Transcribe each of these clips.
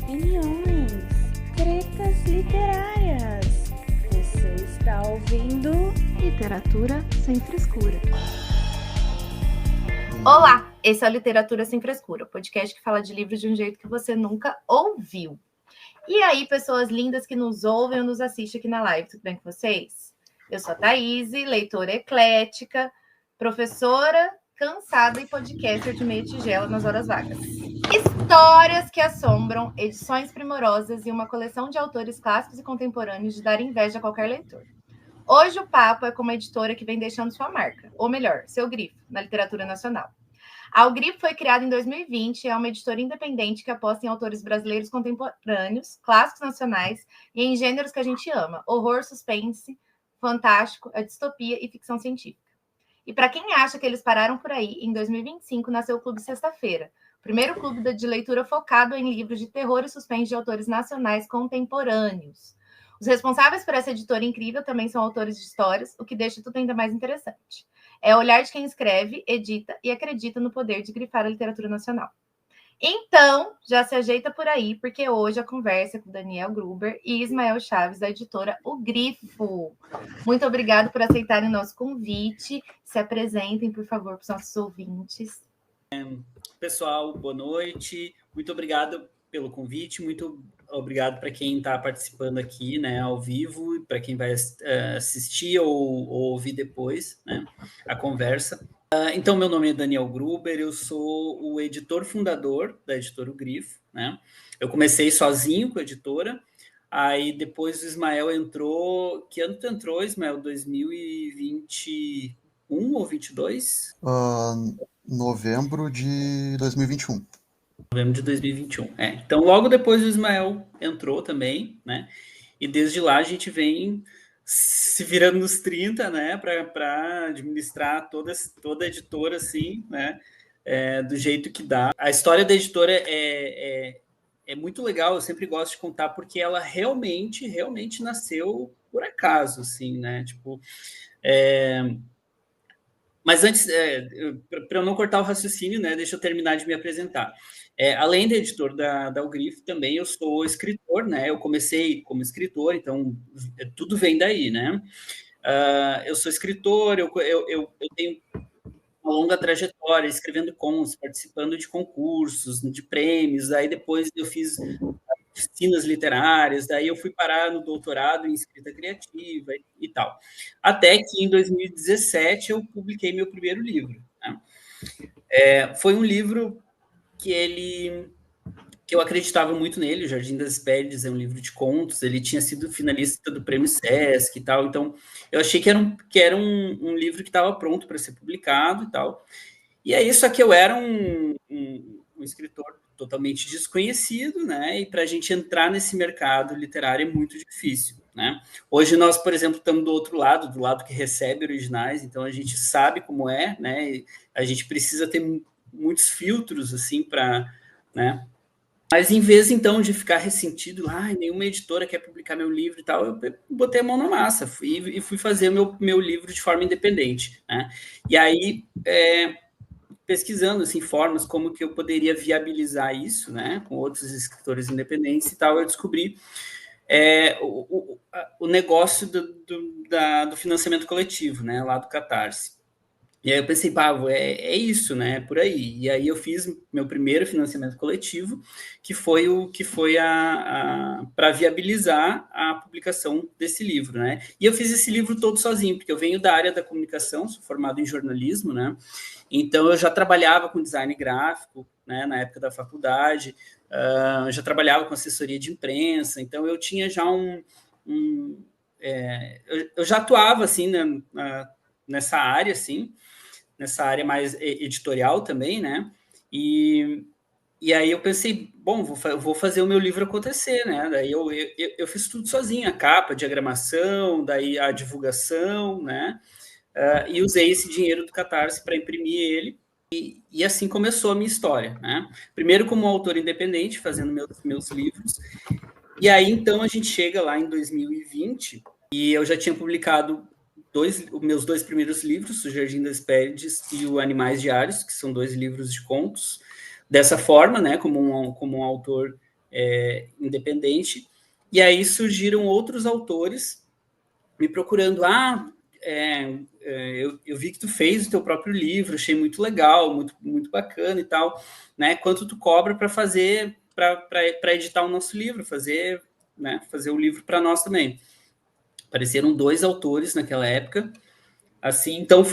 opiniões, tretas literárias. Você está ouvindo Literatura Sem Frescura. Olá, esse é o Literatura Sem Frescura, podcast que fala de livros de um jeito que você nunca ouviu. E aí, pessoas lindas que nos ouvem ou nos assistem aqui na live, tudo bem com vocês? Eu sou a Thaís, leitora eclética, professora cansada e podcaster de meia tigela nas horas vagas. Histórias que assombram, edições primorosas e uma coleção de autores clássicos e contemporâneos de dar inveja a qualquer leitor. Hoje o papo é com uma editora que vem deixando sua marca, ou melhor, seu grifo, na literatura nacional. A O Grifo foi criada em 2020 e é uma editora independente que aposta em autores brasileiros contemporâneos, clássicos nacionais e em gêneros que a gente ama: horror, suspense, fantástico, a distopia e ficção científica. E para quem acha que eles pararam por aí, em 2025 nasceu o Clube Sexta-feira, o primeiro clube de leitura focado em livros de terror e suspense de autores nacionais contemporâneos. Os responsáveis por essa editora incrível também são autores de histórias, o que deixa tudo ainda mais interessante. É o olhar de quem escreve, edita e acredita no poder de grifar a literatura nacional. Então, já se ajeita por aí, porque hoje a conversa é com Daniel Gruber e Ismael Chaves, da editora O Grifo. Muito obrigado por aceitarem o nosso convite. Se apresentem, por favor, para os nossos ouvintes. Pessoal, boa noite. Muito obrigado pelo convite, muito obrigado para quem está participando aqui, né, ao vivo, para quem vai assistir ou ouvir depois, né, a conversa. Então, meu nome é Daniel Gruber, eu sou o editor fundador da editora O Grifo, né? Eu comecei sozinho com a editora, aí depois o Ismael entrou... Que ano tu entrou, Ismael? 2021 ou 22? Novembro de 2021. Novembro de 2021. Então, logo depois o Ismael entrou também, né? E desde lá a gente vem se virando nos 30, né? Para administrar toda a editora, assim, né? Do jeito que dá. A história da editora é muito legal, eu sempre gosto de contar, porque ela realmente nasceu por acaso, assim, né? Tipo... Mas antes, para eu não cortar o raciocínio, né, deixa eu terminar de me apresentar. Além de editor da O Grifo, também eu sou escritor, né? Eu comecei como escritor, então tudo vem daí, né? Eu sou escritor, eu tenho uma longa trajetória escrevendo contos, participando de concursos, de prêmios, aí depois eu fiz oficinas literárias, daí eu fui parar no doutorado em escrita criativa e tal. Até que em 2017 eu publiquei meu primeiro livro, né? Foi um livro que eu acreditava muito nele, O Jardim das Hespérides é um livro de contos, ele tinha sido finalista do Prêmio Sesc e tal, então eu achei que era um livro que estava pronto para ser publicado e tal. E aí, só que eu era um escritor totalmente desconhecido, né? E para a gente entrar nesse mercado literário é muito difícil, né? Hoje nós, por exemplo, estamos do outro lado, do lado que recebe originais, então a gente sabe como é, né? E a gente precisa ter muitos filtros, assim, para... né? Mas em vez, então, de ficar ressentido, nenhuma editora quer publicar meu livro e tal, eu botei a mão na massa e fui fazer meu livro de forma independente, né? E aí... pesquisando assim, formas como que eu poderia viabilizar isso, né, com outros escritores independentes e tal, eu descobri o negócio do financiamento coletivo, né, lá do Catarse. E aí eu pensei, é isso, né, por aí. E aí eu fiz meu primeiro financiamento coletivo, que foi para viabilizar a publicação desse livro, né. E eu fiz esse livro todo sozinho, porque eu venho da área da comunicação, sou formado em jornalismo, né. Então eu já trabalhava com design gráfico, né, na época da faculdade, já trabalhava com assessoria de imprensa, então eu tinha já eu já atuava assim, nessa área, assim, nessa área mais editorial também, né? E aí eu pensei, bom, vou fazer o meu livro acontecer, né? Daí eu fiz tudo sozinho, a capa, a diagramação, daí a divulgação, né? E usei esse dinheiro do Catarse para imprimir ele, e assim começou a minha história, né? Primeiro como autor independente, fazendo meus livros, e aí então a gente chega lá em 2020, e eu já tinha publicado os meus dois primeiros livros, O Jardim das Hespérides e o Animais Diários, que são 2 livros de contos, dessa forma, né, como um autor independente. E aí surgiram outros autores me procurando. Eu vi que tu fez o teu próprio livro, achei muito legal, muito, muito bacana e tal, né? Quanto tu cobra para fazer, para editar o nosso livro, fazer o livro para nós também. Apareceram 2 autores naquela época, assim, então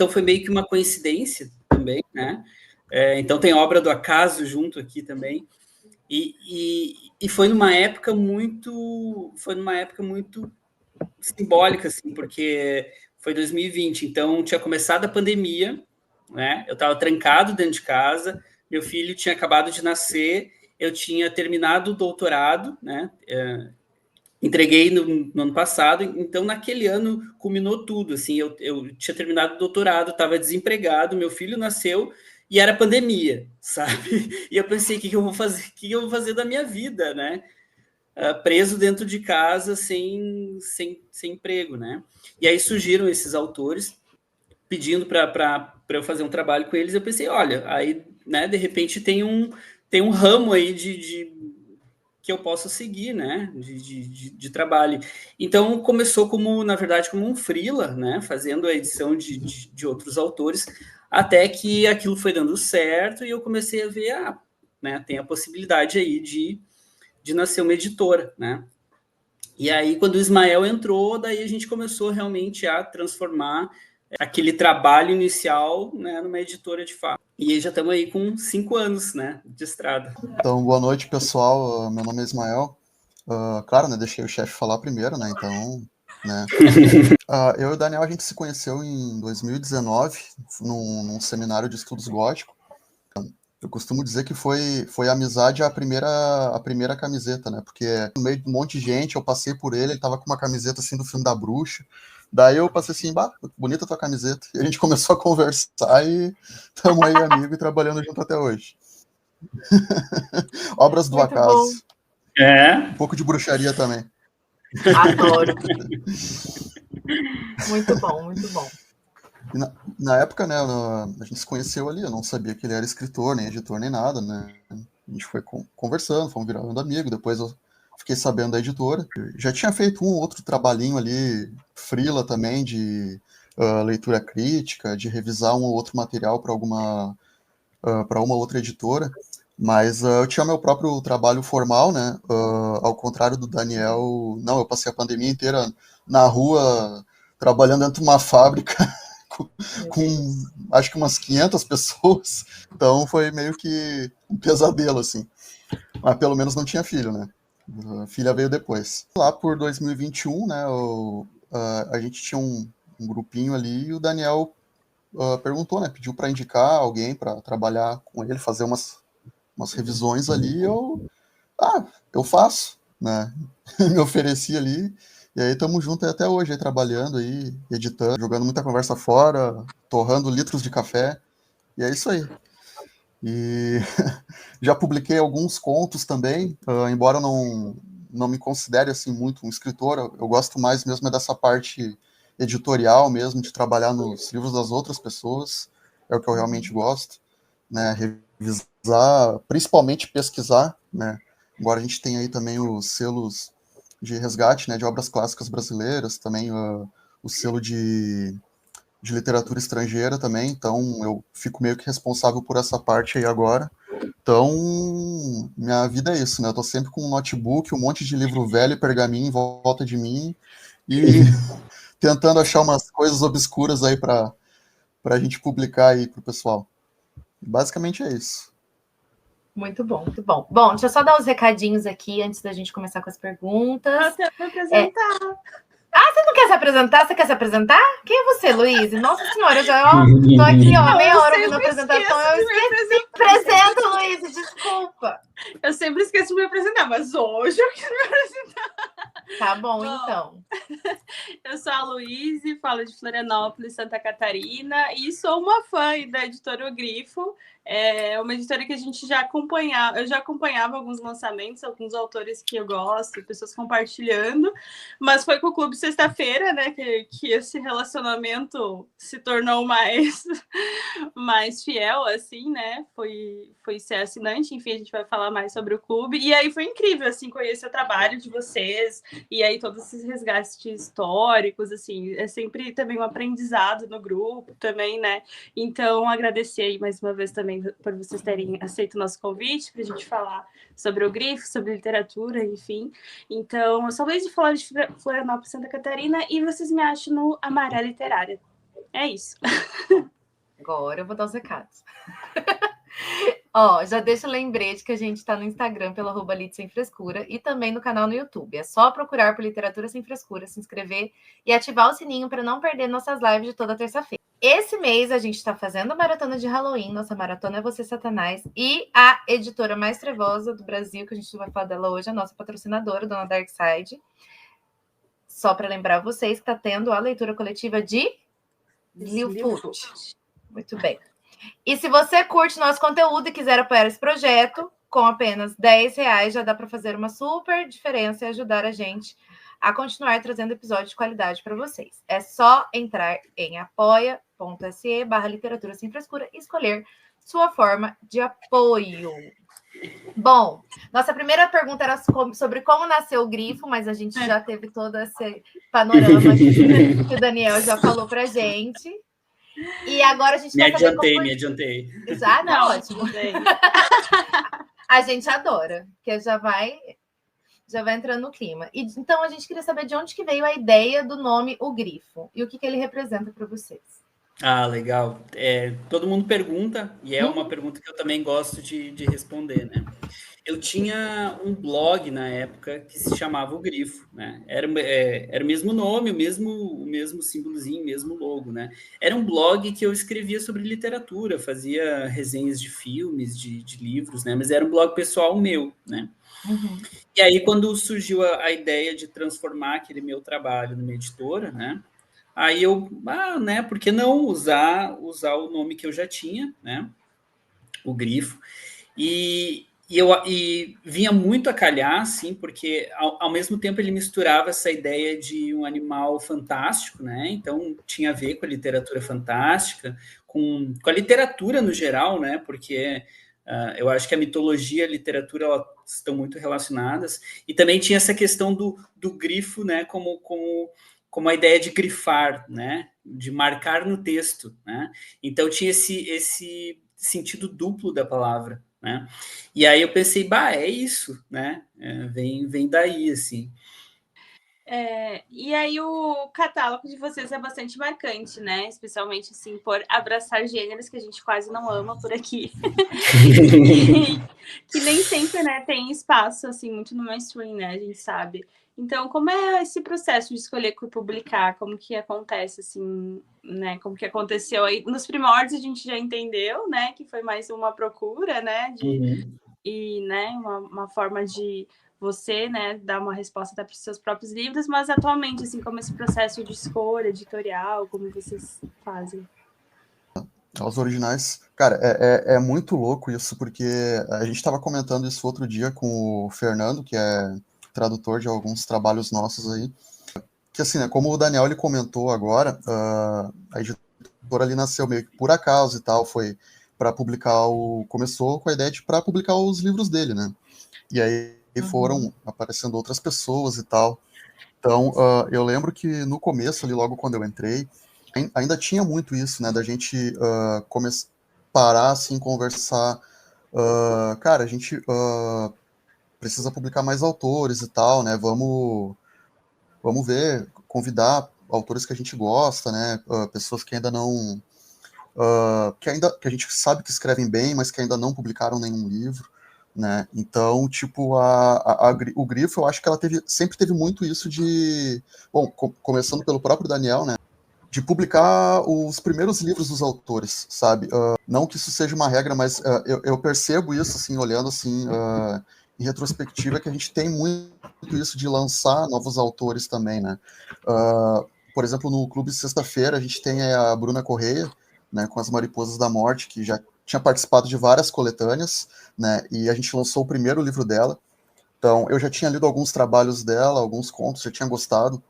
foi meio que uma coincidência também, né? Então tem obra do acaso junto aqui também, e foi numa época muito simbólica, assim, porque foi 2020, então tinha começado a pandemia, né? Eu estava trancado dentro de casa, meu filho tinha acabado de nascer, eu tinha terminado o doutorado, né? Entreguei no ano passado, então naquele ano culminou tudo, assim, eu tinha terminado o doutorado, estava desempregado, meu filho nasceu e era pandemia, sabe? E eu pensei, o que eu vou fazer da minha vida, né? Preso dentro de casa sem emprego, né? E aí surgiram esses autores pedindo para eu fazer um trabalho com eles. Eu pensei, olha, aí, né, de repente tem um ramo aí que eu posso seguir, né, de trabalho. Então começou na verdade, como um freela, né, fazendo a edição de outros autores, até que aquilo foi dando certo e eu comecei a ver, né, tem a possibilidade aí de nascer uma editora, né? E aí, quando o Ismael entrou, daí a gente começou realmente a transformar aquele trabalho inicial, né, numa editora de fato. E aí já estamos aí com 5 anos, né, de estrada. Então, boa noite, pessoal. Meu nome é Ismael. Claro, né, deixei o chefe falar primeiro, né, então, né. Eu e o Daniel, a gente se conheceu em 2019, num seminário de estudos góticos. Eu costumo dizer que foi a amizade a primeira camiseta, né? Porque no meio de um monte de gente, eu passei por ele tava com uma camiseta assim do filme da bruxa. Daí eu passei assim, bonita tua camiseta. E a gente começou a conversar e estamos aí amigo e trabalhando junto até hoje. Obras do Muito acaso. bom. Um pouco de bruxaria também. Adoro. Muito bom, muito bom. E na época, né, a gente se conheceu ali, eu não sabia que ele era escritor, nem editor, nem nada, né? A gente foi conversando, fomos virando amigo, depois eu fiquei sabendo da editora. Eu já tinha feito um outro trabalhinho ali, freela também, de leitura crítica, de revisar um ou outro material para uma outra editora, mas eu tinha meu próprio trabalho formal, né? Ao contrário do Daniel, não, eu passei a pandemia inteira na rua, trabalhando dentro de uma fábrica, com acho que umas 500 pessoas, então foi meio que um pesadelo, assim. Mas pelo menos não tinha filho, né? A filha veio depois. Lá por 2021, né, a gente tinha um grupinho ali e o Daniel perguntou, né, pediu para indicar alguém para trabalhar com ele, fazer umas revisões ali, eu faço, né? Me ofereci ali. E aí estamos juntos até hoje, aí, trabalhando aí, editando, jogando muita conversa fora, torrando litros de café, e é isso aí. E já publiquei alguns contos também, embora eu não me considere assim muito um escritor, eu gosto mais mesmo dessa parte editorial mesmo, de trabalhar nos livros das outras pessoas, é o que eu realmente gosto, né, revisar, principalmente pesquisar, né, embora a gente tenha aí também os selos de resgate, né, de obras clássicas brasileiras, também o selo de literatura estrangeira também, então eu fico meio que responsável por essa parte aí agora. Então, minha vida é isso, né, eu tô sempre com um notebook, um monte de livro velho e pergaminho em volta de mim, e tentando achar umas coisas obscuras aí pra gente publicar aí pro pessoal. Basicamente é isso. Muito bom, muito bom. Bom, deixa eu só dar os recadinhos aqui antes da gente começar com as perguntas. Você vai apresentar. Você não quer se apresentar? Você quer se apresentar? Quem é você, Luiz? Nossa senhora, eu já tô aqui, meia hora ouvindo a apresentação. Eu esqueci. Apresenta, Luiz, desculpa. Eu sempre esqueço de me apresentar, mas hoje eu quero me apresentar. Tá bom, então. Eu sou a Luíse, falo de Florianópolis, Santa Catarina, e sou uma fã da editora O Grifo. É uma editora que a gente já acompanhava, eu já acompanhava alguns lançamentos, alguns autores que eu gosto, pessoas compartilhando, mas foi com o Clube Sexta-feira, né, que esse relacionamento se tornou mais fiel, assim, né, foi ser assinante, enfim, a gente vai falar mais sobre o clube, e aí foi incrível, assim, conhecer o trabalho de vocês, e aí todos esses resgates históricos, assim, é sempre também um aprendizado no grupo também, né, então agradecer aí mais uma vez também por vocês terem aceito o nosso convite para a gente falar sobre o Grifo, sobre literatura, enfim. Então, eu sou Luiz de Florianópolis, Santa Catarina, e vocês me acham no Amaré Literária. É isso. Agora eu vou dar os recados. Ó, já deixa o lembrete que a gente está no Instagram pelo @lit sem frescura e também no canal no YouTube. É só procurar por Literatura Sem Frescura, se inscrever e ativar o sininho para não perder nossas lives de toda terça-feira. Esse mês a gente está fazendo a maratona de Halloween, nossa maratona é Você Satanás, e a editora mais trevosa do Brasil, que a gente vai falar dela hoje, a nossa patrocinadora, Dona Darkside. Só para lembrar vocês que está tendo a leitura coletiva de Littlefoot. Muito bem. E se você curte nosso conteúdo e quiser apoiar esse projeto, com apenas R$10 já dá para fazer uma super diferença e ajudar a gente a continuar trazendo episódios de qualidade para vocês. É só entrar em apoia.se/literatura sem frescura e escolher sua forma de apoio. Bom, nossa primeira pergunta era sobre como nasceu o Grifo, mas a gente já teve todo esse panorama que o Daniel já falou para a gente. E agora a gente me adiantei. Exato, não, ótimo. A gente adora, porque já vai entrando no clima. E, então, a gente queria saber de onde que veio a ideia do nome O Grifo e o que ele representa para vocês. Ah, legal. Todo mundo pergunta, e é uma pergunta que eu também gosto de responder, né? Eu tinha um blog na época que se chamava O Grifo, né? Era o mesmo nome, o mesmo símbolozinho, o mesmo logo, né? Era um blog que eu escrevia sobre literatura, fazia resenhas de filmes, de livros, né? Mas era um blog pessoal meu, né? Uhum. E aí, quando surgiu a ideia de transformar aquele meu trabalho numa editora, né? Aí né? Por que não usar o nome que eu já tinha, né? O Grifo. E vinha muito a calhar, assim, porque ao mesmo tempo ele misturava essa ideia de um animal fantástico, né? Então tinha a ver com a literatura fantástica, com a literatura no geral, né? Porque eu acho que a mitologia e a literatura elas estão muito relacionadas. E também tinha essa questão do grifo, né? Como a ideia de grifar, né? De marcar no texto, né? Então tinha esse sentido duplo da palavra, né? E aí eu pensei, é isso, né? Vem daí, assim. E aí o catálogo de vocês é bastante marcante, né? Especialmente, assim, por abraçar gêneros que a gente quase não ama por aqui. que nem sempre, né, tem espaço, assim, muito no mainstream, né? A gente sabe. Então, como é esse processo de escolher o que publicar? Como que acontece, assim, né? Como que aconteceu aí? Nos primórdios a gente já entendeu, né? Que foi mais uma procura, né? E, né, uma forma de você, né, dar uma resposta até para os seus próprios livros, mas atualmente, assim, como esse processo de escolha editorial, como vocês fazem? Os originais, cara, é muito louco isso, porque a gente estava comentando isso outro dia com o Fernando, que é tradutor de alguns trabalhos nossos aí, que assim, né, como o Daniel ele comentou agora, a editora ali nasceu meio que por acaso e tal, foi para publicar começou com a ideia de para publicar os livros dele, né? E aí foram aparecendo outras pessoas e tal. Então, eu lembro que no começo ali, logo quando eu entrei, ainda tinha muito isso, né, da gente parar assim, conversar, cara, a gente precisa publicar mais autores e tal, né? Vamos ver, convidar autores que a gente gosta, né? Pessoas que ainda não que a gente sabe que escrevem bem, mas que ainda não publicaram nenhum livro, né? Então, tipo, o Grifo, eu acho que ela sempre teve muito isso de, bom, começando pelo próprio Daniel, né? De publicar os primeiros livros dos autores, sabe? Não que isso seja uma regra, mas eu percebo isso, assim, olhando assim, em retrospectiva, que a gente tem muito isso de lançar novos autores também, né? Por exemplo, no Clube Sexta-feira, a gente tem a Bruna Correia, né, com As Mariposas da Morte, que já tinha participado de várias coletâneas, né, e a gente lançou o primeiro livro dela. Então, eu já tinha lido alguns trabalhos dela, alguns contos, já tinha gostado,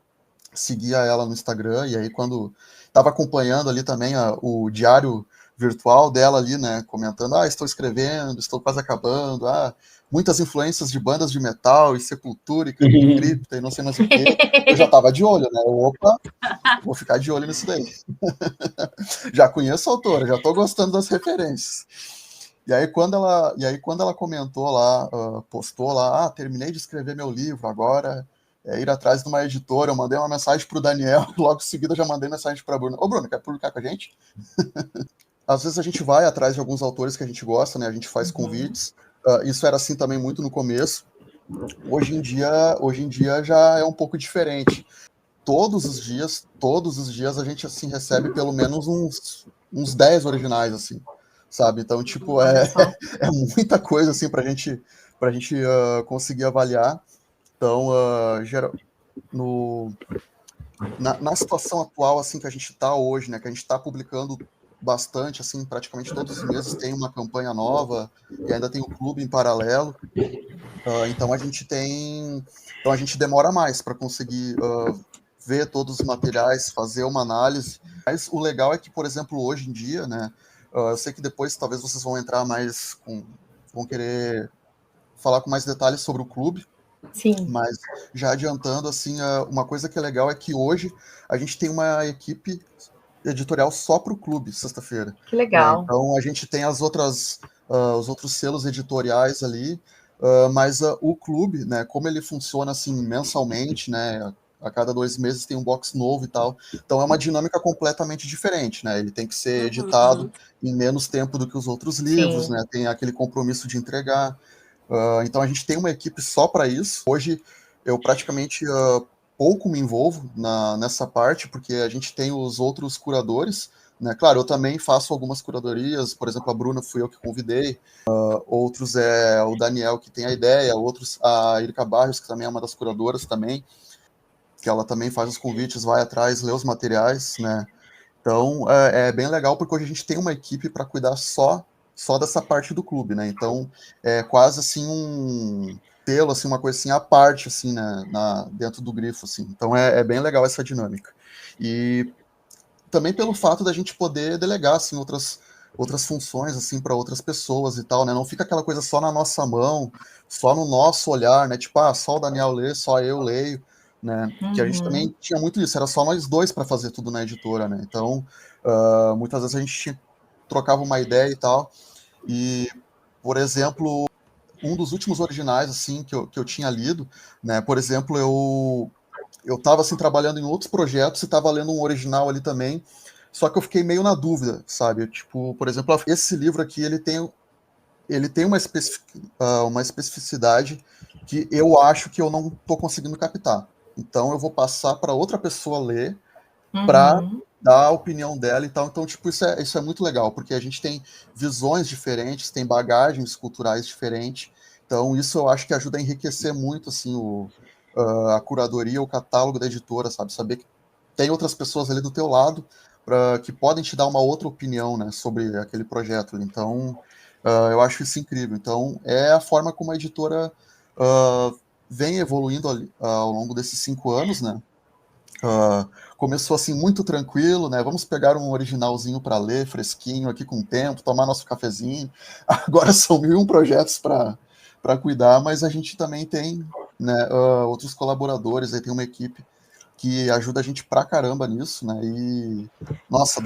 seguia ela no Instagram, e aí quando estava acompanhando ali também o diário virtual dela ali, né, comentando, estou escrevendo, estou quase acabando, muitas influências de bandas de metal e Sepultura e Cripta e não sei mais o quê, eu já estava de olho, né, opa, vou ficar de olho nisso daí. Já conheço a autora, já estou gostando das referências. E aí quando ela comentou lá, postou lá, terminei de escrever meu livro, agora ir atrás de uma editora, eu mandei uma mensagem para o Daniel, logo em seguida eu já mandei mensagem para a Bruna. Ô, Bruna, quer publicar com a gente? Às vezes a gente vai atrás de alguns autores que a gente gosta, né? A gente faz convites. Isso era assim também muito no começo. Hoje em dia já é um pouco diferente. Todos os dias a gente assim recebe pelo menos uns 10 originais, assim, sabe? Então, tipo, é muita coisa assim pra gente conseguir avaliar. Então, na situação atual assim que a gente está hoje, né, que a gente está publicando bastante, assim, praticamente todos os meses tem uma campanha nova e ainda tem o clube em paralelo. Então a gente demora mais para conseguir ver todos os materiais, fazer uma análise. Mas o legal é que, por exemplo, hoje em dia, né, eu sei que depois talvez vocês vão entrar vão querer falar com mais detalhes sobre o clube. Sim. Mas já adiantando, assim, uma coisa que é legal é que hoje a gente tem uma equipe editorial só para o clube, sexta-feira. Que legal. Né? Então a gente tem os outros selos editoriais ali, mas o clube, né, como ele funciona assim mensalmente, né, a cada 2 meses tem um box novo e tal, então é uma dinâmica completamente diferente, né? Ele tem que ser editado em menos tempo do que os outros livros, Sim. né? Tem aquele compromisso de entregar. Então a gente tem uma equipe só para isso. Hoje eu praticamente pouco me envolvo nessa parte, porque a gente tem os outros curadores, né? Claro, eu também faço algumas curadorias, por exemplo, a Bruna fui eu que convidei, outros é o Daniel que tem a ideia, outros a Erika Barros, que também é uma das curadoras também, que ela também faz os convites, vai atrás, lê os materiais, né? Então é bem legal, porque hoje a gente tem uma equipe para cuidar só dessa parte do clube, né? Então é quase assim um tê-lo, assim, uma coisa assim à parte, assim, né, dentro do grifo, assim. Então é bem legal essa dinâmica. E também pelo fato da gente poder delegar, assim, outras funções, assim, para outras pessoas e tal, né? Não fica aquela coisa só na nossa mão, só no nosso olhar, né? Tipo, só o Daniel lê, só eu leio, né? Que a gente também tinha muito isso, era só nós dois para fazer tudo na editora, né? Então, muitas vezes a gente trocava uma ideia e tal. E, por exemplo, um dos últimos originais, assim, que eu tinha lido, né? Por exemplo, eu estava assim, trabalhando em outros projetos e estava lendo um original ali também, só que eu fiquei meio na dúvida, sabe? Tipo, por exemplo, esse livro aqui, ele tem uma especificidade que eu acho que eu não estou conseguindo captar. Então, eu vou passar para outra pessoa ler para dar a opinião dela e tal. Então, tipo, isso é muito legal, porque a gente tem visões diferentes, tem bagagens culturais diferentes. Então, isso eu acho que ajuda a enriquecer muito, assim, a curadoria, o catálogo da editora, sabe? Saber que tem outras pessoas ali do teu lado que podem te dar uma outra opinião, né, sobre aquele projeto. Então, eu acho isso incrível. Então, é a forma como a editora vem evoluindo ao longo desses 5 anos, né? Começou assim muito tranquilo, né? Vamos pegar um originalzinho para ler, fresquinho, aqui com o tempo, tomar nosso cafezinho. Agora são 1001 projetos para cuidar, mas a gente também tem, né, outros colaboradores, aí tem uma equipe que ajuda a gente pra caramba nisso, né? E nossa,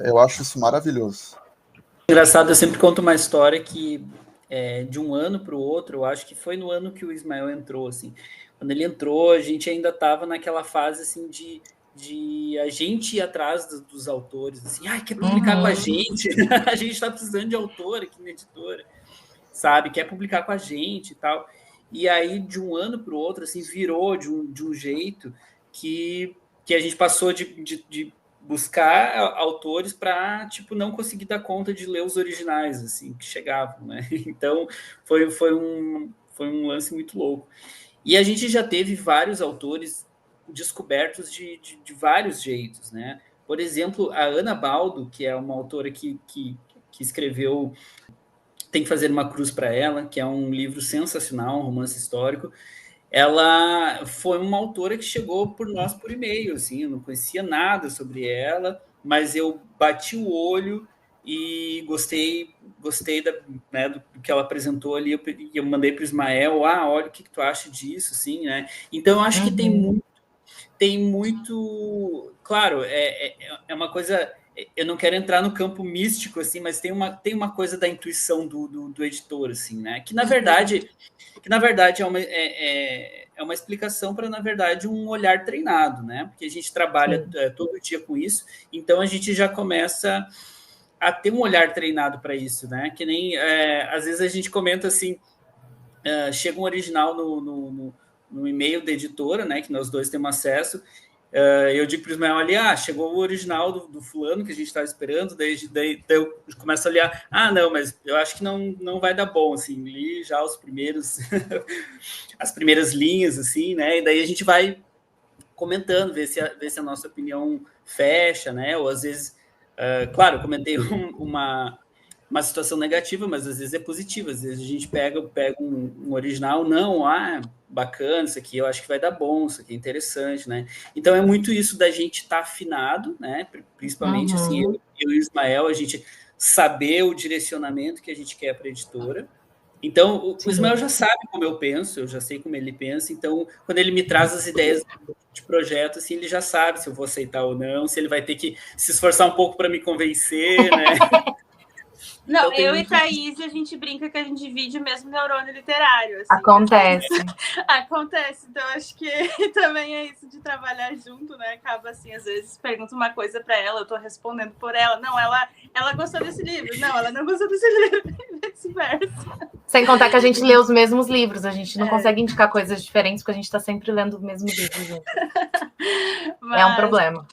eu acho isso maravilhoso. Engraçado, eu sempre conto uma história que de um ano para o outro, eu acho que foi no ano que o Ismael entrou, assim. Quando ele entrou, a gente ainda estava naquela fase, assim, de a gente ir atrás dos autores, assim, quer publicar com a gente? A gente está precisando de autor aqui na editora, sabe? Quer publicar com a gente e tal. E aí, de um ano para o outro, assim, virou de um jeito que a gente passou de buscar autores para, tipo, não conseguir dar conta de ler os originais, assim, que chegavam, né? Então, foi um lance muito louco. E a gente já teve vários autores descobertos de vários jeitos, né? Por exemplo, a Ana Baldo, que é uma autora que que escreveu Tem que Fazer uma Cruz para Ela, que é um livro sensacional, um romance histórico. Ela foi uma autora que chegou por nós por e-mail, assim, eu não conhecia nada sobre ela, mas eu bati o olho e gostei né, do que ela apresentou ali, eu mandei para o Ismael, olha, o que tu acha disso, assim, né? Então, eu acho que tem muito, claro, é uma coisa, eu não quero entrar no campo místico, assim, mas tem uma coisa da intuição do editor, assim, né? Que na verdade é uma explicação para, na verdade, um olhar treinado, né? Porque a gente trabalha todo dia com isso, então a gente já começa a ter um olhar treinado para isso, né? Que nem, às vezes a gente comenta assim, chega um original no e-mail da editora, né? Que nós dois temos acesso. Eu digo para o Ismael ali, chegou o original do fulano que a gente estava esperando, daí eu começo a olhar, não, mas eu acho que não vai dar bom, assim, li já os primeiros, as primeiras linhas, assim, né, e daí a gente vai comentando, ver se a nossa opinião fecha, né, ou às vezes, claro, eu comentei uma situação negativa, mas às vezes é positiva, às vezes a gente pega um original, bacana, isso aqui eu acho que vai dar bom, isso aqui é interessante, né? Então é muito isso da gente estar afinado, né? Principalmente assim, eu e o Ismael, a gente saber o direcionamento que a gente quer para a editora. Então, o Ismael já sabe como eu penso, eu já sei como ele pensa, então quando ele me traz as ideias de projeto, assim, ele já sabe se eu vou aceitar ou não, se ele vai ter que se esforçar um pouco para me convencer, né? Não, então, eu e Thaís, a gente brinca que a gente divide o mesmo neurônio literário. Assim, acontece. Acontece. Então, acho que também é isso de trabalhar junto, né? Acaba assim, às vezes, pergunto uma coisa para ela, eu tô respondendo por ela. Não, ela gostou desse livro. Não, ela não gostou desse livro. E vice-versa. Sem contar que a gente lê os mesmos livros. A gente não consegue indicar coisas diferentes, porque a gente tá sempre lendo o mesmo livro junto. É um problema.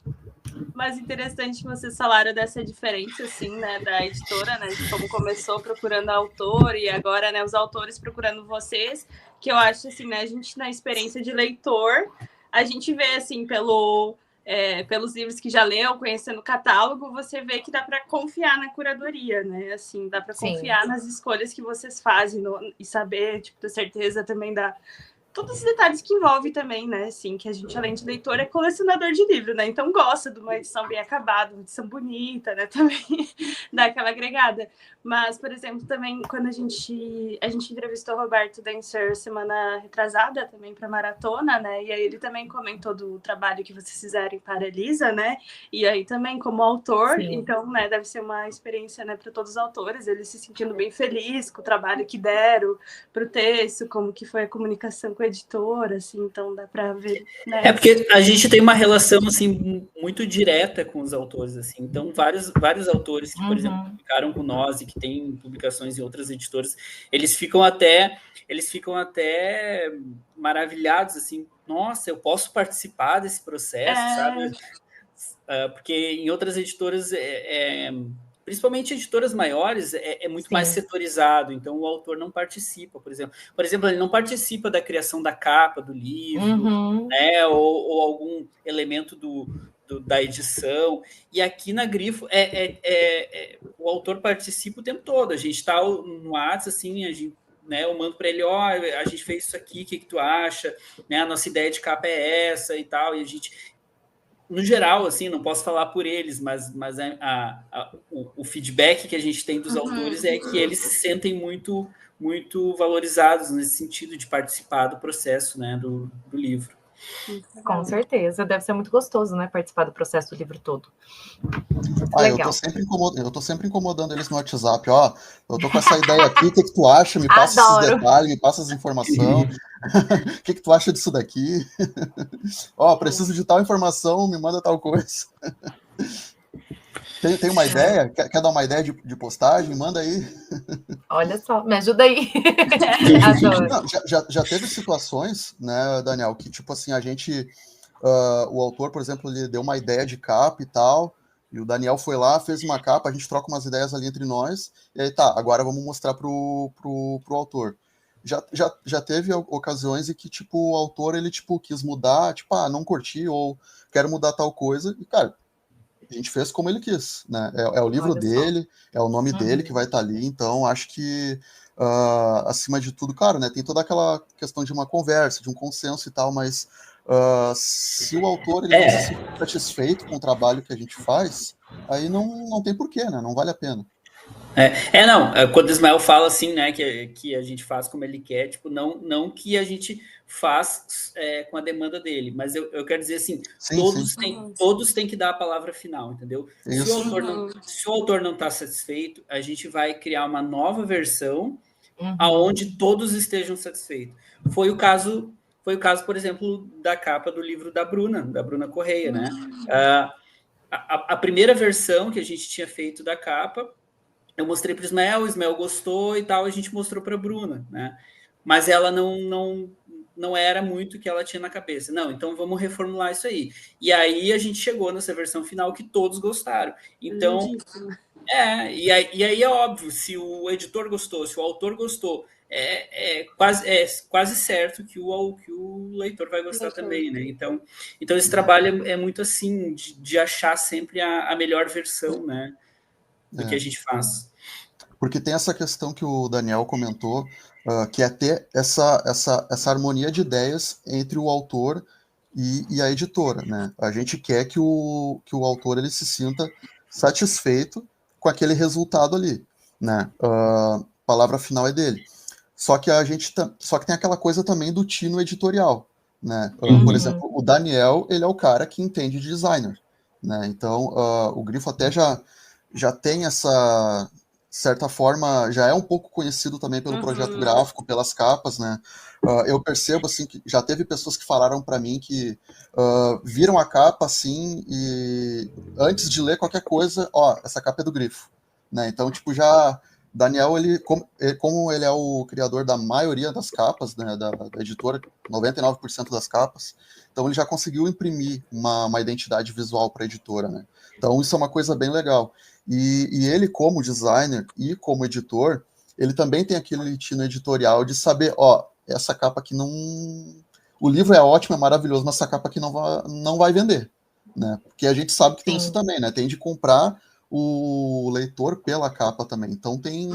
Mas interessante que vocês falaram dessa diferença, assim, né, da editora, né, de como começou procurando autor e agora, né, os autores procurando vocês, que eu acho, assim, né, a gente na experiência de leitor, a gente vê, assim, pelos livros que já leu, conhecendo o catálogo, você vê que dá para confiar na curadoria, né, assim, dá para confiar nas escolhas que vocês fazem e saber, tipo, ter certeza também todos os detalhes que envolve também, né? Assim, que a gente, além de leitor, é colecionador de livro, né? Então gosta de uma edição bem acabada, uma edição bonita, né? Também dá aquela agregada. Mas, por exemplo, também quando a gente entrevistou o Roberto Denser semana retrasada também para Maratona, né? E aí ele também comentou do trabalho que vocês fizerem para a Elisa, né? E aí também como autor, então, né? Deve ser uma experiência, né? Para todos os autores, eles se sentindo bem felizes com o trabalho que deram para o texto, como que foi a comunicação com a editora, assim, então dá para ver, né? Porque a gente tem uma relação, assim, muito direta com os autores, assim, então vários autores que, por exemplo, publicaram com nós e que têm publicações em outras editoras, eles ficam até maravilhados, assim, nossa, eu posso participar desse processo, sabe? Porque em outras editoras principalmente editoras maiores, é muito mais setorizado, então o autor não participa, por exemplo, ele não participa da criação da capa do livro, né, ou algum elemento da edição, e aqui na Grifo o autor participa o tempo todo, a gente está no WhatsApp, assim, a gente, né, eu mando para ele, a gente fez isso aqui, o que tu acha, né, a nossa ideia de capa é essa e tal, e a gente... No geral, assim, não posso falar por eles, mas o feedback que a gente tem dos autores é que eles se sentem muito, muito valorizados nesse sentido de participar do processo, né, do livro. Com certeza, deve ser muito gostoso, né, participar do processo do livro todo. Legal. Eu tô sempre incomodando eles no WhatsApp, eu tô com essa ideia aqui, o que tu acha? Me passa esses detalhes, me passa as informações. O que tu acha disso daqui? Preciso de tal informação, me manda tal coisa. Tem uma ideia? Quer dar uma ideia de postagem? Manda aí. Olha só, me ajuda aí. Não, já teve situações, né, Daniel, que tipo assim, a gente, o autor, por exemplo, ele deu uma ideia de capa e tal, e o Daniel foi lá, fez uma capa, a gente troca umas ideias ali entre nós, e aí agora vamos mostrar pro autor. Já teve ocasiões em que, tipo, o autor, ele, tipo, quis mudar, tipo, não curti, ou quero mudar tal coisa, e, cara, a gente fez como ele quis, né? É o livro dele, é o nome dele que vai estar ali, então acho que, acima de tudo, claro, né, tem toda aquela questão de uma conversa, de um consenso e tal, mas se o autor ele não se sente satisfeito com o trabalho que a gente faz, aí não tem porquê, né? Não vale a pena. Quando o Ismael fala assim, né, que a gente faz como ele quer, tipo, não que a gente faz com a demanda dele, mas eu quero dizer assim, todos têm que dar a palavra final, entendeu? Se o autor não está satisfeito, a gente vai criar uma nova versão aonde todos estejam satisfeitos. Foi o caso, por exemplo, da capa do livro da Bruna Correia, né? A primeira versão que a gente tinha feito da capa, eu mostrei para o Ismael gostou e tal, a gente mostrou para a Bruna, né? Mas ela não era muito o que ela tinha na cabeça. Não, então vamos reformular isso aí. E aí a gente chegou nessa versão final que todos gostaram. Então, e aí é óbvio, se o editor gostou, se o autor gostou, é quase certo que o leitor vai gostar também, né? Então esse trabalho é muito assim, de achar sempre a melhor versão, né? Do que a gente faz. Porque tem essa questão que o Daniel comentou, que é ter essa harmonia de ideias entre o autor e a editora, né? A gente quer que o autor ele se sinta satisfeito com aquele resultado ali, né? A palavra final é dele. Só que tem aquela coisa também do tino editorial, né? Por exemplo, o Daniel, ele é o cara que entende de designer, né? Então, o Grifo até já tem essa certa forma, já é um pouco conhecido também pelo projeto gráfico, pelas capas, né? Eu percebo, assim, que já teve pessoas que falaram para mim que viram a capa, assim, e antes de ler qualquer coisa, essa capa é do Grifo, né? Então, tipo, Daniel, como ele é o criador da maioria das capas, né, da editora, 99% das capas, então ele já conseguiu imprimir uma identidade visual para a editora, né? Então isso é uma coisa bem legal. E ele, como designer e como editor, ele também tem aquele tino editorial de saber, essa capa aqui não... O livro é ótimo, é maravilhoso, mas essa capa aqui não vai vender, né? Porque a gente sabe que tem isso também, né? Tem de comprar o leitor pela capa também. Então tem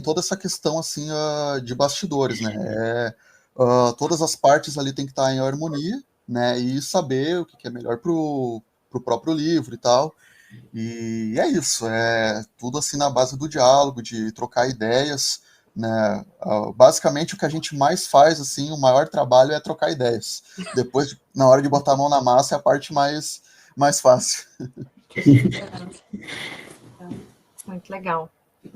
toda essa questão assim de bastidores, né? Todas as partes ali tem que estar em harmonia, né? E saber o que é melhor pro próprio livro e tal. E é isso, é tudo assim na base do diálogo, de trocar ideias, né? Basicamente o que a gente mais faz, assim, o maior trabalho é trocar ideias. Depois, na hora de botar a mão na massa, é a parte mais fácil. Muito legal.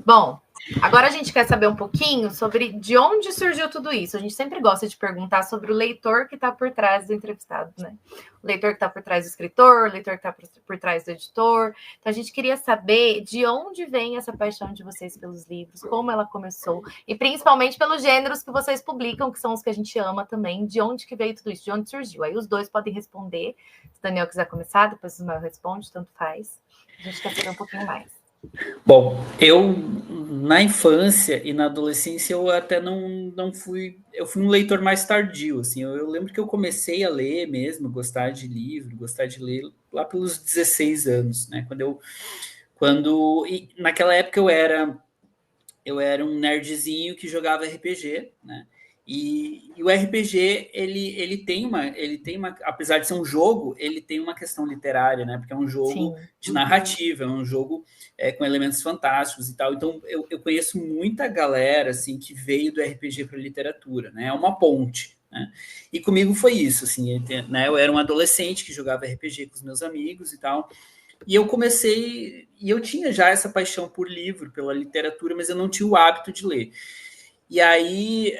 Bom, agora a gente quer saber um pouquinho sobre de onde surgiu tudo isso. A gente sempre gosta de perguntar sobre o leitor que está por trás do entrevistado, né? O leitor que está por trás do escritor, o leitor que está por trás do editor. Então, a gente queria saber de onde vem essa paixão de vocês pelos livros, como ela começou, e principalmente pelos gêneros que vocês publicam, que são os que a gente ama também. De onde que veio tudo isso? De onde surgiu? Aí os dois podem responder. Se o Daniel quiser começar, depois o Ismael responde, tanto faz. A gente quer saber um pouquinho mais. Bom, eu na infância e na adolescência eu até não fui, eu fui um leitor mais tardio, assim, eu lembro que eu comecei a ler mesmo, gostar de livro, gostar de ler lá pelos 16 anos, né, e naquela época eu era um nerdzinho que jogava RPG, né, e o RPG, ele tem uma, apesar de ser um jogo, ele tem uma questão literária, né? Porque é um jogo de narrativa, é um jogo com elementos fantásticos e tal. Então, eu conheço muita galera, assim, que veio do RPG para a literatura, né? É uma ponte, né? E comigo foi isso, assim, né? Eu era um adolescente que jogava RPG com os meus amigos e tal. E eu comecei, e eu tinha já essa paixão por livro, pela literatura, mas eu não tinha o hábito de ler. E aí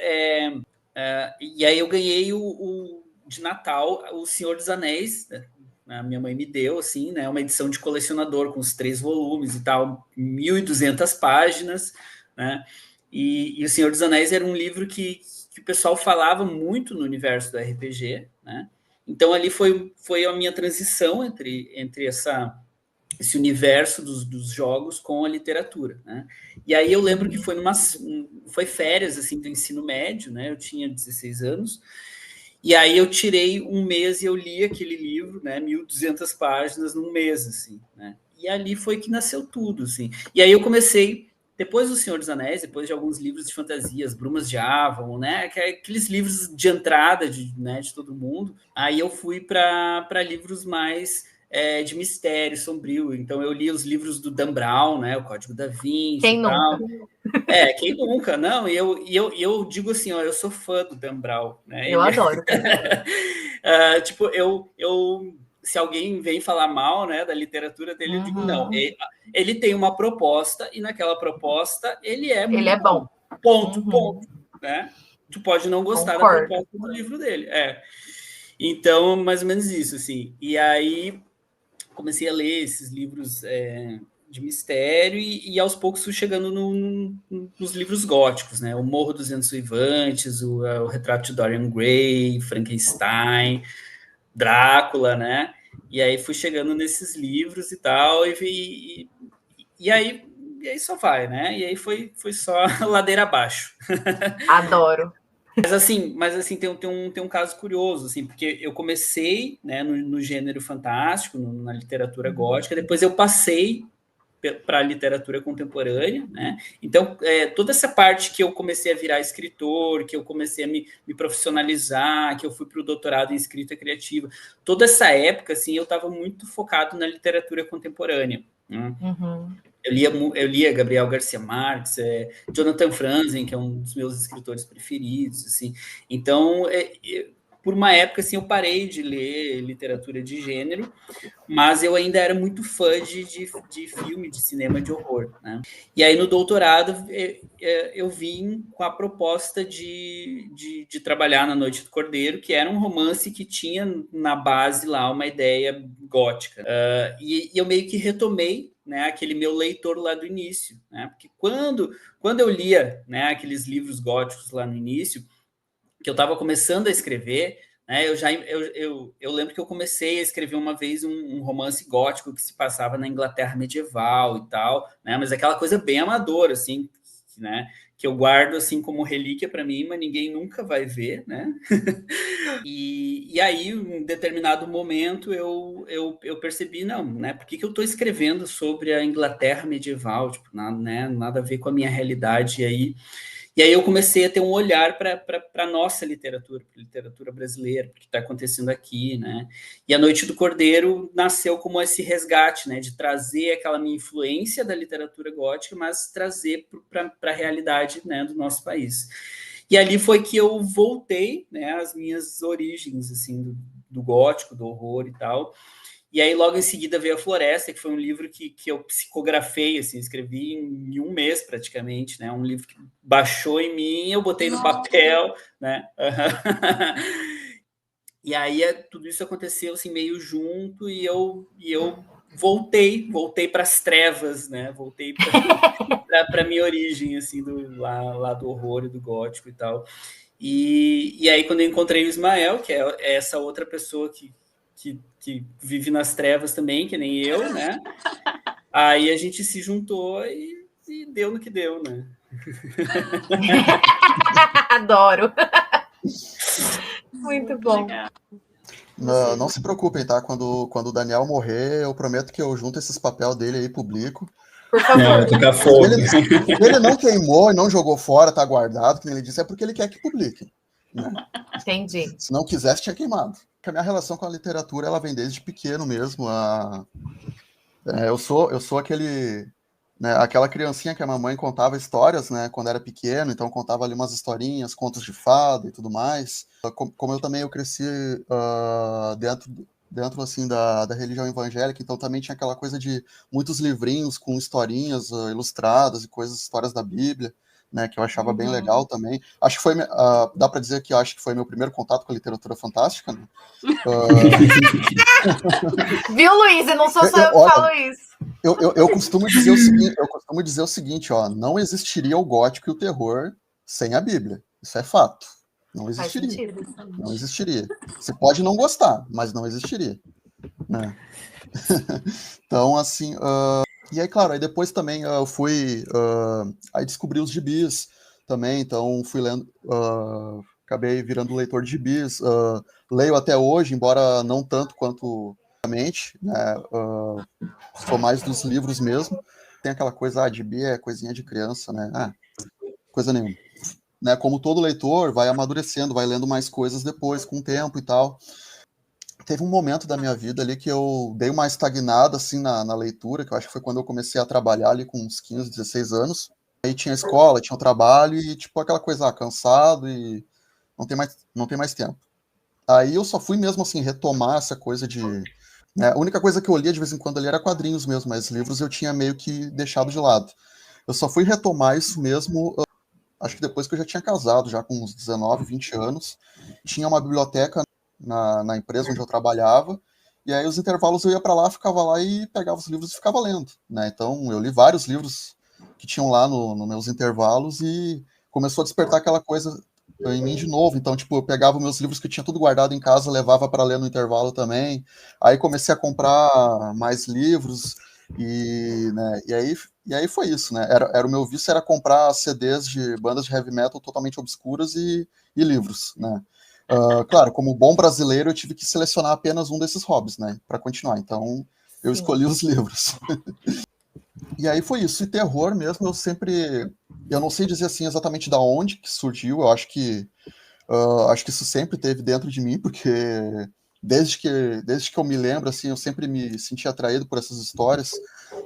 eu ganhei de Natal o Senhor dos Anéis, né? A minha mãe me deu, assim, né, uma edição de colecionador com os 3 volumes e tal, 1.200 páginas, né? E o Senhor dos Anéis era um livro que o pessoal falava muito no universo do RPG, né? Então ali foi a minha transição entre esse universo dos jogos com a literatura, né? E aí eu lembro que foi férias, assim, do ensino médio, né? Eu tinha 16 anos, E aí eu tirei um mês e eu li aquele livro, né, 1.200 páginas num mês, assim, né? E ali foi que nasceu tudo, assim. E aí eu comecei, depois do Senhor dos Anéis, depois de alguns livros de fantasia, As Brumas de Avon, né, aqueles livros de entrada né, de todo mundo, aí eu fui para livros mais de mistério, sombrio. Então eu li os livros do Dan Brown, né, o Código da Vinci. Quem e tal. nunca? Quem nunca, não? E eu digo assim, ó, eu sou fã do Dan Brown, né? Eu adoro. Tipo, se alguém vem falar mal, né, da literatura dele, eu digo não. Ele tem uma proposta e naquela proposta ele é muito bom. Ponto, né? Tu pode não gostar da proposta do livro dele. Então, mais ou menos isso, assim. E aí comecei a ler esses livros de mistério e aos poucos fui chegando nos livros góticos, né? O Morro dos Ventos Uivantes, o Retrato de Dorian Gray, Frankenstein, Drácula, né? E aí fui chegando nesses livros e tal, e aí só vai, né? E aí foi só ladeira abaixo. Adoro. Mas assim tem um caso curioso, assim, porque eu comecei, né, no gênero fantástico, na literatura gótica, depois eu passei para a literatura contemporânea, né? Então, toda essa parte que eu comecei a virar escritor, que eu comecei a me profissionalizar, que eu fui para o doutorado em escrita criativa, toda essa época, assim, eu estava muito focado na literatura contemporânea. Né? Eu lia Gabriel Garcia Marques, Jonathan Franzen, que é um dos meus escritores preferidos, assim. Então, por uma época, assim, eu parei de ler literatura de gênero, mas eu ainda era muito fã de filme, de cinema de horror, né? E aí, no doutorado, eu vim com a proposta de trabalhar na Noite do Cordeiro, que era um romance que tinha na base lá uma ideia gótica. E eu meio que retomei, né, aquele meu leitor lá do início, né? Porque quando eu lia, né, aqueles livros góticos lá no início, que eu estava começando a escrever, né, eu lembro que eu comecei a escrever uma vez um romance gótico que se passava na Inglaterra medieval e tal, né, mas aquela coisa bem amadora, assim, né, que eu guardo assim como relíquia para mim, mas ninguém nunca vai ver, né? E aí, em um determinado momento, eu percebi, não, né? Por que eu estou escrevendo sobre a Inglaterra medieval? Tipo, nada a ver com a minha realidade. E aí eu comecei a ter um olhar para a nossa literatura, para a literatura brasileira, para o que está acontecendo aqui, né? E A Noite do Cordeiro nasceu como esse resgate, né? De trazer aquela minha influência da literatura gótica, mas trazer para a realidade, né, do nosso país. E ali foi que eu voltei, né, às minhas origens, assim, do gótico, do horror e tal. E aí, logo em seguida, veio A Floresta, que foi um livro que eu psicografei, assim, escrevi em um mês, praticamente, né? Um livro que baixou em mim, eu botei no papel, né? E aí, tudo isso aconteceu, assim, meio junto, e eu voltei para as trevas, né? Voltei para a minha origem, assim, lá do horror e do gótico e tal. E aí, quando eu encontrei o Ismael, que é essa outra pessoa que vive nas trevas também, que nem eu, né? Aí a gente se juntou e deu no que deu, né? Adoro. Muito bom. Não se preocupem, tá? Quando o Daniel morrer, eu prometo que eu junto esses papéis dele aí e publico. Por favor. Tocar fogo. Ele não queimou e não jogou fora, tá guardado, como ele disse, é porque ele quer que publique. Né? Entendi. Se não quisesse, tinha queimado. Porque a minha relação com a literatura, ela vem desde pequeno mesmo. Eu sou aquele... Né, aquela criancinha que a mamãe contava histórias, né, quando era pequeno, então contava ali umas historinhas, contos de fada e tudo mais. Como eu cresci dentro assim, da religião evangélica, então também tinha aquela coisa de muitos livrinhos com historinhas ilustradas e histórias da Bíblia, né, que eu achava bem legal também. Acho que foi, dá para dizer que eu acho que foi meu primeiro contato com a literatura fantástica, né? Viu, Luiz? E não sou só eu que falo isso. Eu costumo dizer o seguinte, ó, não existiria o gótico e o terror sem a Bíblia. Isso é fato. Não existiria. Não existiria. Você pode não gostar, mas não existiria. Né? Então, assim... E aí, claro, aí depois também eu fui... aí descobri os gibis também, então fui lendo... acabei virando leitor de gibis. Leio até hoje, embora não tanto quanto antigamente, né? Sou mais dos livros mesmo. Tem aquela coisa, gibi é coisinha de criança, né? Coisa nenhuma. Né? Como todo leitor, vai amadurecendo, vai lendo mais coisas depois, com o tempo e tal. Teve um momento da minha vida ali que eu dei uma estagnada assim na leitura, que eu acho que foi quando eu comecei a trabalhar ali com uns 15, 16 anos. Aí tinha escola, tinha o trabalho e tipo aquela coisa, cansado e não tem mais tempo. Aí eu só fui mesmo assim retomar essa coisa de, né, a única coisa que eu lia de vez em quando ali era quadrinhos mesmo, mas livros eu tinha meio que deixado de lado. Eu só fui retomar isso mesmo, acho que depois que eu já tinha casado, já com uns 19, 20 anos. Tinha uma biblioteca na empresa onde eu trabalhava, e aí os intervalos eu ia para lá, ficava lá e pegava os livros e ficava lendo, né? Então eu li vários livros que tinham lá nos meus intervalos e começou a despertar aquela coisa em mim de novo. Então, tipo, eu pegava meus livros que eu tinha tudo guardado em casa, levava para ler no intervalo também. Aí comecei a comprar mais livros né, e aí foi isso, né? Era o meu vício era comprar CDs de bandas de heavy metal totalmente obscuras e livros, né? Claro, como bom brasileiro, eu tive que selecionar apenas um desses hobbies, né? Para continuar. Então, eu escolhi os livros. E aí foi isso. E terror mesmo, eu não sei dizer assim exatamente da onde que surgiu. Eu acho que isso sempre teve dentro de mim, porque desde que eu me lembro, assim, eu sempre me senti atraído por essas histórias.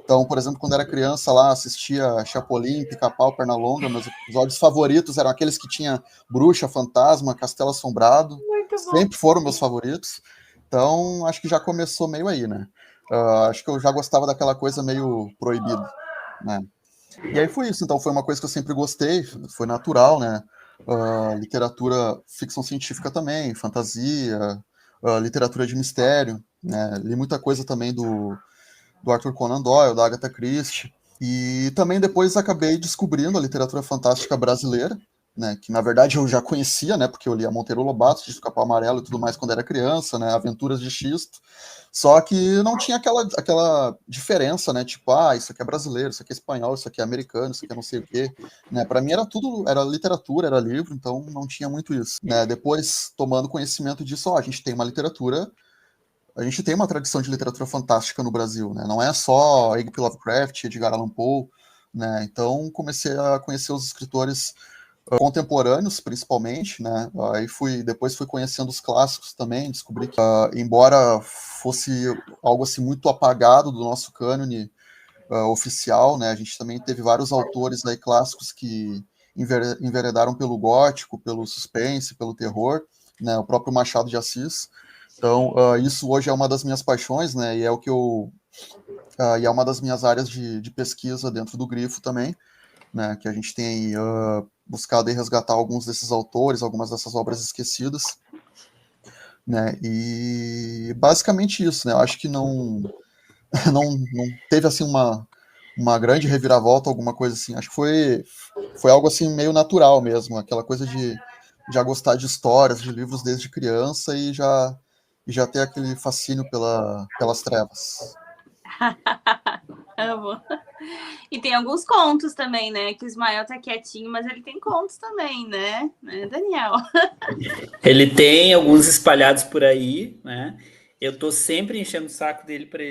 Então, por exemplo, quando era criança lá, assistia Chapolin, Pica-Pau, Pernalonga, meus episódios favoritos eram aqueles que tinha bruxa, fantasma, castelo assombrado. Muito bom. Sempre foram meus favoritos. Então, acho que já começou meio aí, né? Acho que eu já gostava daquela coisa meio proibida, né? E aí foi isso. Então, foi uma coisa que eu sempre gostei, foi natural, né? Literatura, ficção científica também, fantasia, literatura de mistério, né? Li muita coisa também do Arthur Conan Doyle, da Agatha Christie, e também depois acabei descobrindo a literatura fantástica brasileira, né? Que na verdade eu já conhecia, né? Porque eu lia Monteiro Lobato, de Capão Amarelo e tudo mais quando era criança, né? Aventuras de Xisto. Só que não tinha aquela diferença, né? Tipo, isso aqui é brasileiro, isso aqui é espanhol, isso aqui é americano, isso aqui é não sei o quê. Né? Para mim era tudo, era literatura, era livro, então não tinha muito isso. Né? Depois, tomando conhecimento disso, a gente tem uma literatura, a gente tem uma tradição de literatura fantástica no Brasil, né? Não é só H.P. Lovecraft, Edgar Allan Poe, né? Então comecei a conhecer os escritores contemporâneos, principalmente, né? Depois fui conhecendo os clássicos também, descobri que, embora fosse algo assim muito apagado do nosso cânone oficial, né? A gente também teve vários autores aí clássicos que enveredaram pelo gótico, pelo suspense, pelo terror, né? O próprio Machado de Assis. Então, isso hoje é uma das minhas paixões, né? E é o que e é uma das minhas áreas de pesquisa dentro do Grifo também, né? Que a gente tem buscado resgatar alguns desses autores, algumas dessas obras esquecidas, né? E basicamente isso, né? Eu acho que não teve assim uma grande reviravolta, alguma coisa assim. Acho que foi algo assim meio natural mesmo, aquela coisa de já gostar de histórias, de livros desde criança e já ter aquele fascínio pelas trevas. Amo. E tem alguns contos também, né? Que o Ismael tá quietinho, mas ele tem contos também, né? Daniel? Ele tem alguns espalhados por aí, né? Eu tô sempre enchendo o saco dele para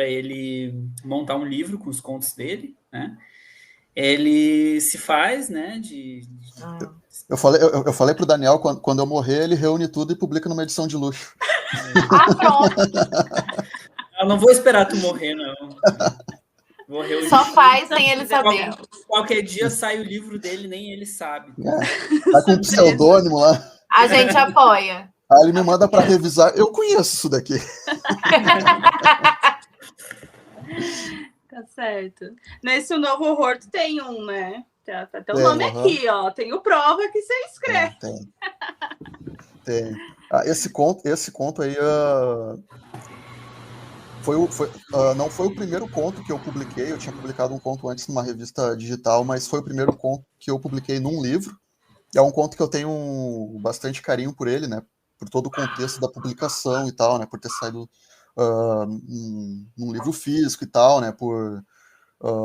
ele montar um livro com os contos dele, né? Ele se faz, né? Eu falei pro Daniel, quando eu morrer, ele reúne tudo e publica numa edição de luxo. Pronto. Eu não vou esperar tu morrer, não. Vou reunir Só faz tudo. sem ele saber. Qualquer dia sai o livro dele, nem ele sabe. Tá com um pseudônimo lá. A gente apoia. Aí ele me manda para revisar. Eu conheço isso daqui. Tá certo. Nesse Novo Horror tu tem um, né? Tá o nome aqui, ó. Tem o prova que você escreve. Tem. Esse conto aí não foi o primeiro conto que eu publiquei. Eu tinha publicado um conto antes numa revista digital, mas foi o primeiro conto que eu publiquei num livro. É um conto que eu tenho bastante carinho por ele, né? Por todo o contexto da publicação e tal, né? Por ter saído num livro físico e tal, né? Por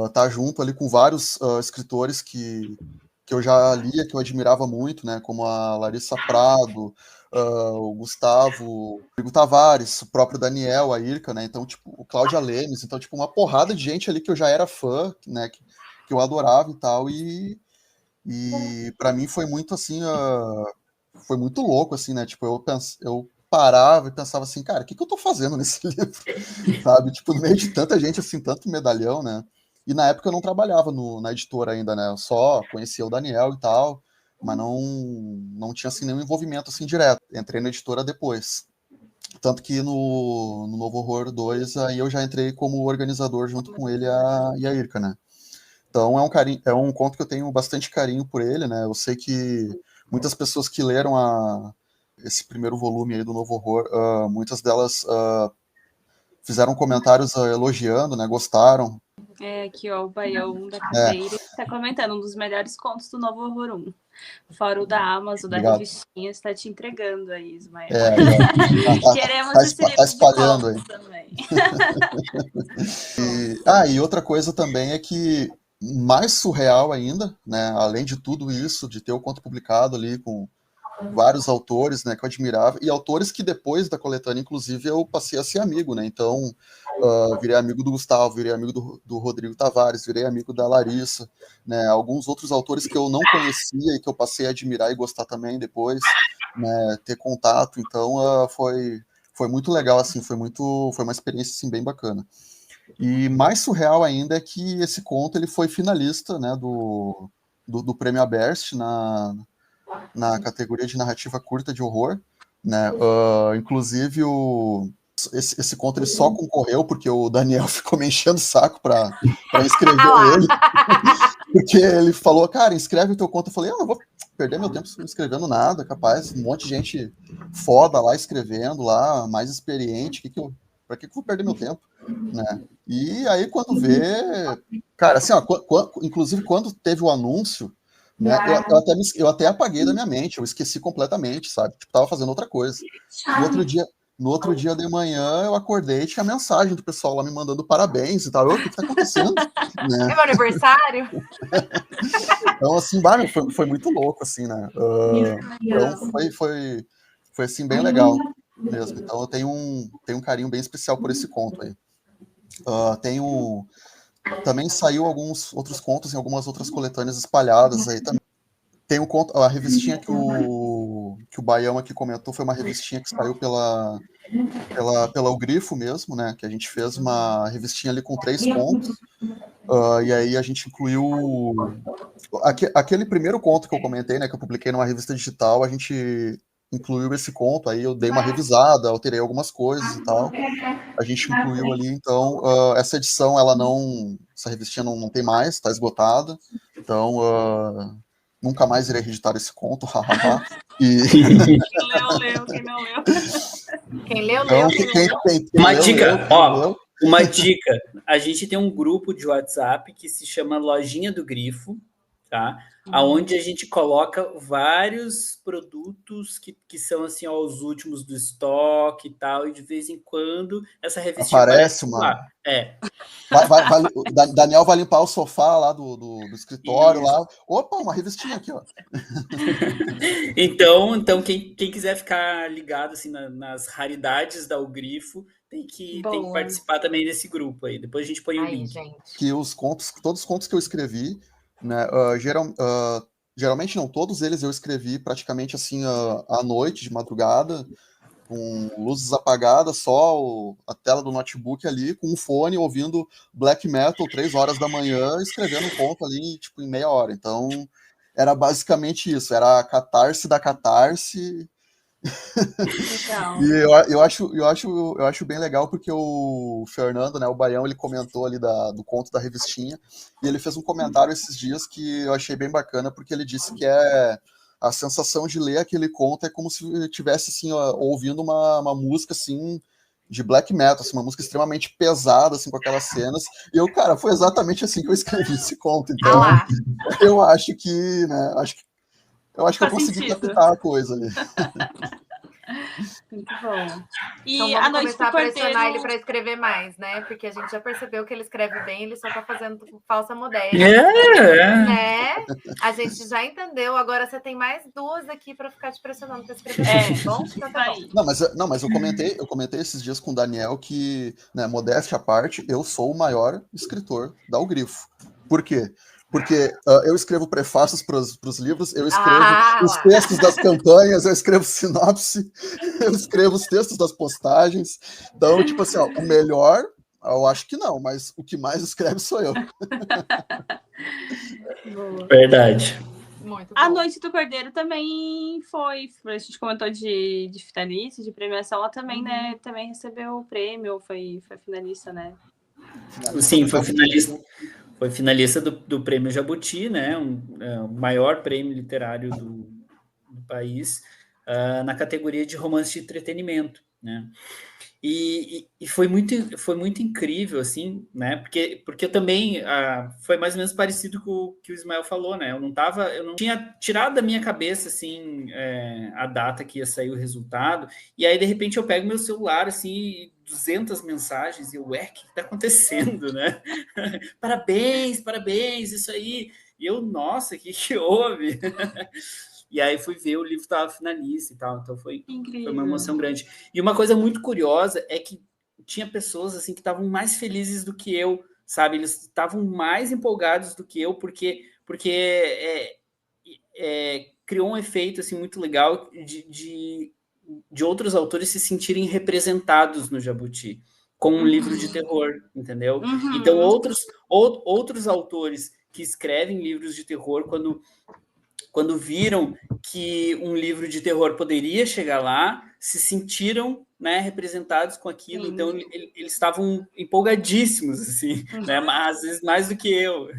estar junto ali com vários escritores que que eu já lia, que eu admirava muito, né? Como a Larissa Prado, o Gustavo, o Rodrigo Tavares, o próprio Daniel, a Irka, né? Então, tipo, o Cláudia Lemes, então, tipo, uma porrada de gente ali que eu já era fã, né? Que eu adorava e tal, e para mim foi muito assim, foi muito louco, assim, né? Tipo, eu parava e pensava assim, cara, o que eu tô fazendo nesse livro? Sabe? Tipo, no meio de tanta gente, assim, tanto medalhão, né? E na época eu não trabalhava na editora ainda, né? Eu só conhecia o Daniel e tal, mas não tinha, assim, nenhum envolvimento, assim, direto. Entrei na editora depois. Tanto que no Novo Horror 2, aí eu já entrei como organizador junto com ele e a Irka, né? Então é um conto que eu tenho bastante carinho por ele, né? Eu sei que muitas pessoas que leram esse primeiro volume aí do Novo Horror, muitas delas fizeram comentários elogiando, né? Gostaram. Aqui, ó, o Baião da Caveira está comentando um dos melhores contos do Novo Horror 1. Fora o da Amazon, Obrigado. da revistinha, está te entregando aí, Ismael. Queremos esse livro espalhando de contos aí também. E outra coisa também é que, mais surreal ainda, né? Além de tudo isso, de ter o conto publicado ali com vários autores, né, que eu admirava, e autores que depois da coletânea, inclusive, eu passei a ser amigo, né? Então, virei amigo do Gustavo, virei amigo do Rodrigo Tavares, virei amigo da Larissa, né? Alguns outros autores que eu não conhecia e que eu passei a admirar e gostar também depois, né, ter contato. Então, foi muito legal, assim, foi uma experiência, assim, bem bacana. E mais surreal ainda é que esse conto ele foi finalista, né, do Prêmio Aberst na categoria de narrativa curta de horror, né? Inclusive esse conto ele só concorreu porque o Daniel ficou me enchendo o saco para escrever ele, porque ele falou, cara, escreve o teu conto. Eu falei, eu não vou perder meu tempo escrevendo nada, capaz, um monte de gente foda lá escrevendo lá, mais experiente, para que eu vou perder meu tempo, né? E aí quando vê, cara, assim, ó, inclusive quando teve o anúncio, né, eu até apaguei da minha mente, eu esqueci completamente, sabe? Tipo, tava fazendo outra coisa. No outro dia de manhã, eu acordei e tinha mensagem do pessoal lá me mandando parabéns e tal. O que tá acontecendo? Né? É meu aniversário? Então, assim, foi muito louco, assim, né? Então, foi assim, bem legal mesmo. Então, eu tenho um carinho bem especial por esse conto aí. Também saiu alguns outros contos em algumas outras coletâneas espalhadas aí também. Tem um conto, a revistinha que o Baião aqui comentou foi uma revistinha que saiu pela O Grifo mesmo, né? Que a gente fez uma revistinha ali com 3 contos. E aí a gente incluiu aquele primeiro conto que eu comentei, né? Que eu publiquei numa revista digital, a gente incluiu esse conto, aí eu dei uma revisada, alterei algumas coisas e tal. A gente incluiu ali, então, essa edição, essa revistinha não tem mais, está esgotada. Então, nunca mais irei reeditar esse conto, hahaha. Quem leu, quem não leu. Quem leu, então, leu. Uma dica, ó, uma dica. A gente tem um grupo de WhatsApp que se chama Lojinha do Grifo, tá? Aonde a gente coloca vários produtos que são assim, ó, os últimos do estoque e tal, e de vez em quando essa revistinha aparece lá. Daniel vai limpar o sofá lá do escritório lá. Opa, uma revistinha aqui, ó. Então quem quiser ficar ligado assim, nas raridades da O Grifo, tem que participar também desse grupo aí. Depois a gente põe o link. Gente. Que todos os contos que eu escrevi, né, geralmente não, todos eles eu escrevi praticamente assim à noite, de madrugada, com luzes apagadas, só a tela do notebook ali, com um fone, ouvindo black metal 3 horas da manhã, escrevendo um conto ali, tipo, em meia hora. Então, era basicamente isso, era a catarse da catarse. Legal. E eu acho bem legal porque o Fernando, né, o Baião, ele comentou ali do conto da revistinha, e ele fez um comentário esses dias que eu achei bem bacana, porque ele disse que a sensação de ler aquele conto é como se estivesse assim, ouvindo uma música assim de black metal, assim, uma música extremamente pesada, assim, com aquelas cenas. E cara, foi exatamente assim que eu escrevi esse conto. Então, eu acho que, né, eu consegui captar a coisa ali. Muito bom. E Então a vamos Noite do começar a pressionar Cordeiro... ele para escrever mais, né? Porque a gente já percebeu que ele escreve bem, ele só tá fazendo falsa modéstia. Né? A gente já entendeu. Agora você tem mais 2 aqui para ficar te pressionando para escrever mais, tá bom? Então tá bom. Não, mas eu comentei esses dias com o Daniel que, né, modéstia à parte, eu sou o maior escritor da O Grifo. Por quê? Porque eu escrevo prefácios para os livros, eu escrevo os textos das campanhas, eu escrevo sinopse, eu escrevo os textos das postagens. Então, tipo assim, ó, o melhor, eu acho que não, mas o que mais escreve sou eu. Verdade. Muito A bom. Noite do Cordeiro também foi... A gente comentou de finalista, de premiação. Ela também, né? Também recebeu o prêmio, foi finalista, né? Sim, foi finalista. Foi finalista do Prêmio Jabuti, né? O maior prêmio literário do país, na categoria de romance de entretenimento, né? E foi muito incrível, assim, né? Porque eu também foi mais ou menos parecido com o que o Ismael falou, né? Eu não tinha tirado da minha cabeça, assim, a data que ia sair o resultado, e aí, de repente, eu pego meu celular, assim, 200 mensagens, e eu, o que tá acontecendo, né? Parabéns, isso aí. E eu, nossa, que houve? E aí fui ver, o livro estava finalista e tal, então foi uma emoção grande. E uma coisa muito curiosa é que tinha pessoas assim que estavam mais felizes do que eu, sabe? Eles estavam mais empolgados do que eu, porque criou um efeito assim muito legal de outros autores se sentirem representados no Jabuti, com um livro de terror, entendeu? Então, outros autores que escrevem livros de terror, quando viram que um livro de terror poderia chegar lá, se sentiram, né, representados com aquilo. Sim. Então, eles estavam empolgadíssimos, assim, né? Mas às vezes mais do que eu.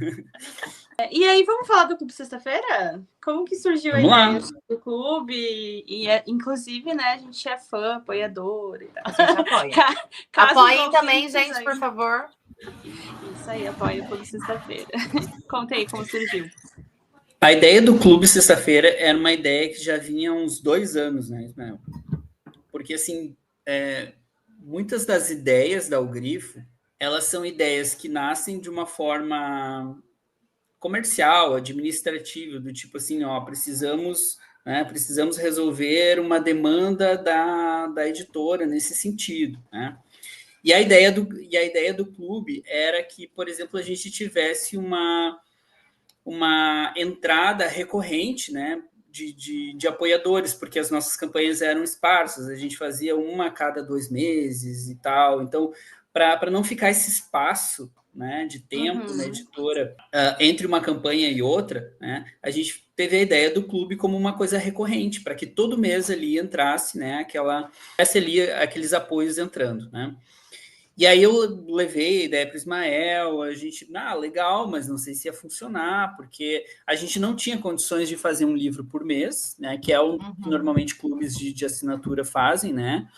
E aí, vamos falar do Clube Sexta-feira? Como que surgiu a ideia do clube? E inclusive, né, a gente é fã, apoiador e tal. A gente apoia. Apoiem também, gente, aí, por favor. Isso aí, apoia o Clube Sexta-feira. Conta aí como surgiu. A ideia do Clube Sexta-feira era uma ideia que já vinha há uns 2 anos, né, Ismael? Porque, assim, muitas das ideias da O Grifo, elas são ideias que nascem de uma forma comercial, administrativa, do tipo assim, ó, precisamos resolver uma demanda da editora nesse sentido, né? E a ideia do clube era que, por exemplo, a gente tivesse uma entrada recorrente, né, de apoiadores, porque as nossas campanhas eram esparsas, a gente fazia uma a cada 2 meses e tal. Então, para não ficar esse espaço, né, de tempo na editora entre uma campanha e outra, né, a gente teve a ideia do clube como uma coisa recorrente, para que todo mês ali entrasse, né, aqueles apoios entrando, né. E aí eu levei a ideia para o Ismael, a gente, legal, mas não sei se ia funcionar, porque a gente não tinha condições de fazer um livro por mês, né, que é o que normalmente clubes de assinatura fazem, né,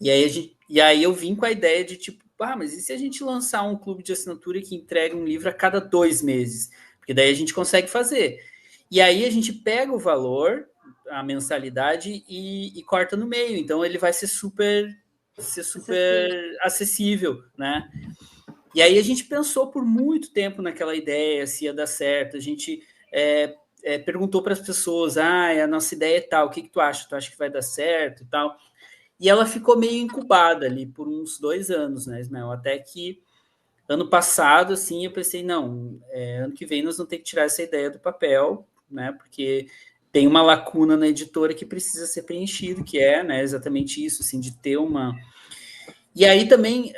e aí eu vim com a ideia de tipo, mas e se a gente lançar um clube de assinatura que entrega um livro a cada 2 meses? Porque daí a gente consegue fazer. E aí a gente pega o valor, a mensalidade, e corta no meio, então ele vai ser super acessível, né? E aí a gente pensou por muito tempo naquela ideia, se ia dar certo, a gente perguntou para as pessoas, a nossa ideia é tal, o que tu acha? Tu acha que vai dar certo e tal? E ela ficou meio incubada ali por uns 2 anos, né, Ismael? Até que ano passado, assim, eu pensei, não, ano que vem nós vamos ter que tirar essa ideia do papel, né, porque tem uma lacuna na editora que precisa ser preenchido, que é, né, exatamente isso, assim, de ter uma... E aí também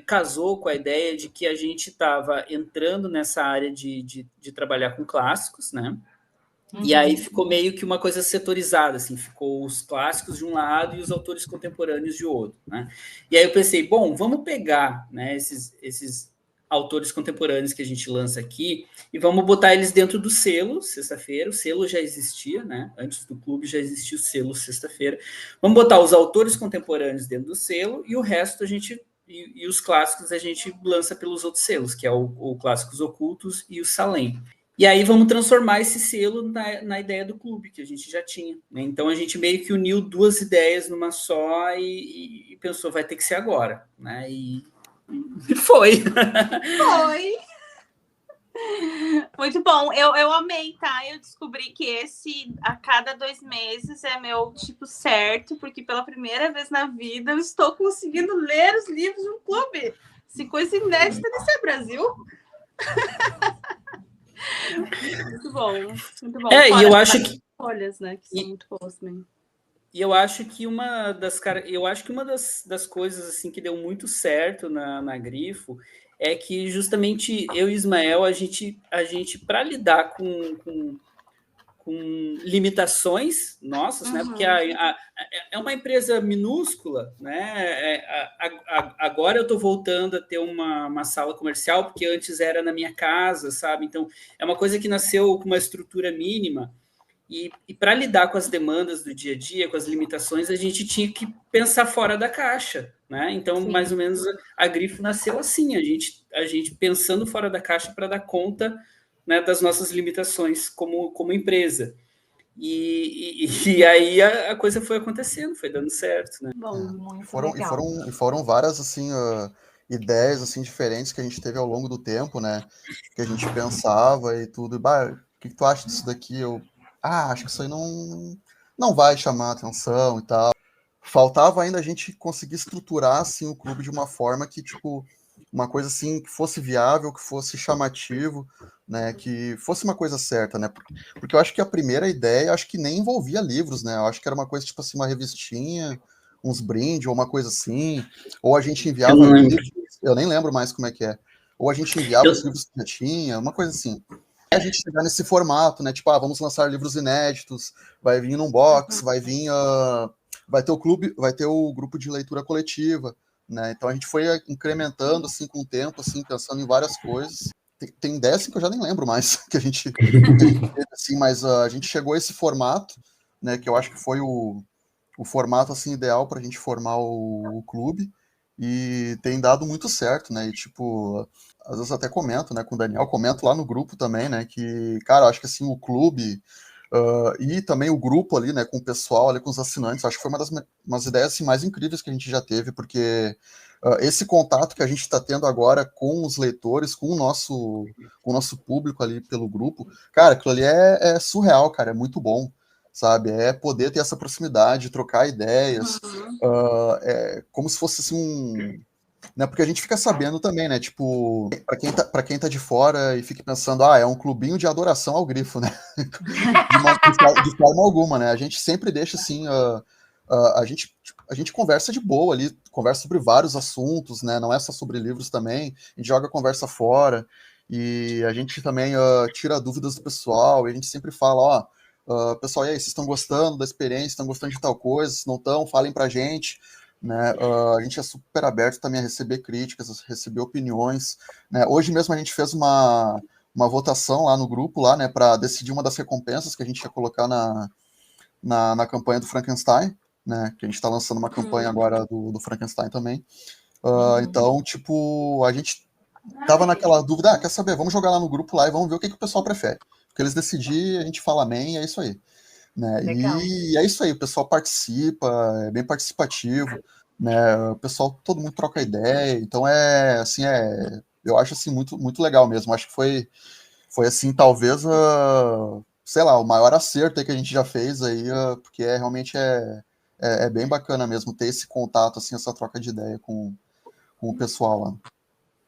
casou com a ideia de que a gente estava entrando nessa área de trabalhar com clássicos, né? E aí ficou meio que uma coisa setorizada, assim, ficou os clássicos de um lado e os autores contemporâneos de outro, né? E aí eu pensei, bom, vamos pegar, né, esses autores contemporâneos que a gente lança aqui e vamos botar eles dentro do selo Sexta-feira. O selo já existia, né? Antes do clube já existia o selo Sexta-feira. Vamos botar os autores contemporâneos dentro do selo e o resto a gente... E os clássicos a gente lança pelos outros selos, que é o Clássicos Ocultos e o Salem. E aí vamos transformar esse selo na ideia do clube, que a gente já tinha, né? Então a gente meio que uniu duas ideias numa só e pensou, vai ter que ser agora, né? E foi. Foi. Muito bom, eu amei, tá? Eu descobri que esse a cada 2 meses é meu tipo certo, porque pela primeira vez na vida eu estou conseguindo ler os livros de um clube. Essa coisa inédita nesse Brasil. Muito bom, muito bom. E eu acho as que folhas, né, que são muito boas também. E eu acho que uma das coisas assim que deu muito certo na Grifo é que justamente eu e Ismael, a gente para lidar com limitações nossas, né? Porque é uma empresa minúscula, né? Agora eu estou voltando a ter uma sala comercial, porque antes era na minha casa, sabe? Então, é uma coisa que nasceu com uma estrutura mínima. E para lidar com as demandas do dia a dia, com as limitações, a gente tinha que pensar fora da caixa, né? Então, Sim. mais ou menos, a Grifo nasceu assim, a gente pensando fora da caixa para dar conta, né, das nossas limitações como empresa. E aí a coisa foi acontecendo, foi dando certo, né? Bom, foram várias, assim, ideias, assim, diferentes que a gente teve ao longo do tempo, né? Que a gente pensava e tudo. O que tu acha disso daqui? Acho que isso aí não vai chamar atenção e tal. Faltava ainda a gente conseguir estruturar, assim, o clube de uma forma que, tipo, uma coisa, assim, que fosse viável, que fosse chamativo, né, que fosse uma coisa certa, né, porque eu acho que a primeira ideia, acho que nem envolvia livros, né, eu acho que era uma coisa, tipo assim, uma revistinha, uns brindes, ou uma coisa assim, ou a gente enviava livros, eu nem lembro mais como é que é, ou a gente enviava os livros que já tinha, uma coisa assim. A gente chegar nesse formato, né, tipo, vamos lançar livros inéditos, vai vir num box, vai vir, vai ter o clube, vai ter o grupo de leitura coletiva, né, então a gente foi incrementando, assim, com o tempo, assim, pensando em várias coisas. Tem ideias que eu já nem lembro mais que a gente teve, assim, mas a gente chegou a esse formato, né, que eu acho que foi o formato, assim, ideal para a gente formar o clube, e tem dado muito certo, né, e, tipo, às vezes até comento, né, com o Daniel, comento lá no grupo também, né, que, cara, acho que, assim, o clube e também o grupo ali, né, com o pessoal ali, com os assinantes, acho que foi umas ideias, assim, mais incríveis que a gente já teve, porque esse contato que a gente está tendo agora com os leitores, com o nosso público ali pelo grupo, cara, aquilo ali é surreal, cara, é muito bom, sabe? É poder ter essa proximidade, trocar ideias, como se fosse assim né, porque a gente fica sabendo também, né? Tipo, para quem tá de fora e fica pensando, é um clubinho de adoração ao Grifo, né? de forma alguma, né? A gente sempre deixa assim, a gente conversa de boa ali, conversa sobre vários assuntos, né? Não é só sobre livros também, a gente joga a conversa fora e a gente também tira dúvidas do pessoal, e a gente sempre fala, pessoal, e aí, vocês estão gostando da experiência, estão gostando de tal coisa, se não estão, falem pra gente. Né? A gente é super aberto também a receber críticas, a receber opiniões. Né? Hoje mesmo a gente fez uma votação lá no grupo, lá, né, para decidir uma das recompensas que a gente ia colocar na campanha do Frankenstein, né, que a gente está lançando uma campanha agora do Frankenstein também. Então, tipo, a gente tava naquela dúvida, quer saber, vamos jogar lá no grupo lá e vamos ver o que o pessoal prefere. O que eles decidirem, a gente fala amém, é isso aí. Né? E é isso aí, o pessoal participa, é bem participativo, né? O pessoal, todo mundo troca ideia, então eu acho assim muito, muito legal mesmo. Acho que foi assim, talvez, sei lá, o maior acerto aí que a gente já fez aí, porque realmente é bem bacana mesmo ter esse contato, assim, essa troca de ideia com o pessoal lá.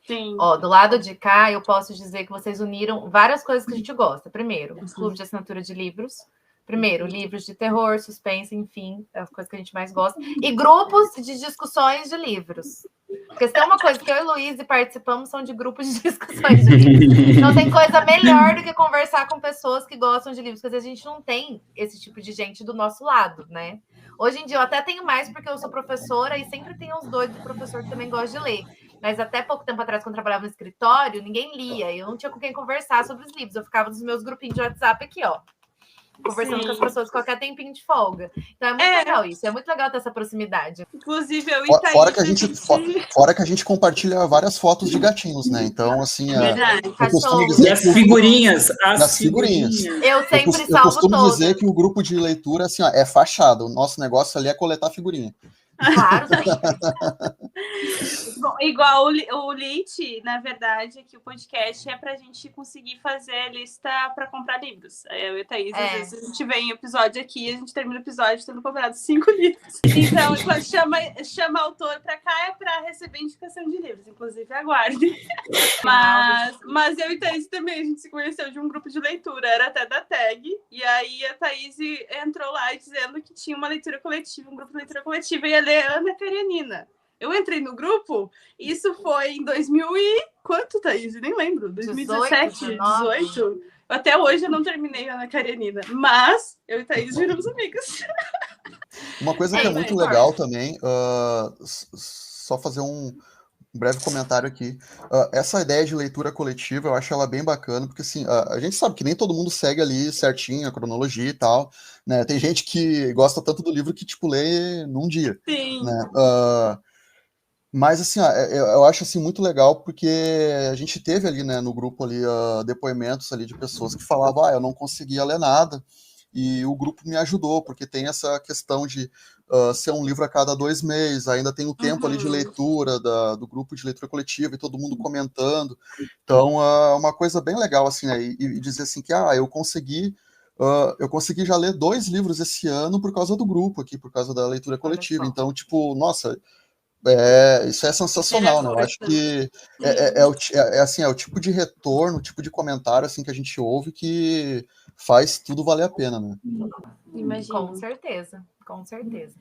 Sim. Do lado de cá, eu posso dizer que vocês uniram várias coisas que a gente gosta. Primeiro, clube de assinatura de livros. Primeiro, livros de terror, suspense, enfim, as coisas que a gente mais gosta. E grupos de discussões de livros. Porque se tem uma coisa que eu e o Luiz participamos, são de grupos de discussões de livros. Não tem coisa melhor do que conversar com pessoas que gostam de livros, porque a gente não tem esse tipo de gente do nosso lado, né? Hoje em dia eu até tenho mais, porque eu sou professora e sempre tem uns doidos professor que também gosta de ler. Mas até pouco tempo atrás, quando eu trabalhava no escritório, ninguém lia. Eu não tinha com quem conversar sobre os livros. Eu ficava nos meus grupinhos de WhatsApp aqui, ó. conversando Sim. com as pessoas qualquer tempinho de folga. Então é muito legal isso, é muito legal ter essa proximidade. Inclusive, eu e Thaís, Fora que a gente compartilha várias fotos de gatinhos, né? Então, assim, Verdade. eu costumo Cachorro. dizer E as figurinhas, das figurinhas. Eu sempre eu salvo costumo todas. dizer que o grupo de leitura, assim, ó, é fachada. O nosso negócio ali é coletar figurinha. Claro. Bom, igual o Lit, na verdade, que o podcast é pra gente conseguir fazer a lista para comprar livros. Eu e a Thaís, às vezes a gente vem episódio aqui, a gente termina o episódio tendo comprado 5 livros. Então, quando chama autor pra cá, é pra receber indicação de livros, inclusive aguardem. Mas eu e a Thaís também, a gente se conheceu de um grupo de leitura, era até da TAG, e aí a Thaís entrou lá dizendo que tinha uma leitura coletiva, um grupo de leitura coletiva, e ia ler Ana Karenina. Eu entrei no grupo, isso foi em 2000 e... Quanto, Thaís? Eu nem lembro. 2017, 18? Até hoje eu não terminei Ana Karenina, mas eu e Thaís viramos amigas. Uma coisa que é muito legal também, só fazer um breve comentário aqui. Essa ideia de leitura coletiva, eu acho ela bem bacana, porque assim, a gente sabe que nem todo mundo segue ali certinho a cronologia e tal, né? Tem gente que gosta tanto do livro que, tipo, lê num dia. Sim. Né? Mas, assim, eu acho assim, muito legal, porque a gente teve ali, né, no grupo ali, depoimentos ali de pessoas que falavam, eu não conseguia ler nada, e o grupo me ajudou, porque tem essa questão de ser um livro a cada 2 meses, ainda tem o tempo ali de leitura do grupo de leitura coletiva, e todo mundo comentando. Então, é uma coisa bem legal, assim, né, e dizer assim que, eu consegui já ler 2 livros esse ano por causa do grupo aqui, por causa da leitura coletiva. Então, tipo, nossa... isso é sensacional, né? Eu acho que é o tipo de retorno, o tipo de comentário assim que a gente ouve que faz tudo valer a pena, né? Imagina. Com certeza, com certeza.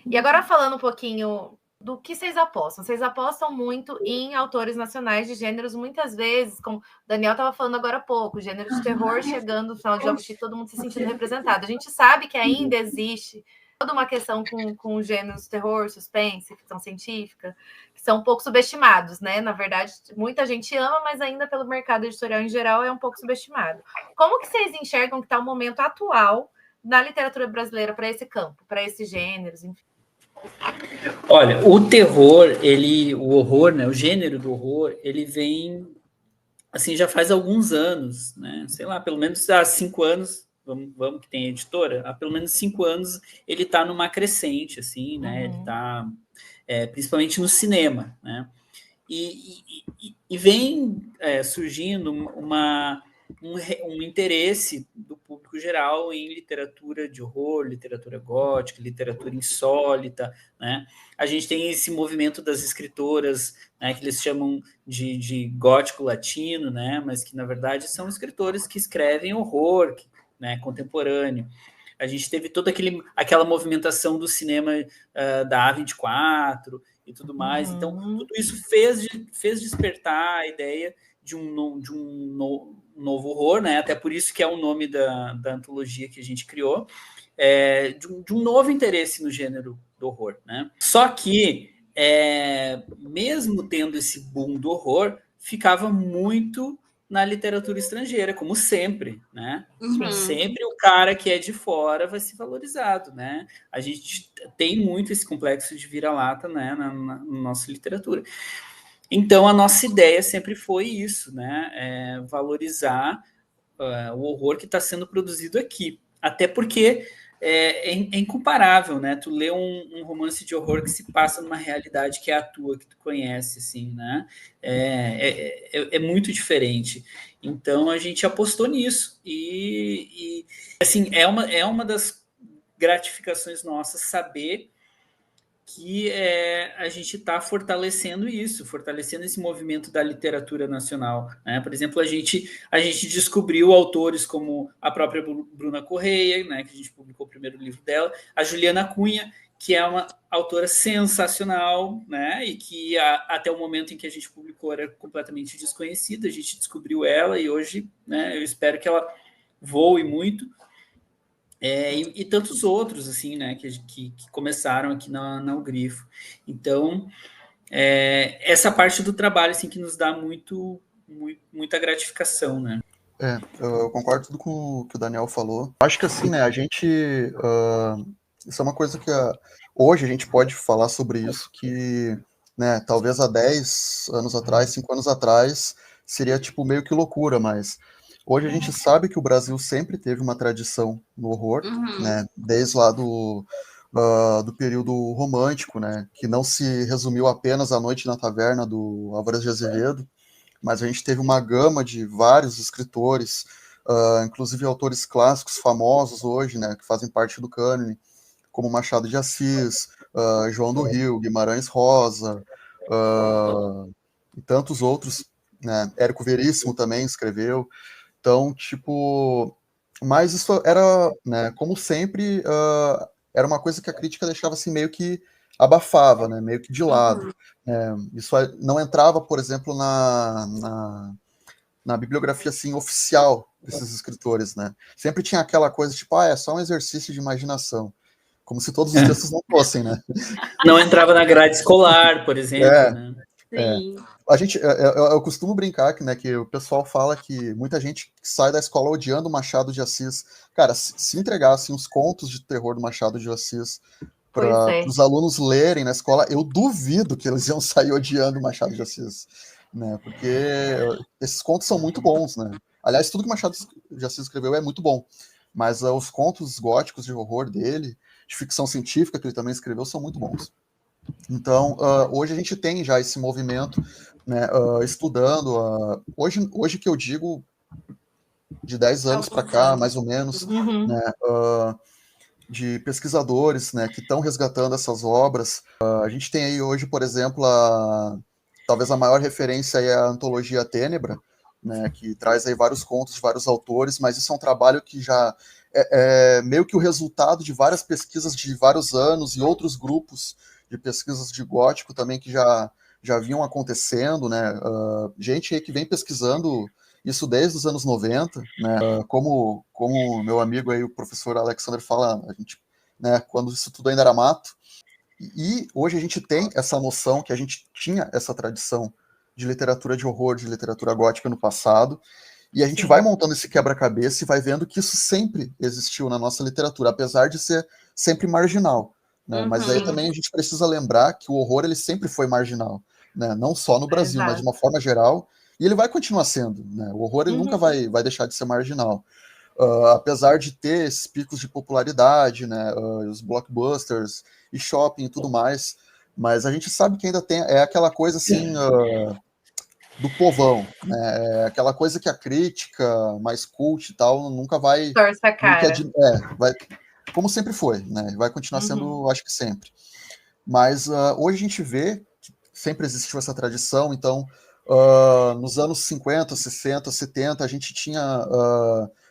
E agora falando um pouquinho do que vocês apostam. Vocês apostam muito em autores nacionais de gêneros, muitas vezes, como o Daniel estava falando agora há pouco, gênero de terror chegando no final de Jabuti, todo mundo se sentindo representado. A gente sabe que ainda existe toda uma questão com gêneros terror, suspense, ficção científica, que são um pouco subestimados, né? Na verdade, muita gente ama, mas ainda pelo mercado editorial em geral é um pouco subestimado. Como que vocês enxergam que está o momento atual na literatura brasileira para esse campo, para esses gêneros, enfim? Olha, o terror, o horror, né? O gênero do horror, ele vem assim já faz alguns anos, né? Sei lá, pelo menos há 5 anos. Vamos que tem editora, há pelo menos 5 anos ele está numa crescente, assim, né? Ele está, principalmente no cinema, né? E vem surgindo um interesse do público geral em literatura de horror, literatura gótica, literatura insólita, né? A gente tem esse movimento das escritoras, né, que eles chamam de gótico latino, né? Mas que, na verdade, são escritores que escrevem horror, né, contemporâneo. A gente teve toda aquela movimentação do cinema da A24 e tudo mais. Então, tudo isso fez despertar a ideia de um novo horror, né? Até por isso que é o nome da antologia que a gente criou, de um novo interesse no gênero do horror, né? Só que, mesmo tendo esse boom do horror, ficava muito na literatura estrangeira, como sempre, né? Sempre o cara que é de fora vai ser valorizado, né? A gente tem muito esse complexo de vira-lata, né, na nossa literatura. Então, a nossa ideia sempre foi isso, né? Valorizar o horror que está sendo produzido aqui. Até porque é incomparável, né? Tu lê um romance de horror que se passa numa realidade que é a tua, que tu conhece, assim, né? É muito diferente. Então, a gente apostou nisso. E assim, é uma das gratificações nossas saber que a gente está fortalecendo isso, fortalecendo esse movimento da literatura nacional, né? Por exemplo, a gente descobriu autores como a própria Bruna Correia, né, que a gente publicou o primeiro livro dela, a Juliana Cunha, que é uma autora sensacional, né, e que até o momento em que a gente publicou era completamente desconhecida. A gente descobriu ela e hoje, né, eu espero que ela voe muito. E tantos outros, assim, né, que começaram aqui na O Grifo. Então, essa parte do trabalho, assim, que nos dá muita gratificação, né? Eu concordo tudo com o que o Daniel falou. Acho que assim, né, a gente... isso é uma coisa que hoje a gente pode falar sobre isso, que, né, talvez há 10 anos atrás, 5 anos atrás, seria tipo meio que loucura, mas hoje a gente sabe que o Brasil sempre teve uma tradição no horror, né, desde lá do período romântico, né, que não se resumiu apenas à Noite na Taverna do Álvares de Azevedo, mas a gente teve uma gama de vários escritores, inclusive autores clássicos famosos hoje, né, que fazem parte do cânone, como Machado de Assis, João do Rio, Guimarães Rosa, e tantos outros, né, Érico Veríssimo também escreveu. Então, tipo, mas isso era, né, como sempre, era uma coisa que a crítica deixava assim meio que abafava, né, meio que de lado. Isso não entrava, por exemplo, na bibliografia assim oficial desses escritores, né? Sempre tinha aquela coisa tipo, é só um exercício de imaginação, como se todos os textos não fossem, né? Não entrava na grade escolar, por exemplo, né? Sim. A gente, eu costumo brincar que, né, que o pessoal fala que muita gente sai da escola odiando o Machado de Assis. Cara, se entregassem os contos de terror do Machado de Assis para os alunos lerem na escola, eu duvido que eles iam sair odiando o Machado de Assis, né? Porque esses contos são muito bons, né? Aliás, tudo que o Machado de Assis escreveu é muito bom, mas os contos góticos de horror dele, de ficção científica que ele também escreveu, são muito bons. Então, hoje a gente tem já esse movimento, né, estudando. Hoje que eu digo, de 10 anos para cá, mais ou menos, né, de pesquisadores, né, que estão resgatando essas obras. A gente tem aí hoje, por exemplo, talvez a maior referência é a antologia Tênebra, né, que traz aí vários contos de vários autores, mas isso é um trabalho que já é meio que o resultado de várias pesquisas de vários anos e outros grupos de pesquisas de gótico também que já vinham acontecendo, né? Gente aí que vem pesquisando isso desde os anos 90, né? Como meu amigo aí, o professor Alexander fala, a gente, né, quando isso tudo ainda era mato. E hoje a gente tem essa noção que a gente tinha essa tradição de literatura de horror, de literatura gótica no passado, e a gente vai montando esse quebra-cabeça e vai vendo que isso sempre existiu na nossa literatura, apesar de ser sempre marginal. Né? Mas aí também a gente precisa lembrar que o horror ele sempre foi marginal, né? Não só no Brasil, mas de uma forma geral, e ele vai continuar sendo. Né? O horror ele nunca vai deixar de ser marginal. Apesar de ter esses picos de popularidade, né? Os blockbusters e shopping e tudo mais, mas a gente sabe que ainda tem aquela coisa assim do povão, né? Aquela coisa que a crítica mais cult e tal nunca vai... Torça a cara. Vai, como sempre foi, né? Vai continuar sendo, acho que sempre. Mas hoje a gente vê que sempre existiu essa tradição, então nos anos 50, 60, 70, a gente tinha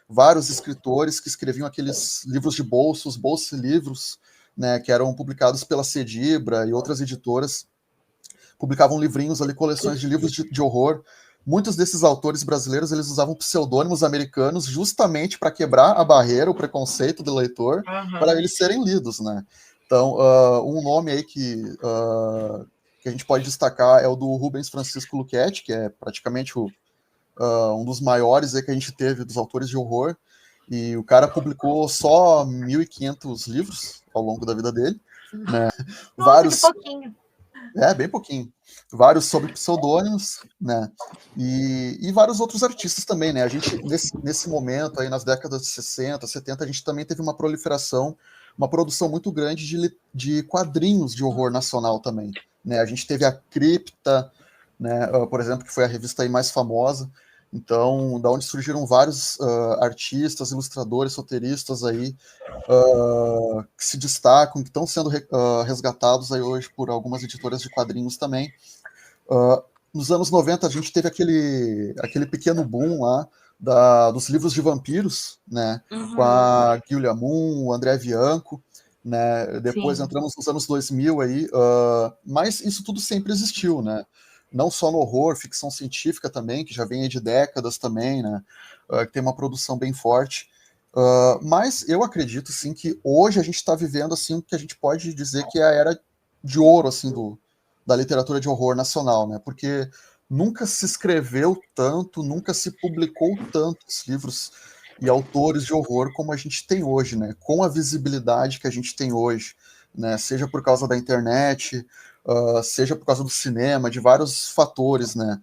vários escritores que escreviam aqueles livros de bolsos livros, né, que eram publicados pela Cedibra e outras editoras, publicavam livrinhos ali, coleções de livros de horror. Muitos desses autores brasileiros, eles usavam pseudônimos americanos justamente para quebrar a barreira, o preconceito do leitor, para eles serem lidos, né? Então, um nome aí que a gente pode destacar é o do Rubens Francisco Luchetti, que é praticamente um dos maiores aí que a gente teve dos autores de horror, e o cara publicou só 1.500 livros ao longo da vida dele, né? Nossa, vários... que pouquinho. Bem pouquinho. Vários sob pseudônimos, né? E vários outros artistas também, né? A gente, nesse momento, aí nas décadas de 60, 70, a gente também teve uma proliferação, uma produção muito grande de quadrinhos de horror nacional também, né? A gente teve a Cripta, né? Por exemplo, que foi a revista aí mais famosa. Então, da onde surgiram vários artistas, ilustradores, roteiristas aí que se destacam, que estão sendo resgatados aí hoje por algumas editoras de quadrinhos também. Nos anos 90, a gente teve aquele pequeno boom lá dos livros de vampiros, né? Com a Giulia Moon, o André Bianco, né? Depois entramos nos anos 2000 aí, mas isso tudo sempre existiu, né? Não só no horror, ficção científica também, que já vem aí de décadas também, né? Que tem uma produção bem forte. Mas eu acredito, sim, que hoje a gente está vivendo, assim, o que a gente pode dizer que é a era de ouro, assim, da literatura de horror nacional, né? Porque nunca se escreveu tanto, nunca se publicou tantos livros e autores de horror como a gente tem hoje, né? Com a visibilidade que a gente tem hoje, né? Seja por causa da internet, seja por causa do cinema, de vários fatores, né?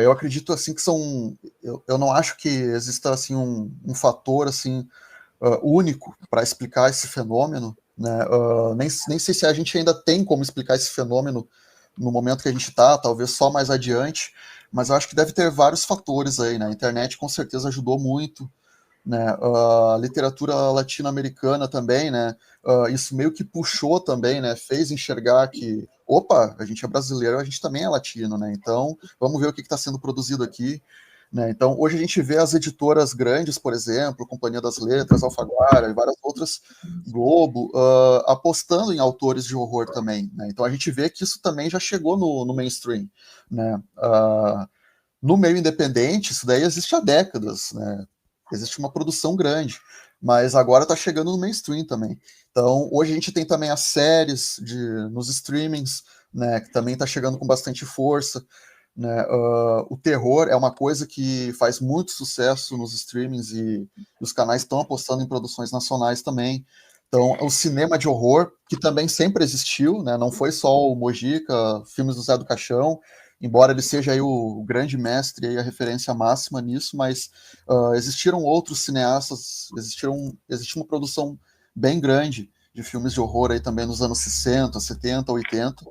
Eu acredito assim que são, eu não acho que exista assim um fator assim único para explicar esse fenômeno, né? Nem sei se a gente ainda tem como explicar esse fenômeno no momento que a gente está, talvez só mais adiante, mas eu acho que deve ter vários fatores aí, né? A internet com certeza ajudou muito, né? A literatura latino-americana também, né? Isso meio que puxou também, né? Fez enxergar que, opa, a gente é brasileiro, a gente também é latino, né? Então, vamos ver o que está sendo produzido aqui, né? Então, hoje a gente vê as editoras grandes, por exemplo, Companhia das Letras, Alfaguara e várias outras, Globo, apostando em autores de horror também, né? Então, a gente vê que isso também já chegou no mainstream, né? No meio independente, isso daí existe há décadas, né? Existe uma produção grande, mas agora está chegando no mainstream também. Então, hoje a gente tem também as séries nos streamings, né, que também está chegando com bastante força, né? O terror é uma coisa que faz muito sucesso nos streamings e os canais estão apostando em produções nacionais também. Então, o cinema de horror, que também sempre existiu, né? Não foi só o Mojica, filmes do Zé do Caixão, embora ele seja aí o grande mestre e a referência máxima nisso, mas existiram outros cineastas, existiu uma produção bem grande de filmes de horror aí também nos anos 60, 70, 80,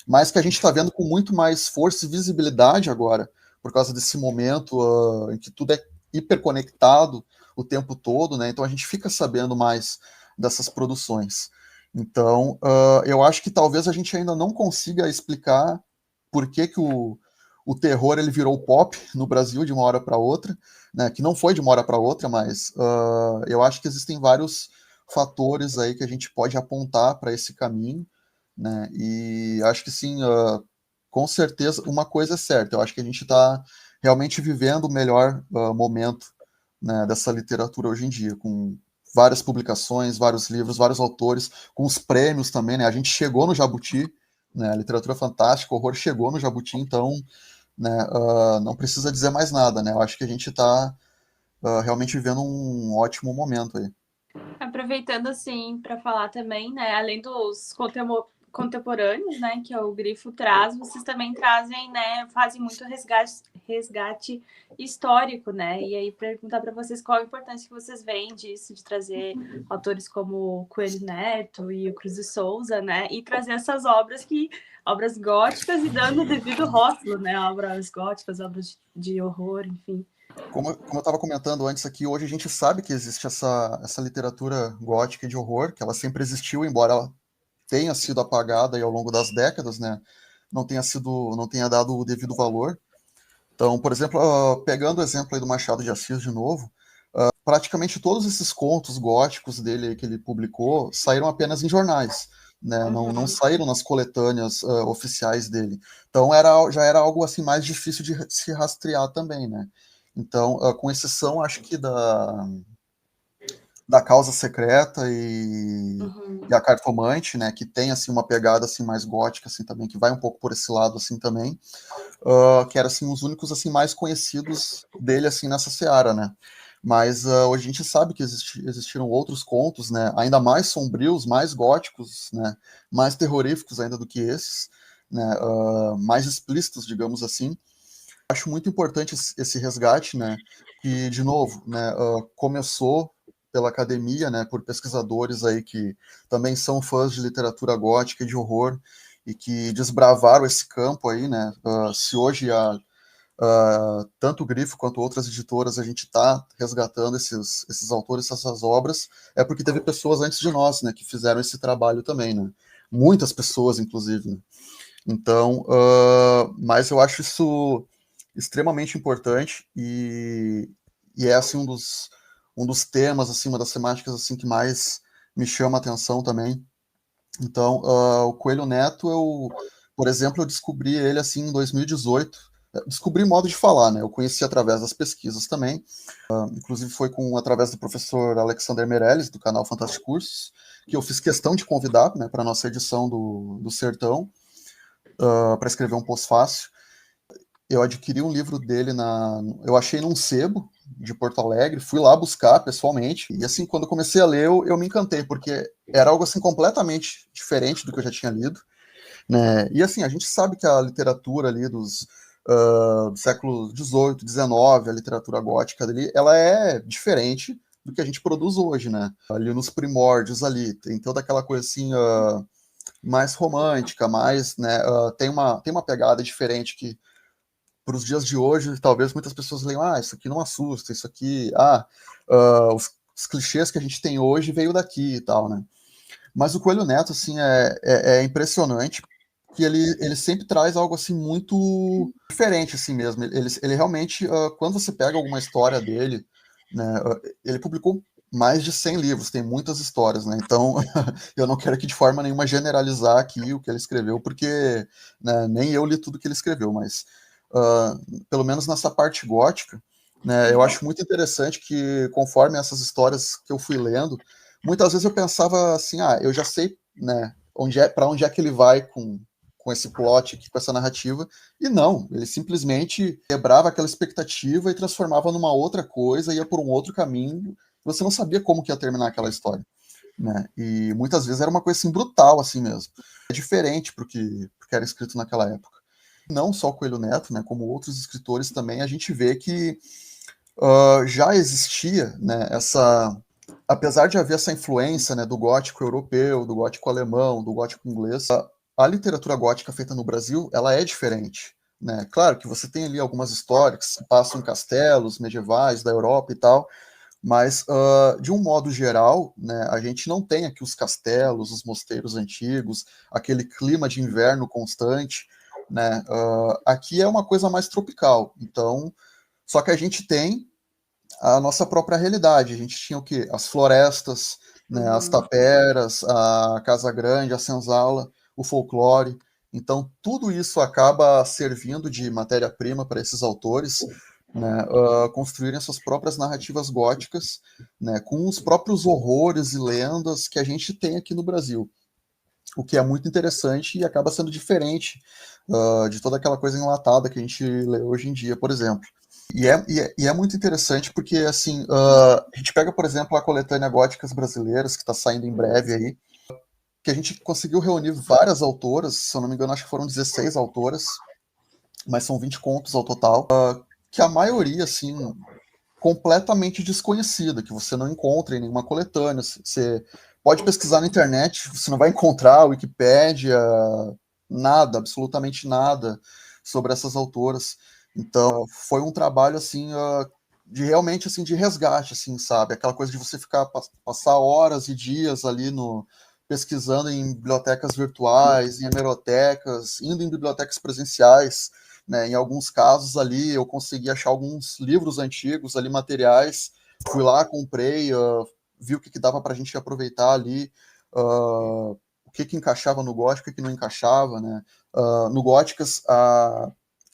mas que a gente está vendo com muito mais força e visibilidade agora, por causa desse momento em que tudo é hiperconectado o tempo todo, né? Então a gente fica sabendo mais dessas produções. Então, eu acho que talvez a gente ainda não consiga explicar por que o terror ele virou pop no Brasil de uma hora para outra, né? Que não foi de uma hora para outra, mas eu acho que existem vários fatores aí que a gente pode apontar para esse caminho, né? E acho que sim, com certeza, uma coisa é certa, eu acho que a gente está realmente vivendo o melhor momento, né, dessa literatura hoje em dia, com várias publicações, vários livros, vários autores, com os prêmios também, né? A gente chegou no Jabuti, né? A literatura fantástica, o horror chegou no Jabuti, então, né, não precisa dizer mais nada, né? Eu acho que a gente está realmente vivendo um ótimo momento aí. Aproveitando assim para falar também, né, além dos contemporâneos, né, que o Grifo traz, vocês também trazem, né, fazem muito resgate histórico, né? E aí perguntar para vocês qual a importância que vocês veem disso, de trazer autores como o Coelho Neto e o Cruz de Souza, né, e trazer essas obras góticas e dando o devido rótulo, né, obras góticas, obras de horror, enfim. Como eu estava comentando antes aqui, hoje a gente sabe que existe essa literatura gótica de horror, que ela sempre existiu, embora ela tenha sido apagada aí ao longo das décadas, né? Não tenha dado o devido valor. Então, por exemplo, pegando o exemplo aí do Machado de Assis de novo, praticamente todos esses contos góticos dele que ele publicou saíram apenas em jornais, né? Não saíram nas coletâneas oficiais dele. Então já era algo assim mais difícil de se rastrear também, né? Então, com exceção, acho que da Causa Secreta e a Cartomante, né, que tem assim uma pegada assim mais gótica assim também, que vai um pouco por esse lado assim também, que eram assim os únicos assim mais conhecidos dele assim nessa seara, né? Mas hoje a gente sabe que existiram outros contos, né, ainda mais sombrios, mais góticos, né, mais terroríficos ainda do que esses, né, mais explícitos, digamos assim. Acho muito importante esse resgate, né, que, de novo, né, começou pela academia, né, por pesquisadores aí que também são fãs de literatura gótica e de horror e que desbravaram esse campo aí, né. Se hoje tanto o Grifo quanto outras editoras a gente está resgatando esses autores, essas obras, é porque teve pessoas antes de nós, né, que fizeram esse trabalho também, né. Muitas pessoas, inclusive, né? Então, mas eu acho isso extremamente importante e é assim um dos temas, assim, uma das temáticas assim que mais me chama a atenção também. Então, o Coelho Neto, por exemplo, eu descobri ele assim em 2018. Descobri modo de falar, né? Eu conheci através das pesquisas também. Inclusive foi através do professor Alexander Meirelles, do canal Fantástico Cursos, que eu fiz questão de convidar, né, para a nossa edição do Sertão, para escrever um pós-fácil. eu adquiri um livro dele eu achei num sebo de Porto Alegre, fui lá buscar pessoalmente, e assim, quando eu comecei a ler, eu me encantei, porque era algo assim completamente diferente do que eu já tinha lido, né? E assim, a gente sabe que a literatura ali do século XVIII, XIX, a literatura gótica ali, ela é diferente do que a gente produz hoje, né? Ali nos primórdios ali, tem toda aquela coisa assim, mais romântica, mais, né, tem uma pegada diferente que para os dias de hoje, talvez muitas pessoas leiam, isso aqui não assusta, isso aqui, os clichês que a gente tem hoje veio daqui e tal, né? Mas o Coelho Neto, assim, é impressionante que ele sempre traz algo, assim, muito diferente, assim mesmo. Ele realmente, quando você pega alguma história dele, né, ele publicou mais de 100 livros, tem muitas histórias, né? Então, eu não quero aqui de forma nenhuma generalizar aqui o que ele escreveu, porque né, nem eu li tudo que ele escreveu, mas pelo menos nessa parte gótica, né, eu acho muito interessante que, conforme essas histórias que eu fui lendo, muitas vezes eu pensava assim, eu já sei, né, para onde é que ele vai com esse plot aqui, com essa narrativa, e não, ele simplesmente quebrava aquela expectativa e transformava numa outra coisa, ia por um outro caminho, você não sabia como que ia terminar aquela história, né, e muitas vezes era uma coisa assim, brutal assim mesmo, é diferente porque era escrito naquela época. Não só o Coelho Neto, né, como outros escritores também, a gente vê que já existia, né, apesar de haver essa influência, né, do gótico europeu, do gótico alemão, do gótico inglês, a literatura gótica feita no Brasil, ela é diferente, né? Claro que você tem ali algumas histórias que se passam em castelos medievais da Europa e tal, mas de um modo geral, né, a gente não tem aqui os castelos, os mosteiros antigos, aquele clima de inverno constante, né? Aqui é uma coisa mais tropical, então, só que a gente tem a nossa própria realidade. A gente tinha o quê? As florestas, né, as taperas, a Casa Grande, a senzala, o folclore. Então, tudo isso acaba servindo de matéria-prima para esses autores, né, construírem suas próprias narrativas góticas, né, com os próprios horrores e lendas que a gente tem aqui no Brasil. O que é muito interessante e acaba sendo diferente de toda aquela coisa enlatada que a gente lê hoje em dia, por exemplo. E é muito interessante porque, assim, a gente pega, por exemplo, a coletânea Góticas Brasileiras, que está saindo em breve aí, que a gente conseguiu reunir várias autoras, se eu não me engano, acho que foram 16 autoras, mas são 20 contos ao total, que a maioria, assim, completamente desconhecida, que você não encontra em nenhuma coletânea. Você pode pesquisar na internet, você não vai encontrar Wikipédia, nada, absolutamente nada sobre essas autoras. Então, foi um trabalho, assim, de realmente, assim, de resgate, assim, sabe? Aquela coisa de você passar horas e dias ali pesquisando em bibliotecas virtuais, em hemerotecas, indo em bibliotecas presenciais, né? Em alguns casos ali, eu consegui achar alguns livros antigos ali, materiais, fui lá, comprei, vi o que dava para a gente aproveitar ali, o que encaixava no gótico, o que não encaixava, né? No Góticas,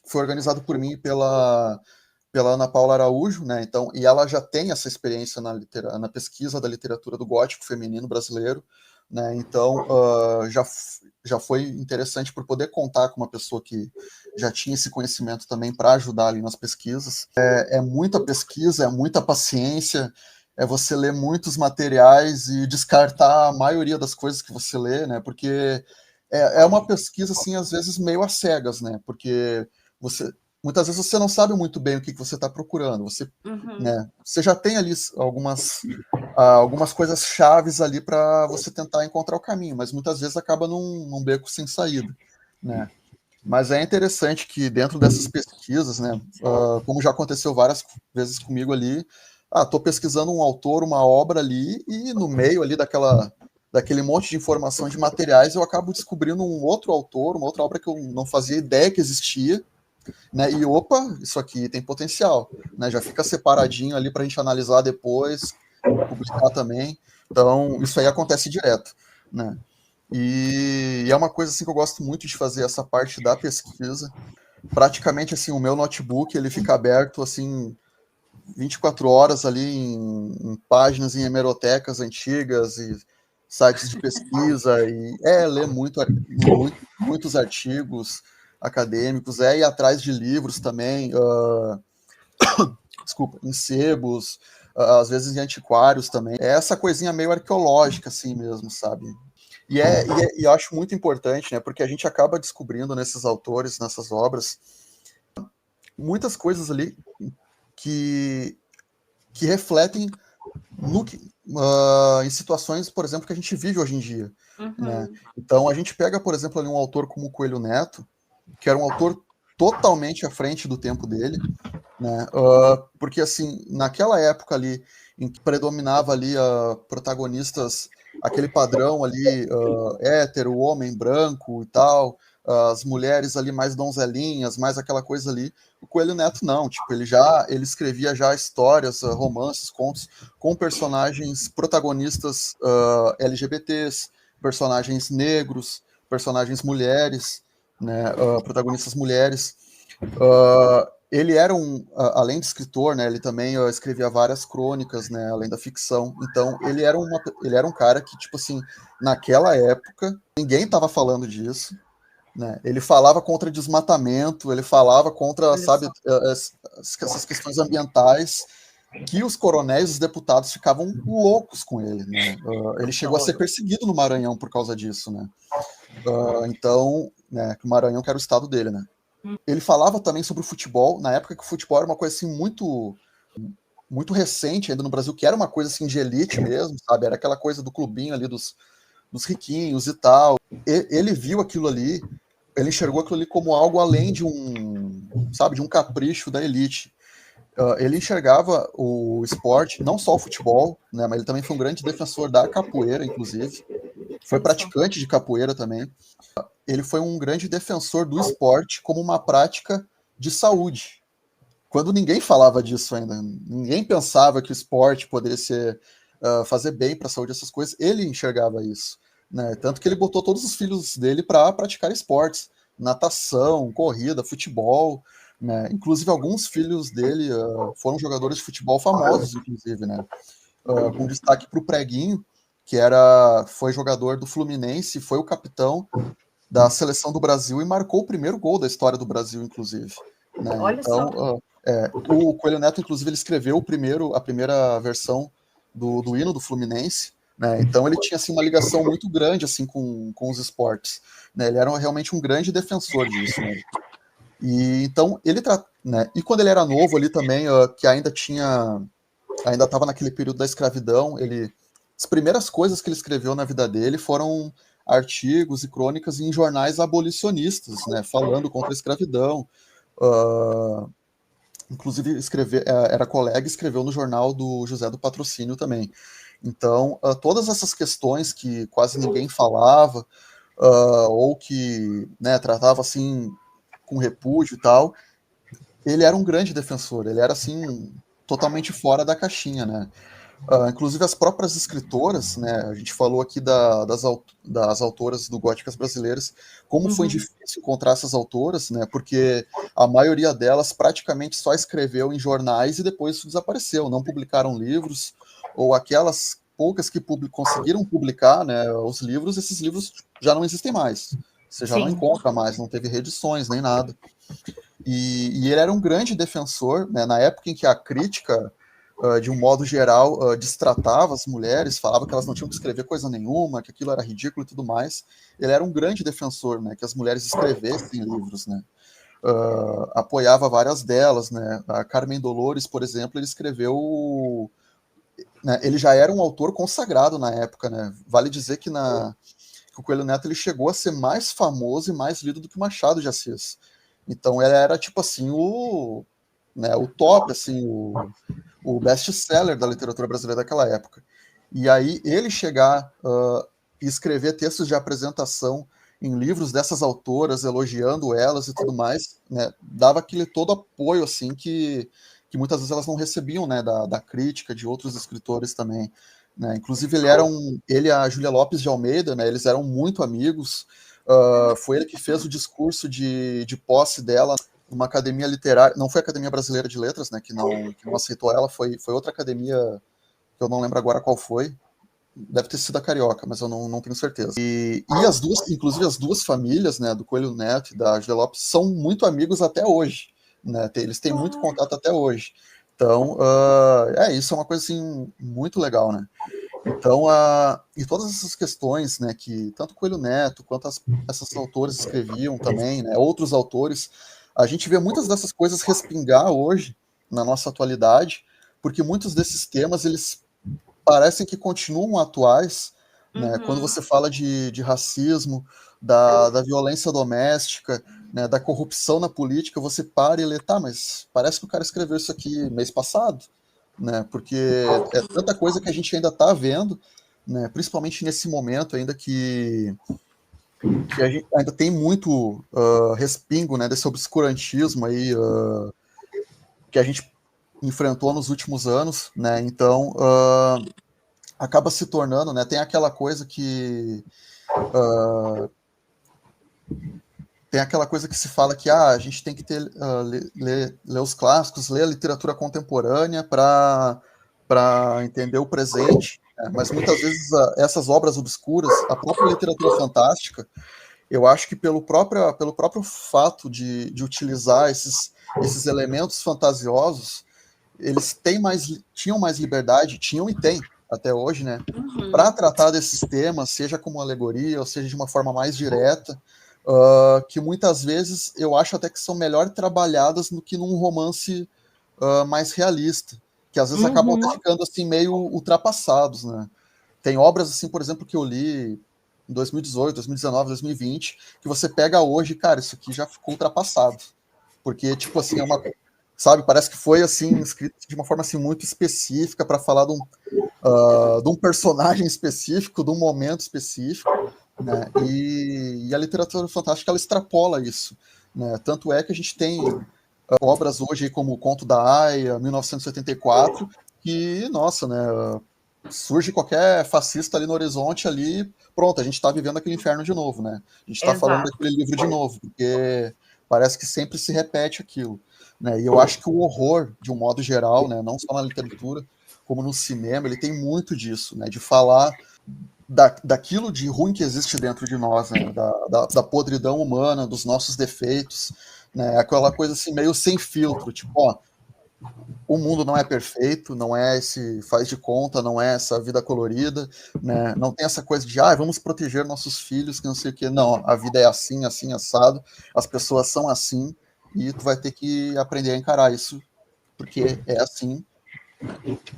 foi organizado por mim e pela Ana Paula Araújo, né? Então, e ela já tem essa experiência na pesquisa da literatura do gótico feminino brasileiro, né? Então, já foi interessante por poder contar com uma pessoa que já tinha esse conhecimento também para ajudar ali nas pesquisas. É muita pesquisa, é muita paciência, é você ler muitos materiais e descartar a maioria das coisas que você lê, né? Porque é uma pesquisa, assim, às vezes meio às cegas, né? Porque muitas vezes você não sabe muito bem o que você está procurando. Né, você já tem ali algumas coisas chaves ali para você tentar encontrar o caminho, mas muitas vezes acaba num beco sem saída, né? Mas é interessante que dentro dessas pesquisas, né, como já aconteceu várias vezes comigo ali, estou pesquisando um autor, uma obra ali, e no meio ali daquele monte de informação de materiais, eu acabo descobrindo um outro autor, uma outra obra que eu não fazia ideia que existia, né? E opa, isso aqui tem potencial, né? Já fica separadinho ali para a gente analisar depois, publicar também. Então, isso aí acontece direto, né? E é uma coisa assim que eu gosto muito de fazer, essa parte da pesquisa. Praticamente assim, o meu notebook ele fica aberto assim 24 horas ali em páginas em hemerotecas antigas e sites de pesquisa e ler muitos artigos, acadêmicos, ir atrás de livros também, desculpa, em sebos, às vezes em antiquários também. É essa coisinha meio arqueológica, assim mesmo, sabe? E eu acho muito importante, né? Porque a gente acaba descobrindo nesses autores, nessas obras, muitas coisas ali que refletem em situações, por exemplo, que a gente vive hoje em dia. Né? Então, a gente pega, por exemplo, ali um autor como Coelho Neto, que era um autor totalmente à frente do tempo dele, né? Porque, assim, naquela época ali, em que predominava ali protagonistas, aquele padrão ali, hétero, homem branco e tal, as mulheres ali mais donzelinhas, mais aquela coisa ali, o Coelho Neto não, tipo, ele escrevia já histórias, romances, contos, com personagens protagonistas LGBTs, personagens negros, personagens mulheres, né, protagonistas mulheres. Ele era além de escritor, né, ele também escrevia várias crônicas, né, além da ficção. Então, ele era um cara que, tipo assim, naquela época, ninguém estava falando disso, né? Ele falava contra desmatamento, ele falava contra, sabe, essas questões ambientais, que os coronéis, os deputados ficavam loucos com ele, né? Ele chegou a ser perseguido no Maranhão por causa disso, né? Então, né, que o Maranhão que era o estado dele, né? Ele falava também sobre o futebol, na época que o futebol era uma coisa assim muito recente ainda no Brasil, que era uma coisa assim de elite mesmo, sabe? Era aquela coisa do clubinho ali dos riquinhos e tal. Ele viu aquilo ali, ele enxergou aquilo ali como algo além de de um capricho da elite. Ele enxergava o esporte, não só o futebol, né, mas ele também foi um grande defensor da capoeira, inclusive. Foi praticante de capoeira também. Ele foi um grande defensor do esporte como uma prática de saúde. Quando ninguém falava disso ainda, ninguém pensava que o esporte poderia fazer bem para a saúde, essas coisas, ele enxergava isso. Né? Tanto que ele botou todos os filhos dele para praticar esportes, natação, corrida, futebol. Né? Inclusive, alguns filhos dele foram jogadores de futebol famosos, inclusive, né? Com destaque para o Preguinho, que foi jogador do Fluminense, foi o capitão da seleção do Brasil e marcou o primeiro gol da história do Brasil, inclusive. Né? Olha então, o Coelho Neto, inclusive, ele escreveu a primeira versão do hino do Fluminense. Né? Então ele tinha assim, uma ligação muito grande assim, com os esportes. Né? Ele era realmente um grande defensor disso. Né? E então né? E quando ele era novo ali também, que ainda estava naquele período da escravidão, as primeiras coisas que ele escreveu na vida dele foram artigos e crônicas em jornais abolicionistas, né, falando contra a escravidão. Inclusive, era colega e escreveu no jornal do José do Patrocínio também. Então, todas essas questões que quase ninguém falava, ou que, né, tratava assim com repúdio e tal, ele era um grande defensor, ele era assim totalmente fora da caixinha, né? Inclusive as próprias escritoras, né? A gente falou aqui das autoras do Góticas Brasileiras, como foi difícil encontrar essas autoras, né? Porque a maioria delas praticamente só escreveu em jornais e depois desapareceu, não publicaram livros, ou aquelas poucas que conseguiram publicar, né, os livros, esses livros já não existem mais. Você já não encontra mais, não teve reedições nem nada. E ele era um grande defensor, né, na época em que a crítica, de um modo geral, destratava as mulheres, falava que elas não tinham que escrever coisa nenhuma, que aquilo era ridículo e tudo mais. Ele era um grande defensor, né, que as mulheres escrevessem livros, né. Apoiava várias delas, né. A Carmen Dolores, por exemplo, ele escreveu, né, ele já era um autor consagrado na época, né. Vale dizer que o Coelho Neto ele chegou a ser mais famoso e mais lido do que o Machado de Assis. Então ele era tipo assim o top, assim, o best-seller da literatura brasileira daquela época. E aí ele chegar e escrever textos de apresentação em livros dessas autoras, elogiando elas e tudo mais, né, dava aquele todo apoio assim que muitas vezes elas não recebiam, né, da crítica de outros escritores também. Né? Inclusive ele e a Júlia Lopes de Almeida, né, eles eram muito amigos. Foi ele que fez o discurso de posse dela numa academia literária, não foi a Academia Brasileira de Letras, né, que não aceitou ela, foi outra academia, que eu não lembro agora qual foi, deve ter sido a Carioca, mas eu não tenho certeza. E inclusive as duas famílias, né, do Coelho Neto e da Julia Lopes, são muito amigos até hoje, né? Eles têm muito contato até hoje. Então, isso é uma coisa assim muito legal, né? Então, e todas essas questões, né, que tanto Coelho Neto quanto essas autores escreviam também, né, outros autores, a gente vê muitas dessas coisas respingar hoje na nossa atualidade, porque muitos desses temas eles parecem que continuam atuais, né? Quando você fala de racismo, da violência doméstica, né, da corrupção na política, você para e lê, tá, mas parece que o cara escreveu isso aqui mês passado, né? Porque é tanta coisa que a gente ainda está vendo, né? Principalmente nesse momento ainda que a gente ainda tem muito respingo, né, desse obscurantismo aí que a gente enfrentou nos últimos anos, né? Então acaba se tornando, né? Tem aquela coisa que se fala que a gente tem que ler os clássicos, ler a literatura contemporânea para entender o presente, né? Mas muitas vezes essas obras obscuras, a própria literatura fantástica, eu acho que pelo próprio fato de utilizar esses elementos fantasiosos, eles tinham mais liberdade, tinham e têm até hoje, né, para tratar desses temas, seja como alegoria, ou seja de uma forma mais direta, que muitas vezes eu acho até que são melhor trabalhadas do que num romance mais realista, que às vezes acabam até ficando assim meio ultrapassados, né? Tem obras assim, por exemplo, que eu li em 2018, 2019, 2020, que você pega hoje, cara, isso aqui já ficou ultrapassado, porque tipo assim sabe, parece que foi assim escrito de uma forma assim muito específica para falar de um personagem específico, de um momento específico, né? E a literatura fantástica ela extrapola isso, né? Tanto é que a gente tem obras hoje como o Conto da Aia, 1984, que, nossa, né? Surge qualquer fascista ali no horizonte, ali, pronto, a gente está vivendo aquele inferno de novo, né? A gente está falando daquele livro de novo, porque parece que sempre se repete aquilo, né? E eu acho que o horror, de um modo geral, né, não só na literatura, como no cinema, ele tem muito disso, né? De falar daquilo de ruim que existe dentro de nós, né? Da podridão humana, dos nossos defeitos, né? Aquela coisa assim meio sem filtro, tipo, ó, o mundo não é perfeito, não é esse faz de conta, não é essa vida colorida, né? Não tem essa coisa de vamos proteger nossos filhos, que não sei o que. Não, a vida é assim, assim, assado, as pessoas são assim, e tu vai ter que aprender a encarar isso, porque é assim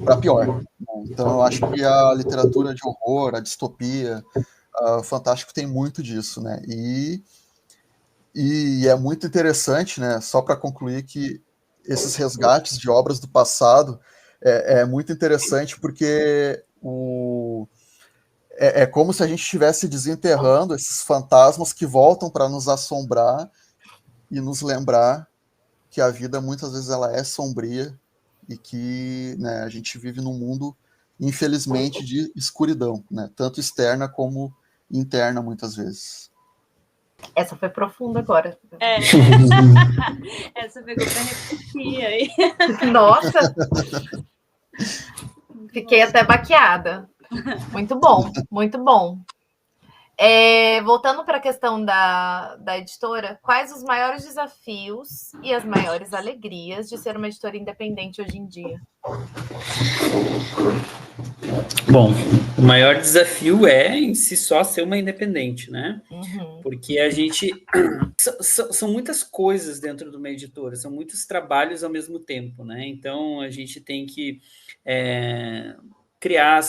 para pior, né? Então eu acho que a literatura de horror, a distopia, o fantástico tem muito disso, né? E é muito interessante, né? Só para concluir que esses resgates de obras do passado é muito interessante porque é como se a gente estivesse desenterrando esses fantasmas que voltam para nos assombrar e nos lembrar que a vida muitas vezes ela é sombria e que, né, a gente vive num mundo, infelizmente, de escuridão, né? Tanto externa como interna muitas vezes. Essa foi profunda agora. Essa pegou para refletir aí. Nossa! Fiquei até baqueada. Muito bom, muito bom. Voltando para a questão da editora, quais os maiores desafios e as maiores alegrias de ser uma editora independente hoje em dia? Bom, o maior desafio é em si só ser uma independente, né? Porque a gente... São muitas coisas dentro de uma editora, são muitos trabalhos ao mesmo tempo, né? Então, a gente tem que criar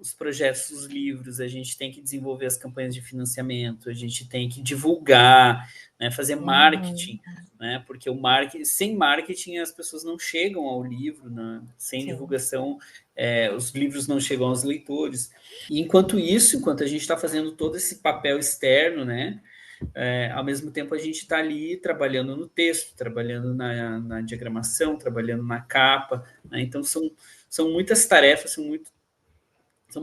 os projetos, os livros, a gente tem que desenvolver as campanhas de financiamento, a gente tem que divulgar, né, fazer marketing, né, porque sem marketing as pessoas não chegam ao livro, né, sem divulgação os livros não chegam aos leitores. E enquanto a gente está fazendo todo esse papel externo, né, ao mesmo tempo a gente está ali trabalhando no texto, trabalhando na diagramação, trabalhando na capa, né, então são muitas tarefas, são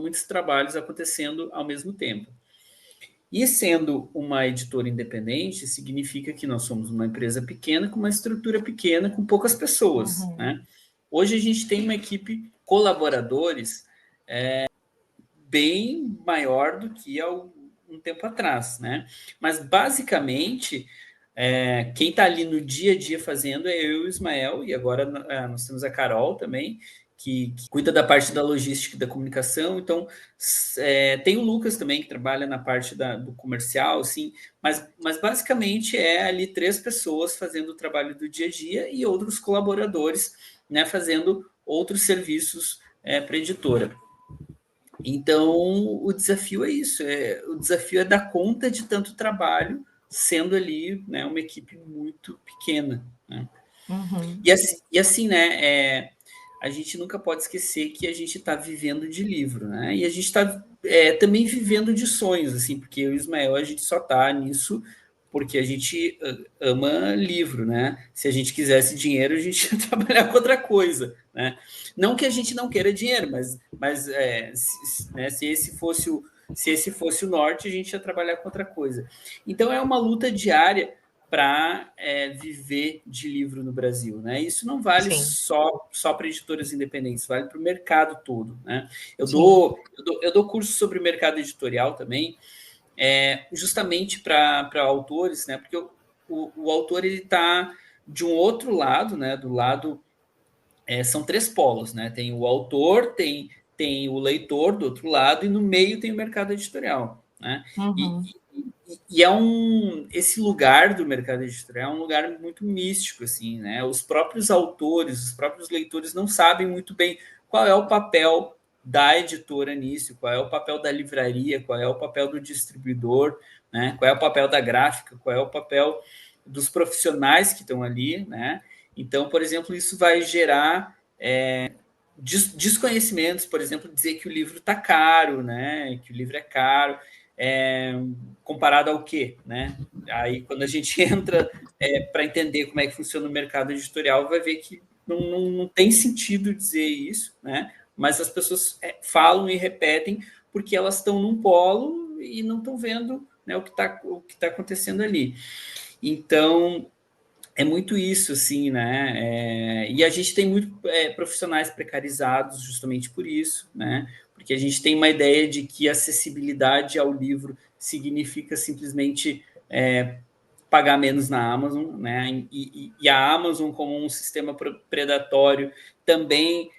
muitos trabalhos acontecendo ao mesmo tempo. E sendo uma editora independente, significa que nós somos uma empresa pequena, com uma estrutura pequena, com poucas pessoas, né? Hoje a gente tem uma equipe colaboradores bem maior do que há um tempo atrás, né? Mas, basicamente, quem está ali no dia a dia fazendo é eu e o Ismael, e agora nós temos a Carol também, que cuida da parte da logística e da comunicação. Então, tem o Lucas também, que trabalha na parte do comercial, assim, mas basicamente é ali 3 pessoas fazendo o trabalho do dia a dia e outros colaboradores, né, fazendo outros serviços para a editora. Então, o desafio é isso, o desafio é dar conta de tanto trabalho, sendo ali, né, uma equipe muito pequena, né? Uhum. E assim, né, a gente nunca pode esquecer que a gente está vivendo de livro, né? E a gente está também vivendo de sonhos, assim, porque eu e o Ismael, a gente só está nisso porque a gente ama livro, né? Se a gente quisesse dinheiro, a gente ia trabalhar com outra coisa, né? Não que a gente não queira dinheiro, mas né, se esse fosse o norte, a gente ia trabalhar com outra coisa. Então, é uma luta diária para viver de livro no Brasil, né? Isso não vale só para editoras independentes, vale para o mercado todo, né? Eu dou curso sobre o mercado editorial também, justamente para autores, né? Porque o autor ele está de um outro lado, né? Do lado são 3 polos, né? Tem o autor, tem o leitor do outro lado e no meio tem o mercado editorial, né? Uhum. E esse lugar do mercado editorial é um lugar muito místico, assim, né? Os próprios autores, os próprios leitores não sabem muito bem qual é o papel da editora nisso, qual é o papel da livraria, qual é o papel do distribuidor, né? Qual é o papel da gráfica, qual é o papel dos profissionais que estão ali, né? Então, por exemplo, isso vai gerar desconhecimentos, por exemplo, dizer que o livro está caro, né? Que o livro é caro. Comparado ao quê, né? Aí, quando a gente entra para entender como é que funciona o mercado editorial, vai ver que não tem sentido dizer isso, né? Mas as pessoas falam e repetem porque elas estão num polo e não estão vendo, né, o que tá acontecendo ali. Então, é muito isso, assim, né? E a gente tem muito profissionais precarizados justamente por isso, né? Porque a gente tem uma ideia de que acessibilidade ao livro significa simplesmente pagar menos na Amazon, né? E a Amazon, como um sistema predatório, também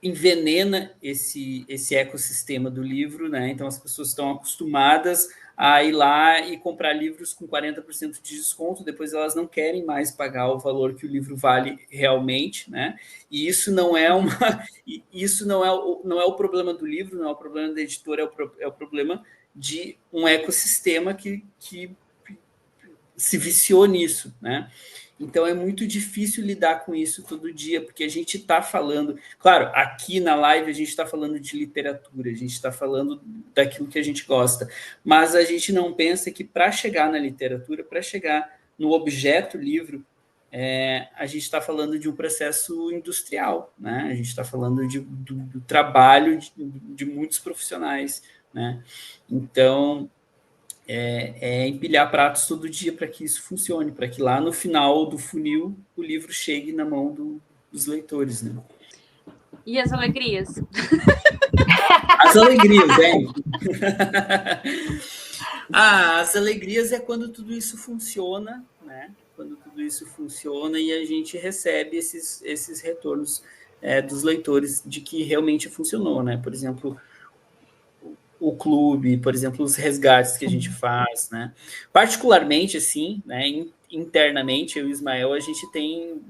envenena esse ecossistema do livro, né? Então as pessoas estão acostumadas a ir lá e comprar livros com 40% de desconto, depois elas não querem mais pagar o valor que o livro vale realmente, né? E isso não é não é o problema do livro, não é o problema da editora, é o problema de um ecossistema que se viciou nisso, né? Então é muito difícil lidar com isso todo dia, porque a gente está falando, claro, aqui na live a gente está falando de literatura, a gente está falando daquilo que a gente gosta, mas a gente não pensa que para chegar na literatura, para chegar no objeto livro, a gente está falando de um processo industrial, né? A gente está falando do trabalho de muitos profissionais, né? Então empilhar pratos todo dia para que isso funcione, para que lá no final do funil o livro chegue na mão dos leitores, né? E as alegrias? As alegrias, as alegrias é quando tudo isso funciona, né? Quando tudo isso funciona e a gente recebe esses retornos dos leitores de que realmente funcionou, né? Por exemplo, o clube, por exemplo, os resgates que a gente faz, né? Particularmente, assim, né, internamente, eu e o Ismael, a gente tem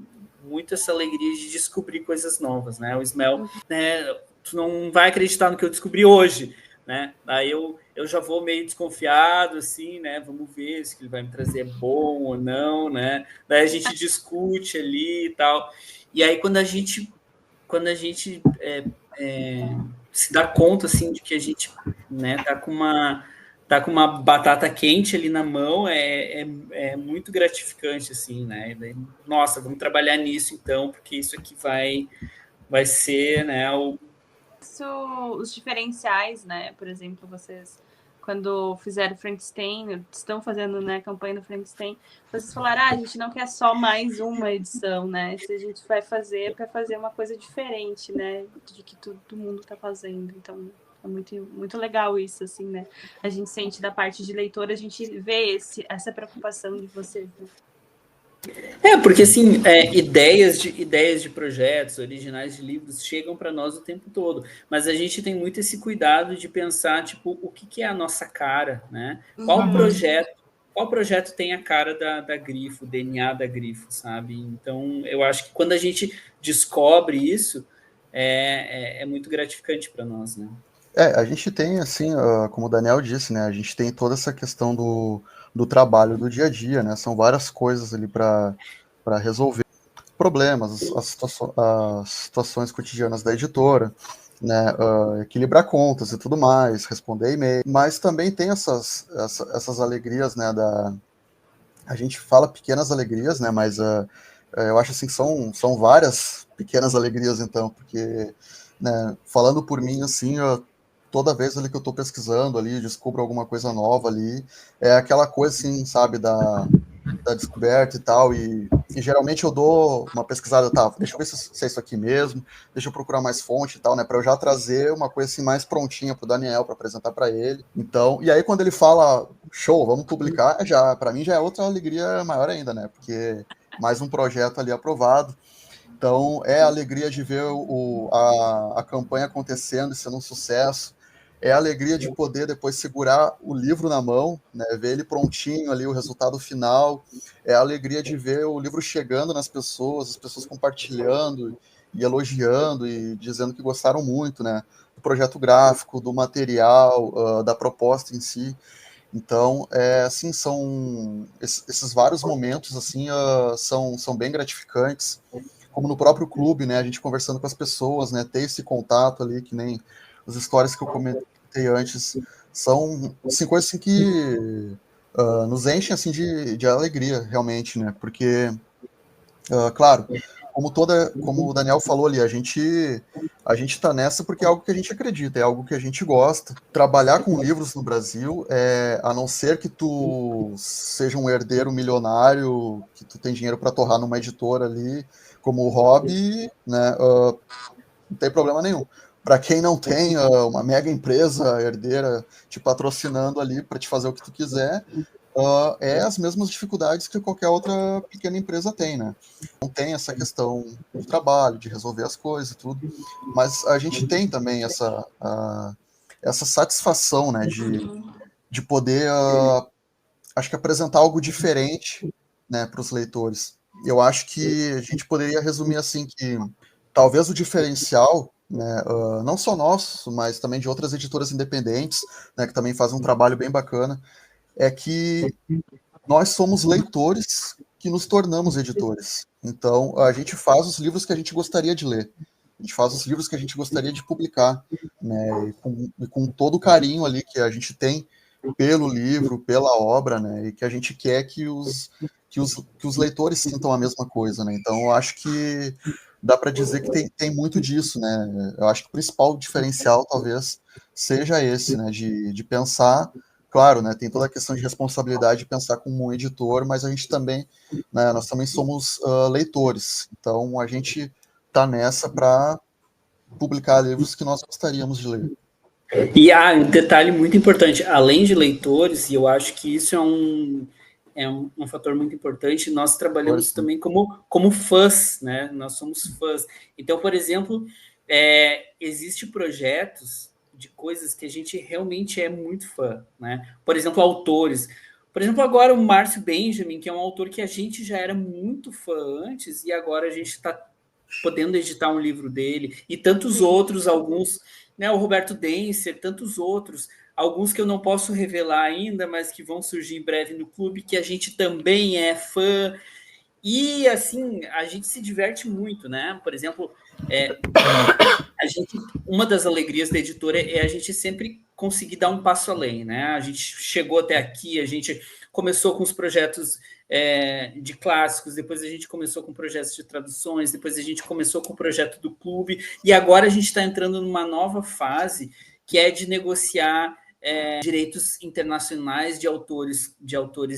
muito essa alegria de descobrir coisas novas, né? O Ismael, né, tu não vai acreditar no que eu descobri hoje, né? Daí eu já vou meio desconfiado, assim, né? Vamos ver se ele vai me trazer bom ou não, né? Daí a gente discute ali e tal. E aí, quando a gente se dá conta, assim, de que a gente, né, tá com uma batata quente ali na mão, é muito gratificante, assim, né? Daí, nossa, vamos trabalhar nisso, então, porque isso aqui vai ser, né, os diferenciais, né? Por exemplo, vocês quando fizeram Frankenstein, estão fazendo, né, a campanha do Frankenstein, vocês falaram, a gente não quer só mais uma edição, né? Se a gente vai fazer para fazer uma coisa diferente, né, de que todo mundo está fazendo. Então, é muito legal isso, assim, né? A gente sente da parte de leitor, a gente vê essa preocupação de vocês, né? Porque assim, ideias de projetos originais de livros chegam para nós o tempo todo, mas a gente tem muito esse cuidado de pensar, tipo, o que é a nossa cara, né? Qual projeto tem a cara da Grifo, o DNA da Grifo, sabe? Então, eu acho que quando a gente descobre isso, é muito gratificante para nós, né? A gente tem, assim, como o Daniel disse, né? A gente tem toda essa questão do trabalho do dia a dia, né? São várias coisas ali para resolver problemas, as situações cotidianas da editora, né? Equilibrar contas e tudo mais, responder e-mail. Mas também tem essas alegrias, né? A gente fala pequenas alegrias, né? Mas eu acho assim que são várias pequenas alegrias, então, porque, né, falando por mim, assim, toda vez ali que eu estou pesquisando ali, descubro alguma coisa nova ali, é aquela coisa assim, sabe, da descoberta e tal, e geralmente eu dou uma pesquisada, tá, deixa eu ver se é isso aqui mesmo, deixa eu procurar mais fonte e tal, né, para eu já trazer uma coisa assim mais prontinha pro Daniel, para apresentar para ele. Então, e aí quando ele fala, show, vamos publicar, para mim já é outra alegria maior ainda, né, porque mais um projeto ali aprovado. Então, é a alegria de ver a campanha acontecendo e sendo um sucesso. É a alegria de poder depois segurar o livro na mão, né, ver ele prontinho ali, o resultado final. É a alegria de ver o livro chegando nas pessoas, as pessoas compartilhando e elogiando e dizendo que gostaram muito, né, do projeto gráfico, do material, da proposta em si. Então, assim, são esses vários momentos assim são bem gratificantes, como no próprio clube, né, a gente conversando com as pessoas, né, ter esse contato ali, que nem as histórias que eu comentei antes, são assim, coisas assim que nos enchem assim de alegria, realmente, né, porque, claro, como o Daniel falou ali, a gente está nessa porque é algo que a gente acredita, é algo que a gente gosta. Trabalhar com livros no Brasil, a não ser que tu seja um herdeiro milionário, que tu tem dinheiro para torrar numa editora ali, como hobby, né, não tem problema nenhum. Para quem não tem uma mega empresa herdeira te patrocinando ali para te fazer o que tu quiser, as mesmas dificuldades que qualquer outra pequena empresa tem, né? Não tem essa questão do trabalho, de resolver as coisas e tudo, mas a gente tem também essa satisfação, né, de poder, acho que apresentar algo diferente, né, para os leitores. Eu acho que a gente poderia resumir assim que talvez o diferencial, né, não só nosso, mas também de outras editoras independentes, né, que também fazem um trabalho bem bacana, é que nós somos leitores que nos tornamos editores. Então, a gente faz os livros que a gente gostaria de ler. A gente faz os livros que a gente gostaria de publicar, né, e com todo o carinho ali que a gente tem pelo livro, pela obra, né, e que a gente quer que os leitores sintam a mesma coisa, né. Então, eu acho que dá para dizer que tem muito disso, né. Eu acho que o principal diferencial, talvez, seja esse, né, de pensar. Claro, né, tem toda a questão de responsabilidade de pensar como um editor, mas a gente também, né, nós também somos leitores. Então, a gente está nessa para publicar livros que nós gostaríamos de ler. E há um detalhe muito importante, além de leitores, e eu acho que isso é um fator muito importante, nós trabalhamos também como fãs, né? Nós somos fãs. Então, por exemplo, existem projetos de coisas que a gente realmente é muito fã, né? Por exemplo, autores. Por exemplo, agora o Márcio Benjamin, que é um autor que a gente já era muito fã antes, e agora a gente está podendo editar um livro dele, e tantos outros, alguns, né, o Roberto Dencer, tantos outros, alguns que eu não posso revelar ainda, mas que vão surgir em breve no clube, que a gente também é fã, e assim, a gente se diverte muito, né? Por exemplo, uma das alegrias da editora é a gente sempre conseguir dar um passo além, né? A gente chegou até aqui, a gente começou com os projetos de clássicos, depois a gente começou com projetos de traduções, depois a gente começou com o projeto do clube, e agora a gente está entrando numa nova fase, que é de negociar direitos internacionais de autores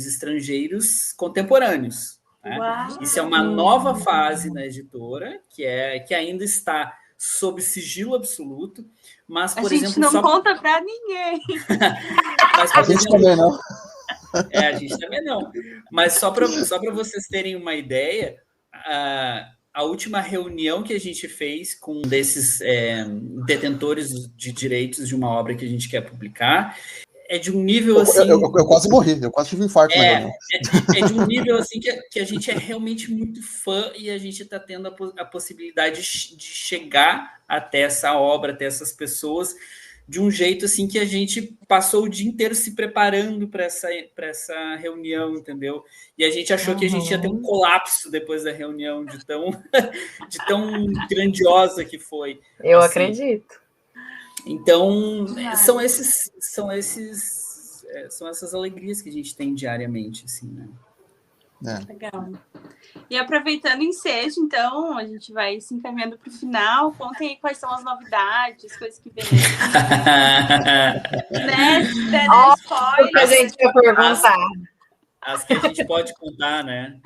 estrangeiros contemporâneos. Né? Isso é uma nova fase na editora, que ainda está sob sigilo absoluto, mas, por exemplo... A gente não conta para ninguém. Mas, a gente também não. A gente também não. Mas só para vocês terem uma ideia, a última reunião que a gente fez com desses detentores de direitos de uma obra que a gente quer publicar é de um nível assim... Eu quase morri, eu quase tive um infarto na reunião. É de um nível assim que a gente é realmente muito fã e a gente está tendo a possibilidade de chegar até essa obra, até essas pessoas, de um jeito assim que a gente passou o dia inteiro se preparando para essa reunião, entendeu? E a gente achou que a gente ia ter um colapso depois da reunião, de tão grandiosa que foi. Eu assim. acredito. Então, são essas alegrias que a gente tem diariamente, assim, né? Legal. E aproveitando o ensejo, então, a gente vai se encaminhando para o final. Contem aí quais são as novidades, coisas que vem né? Se der spoiler. A gente vai perguntar. As que a gente pode contar, né?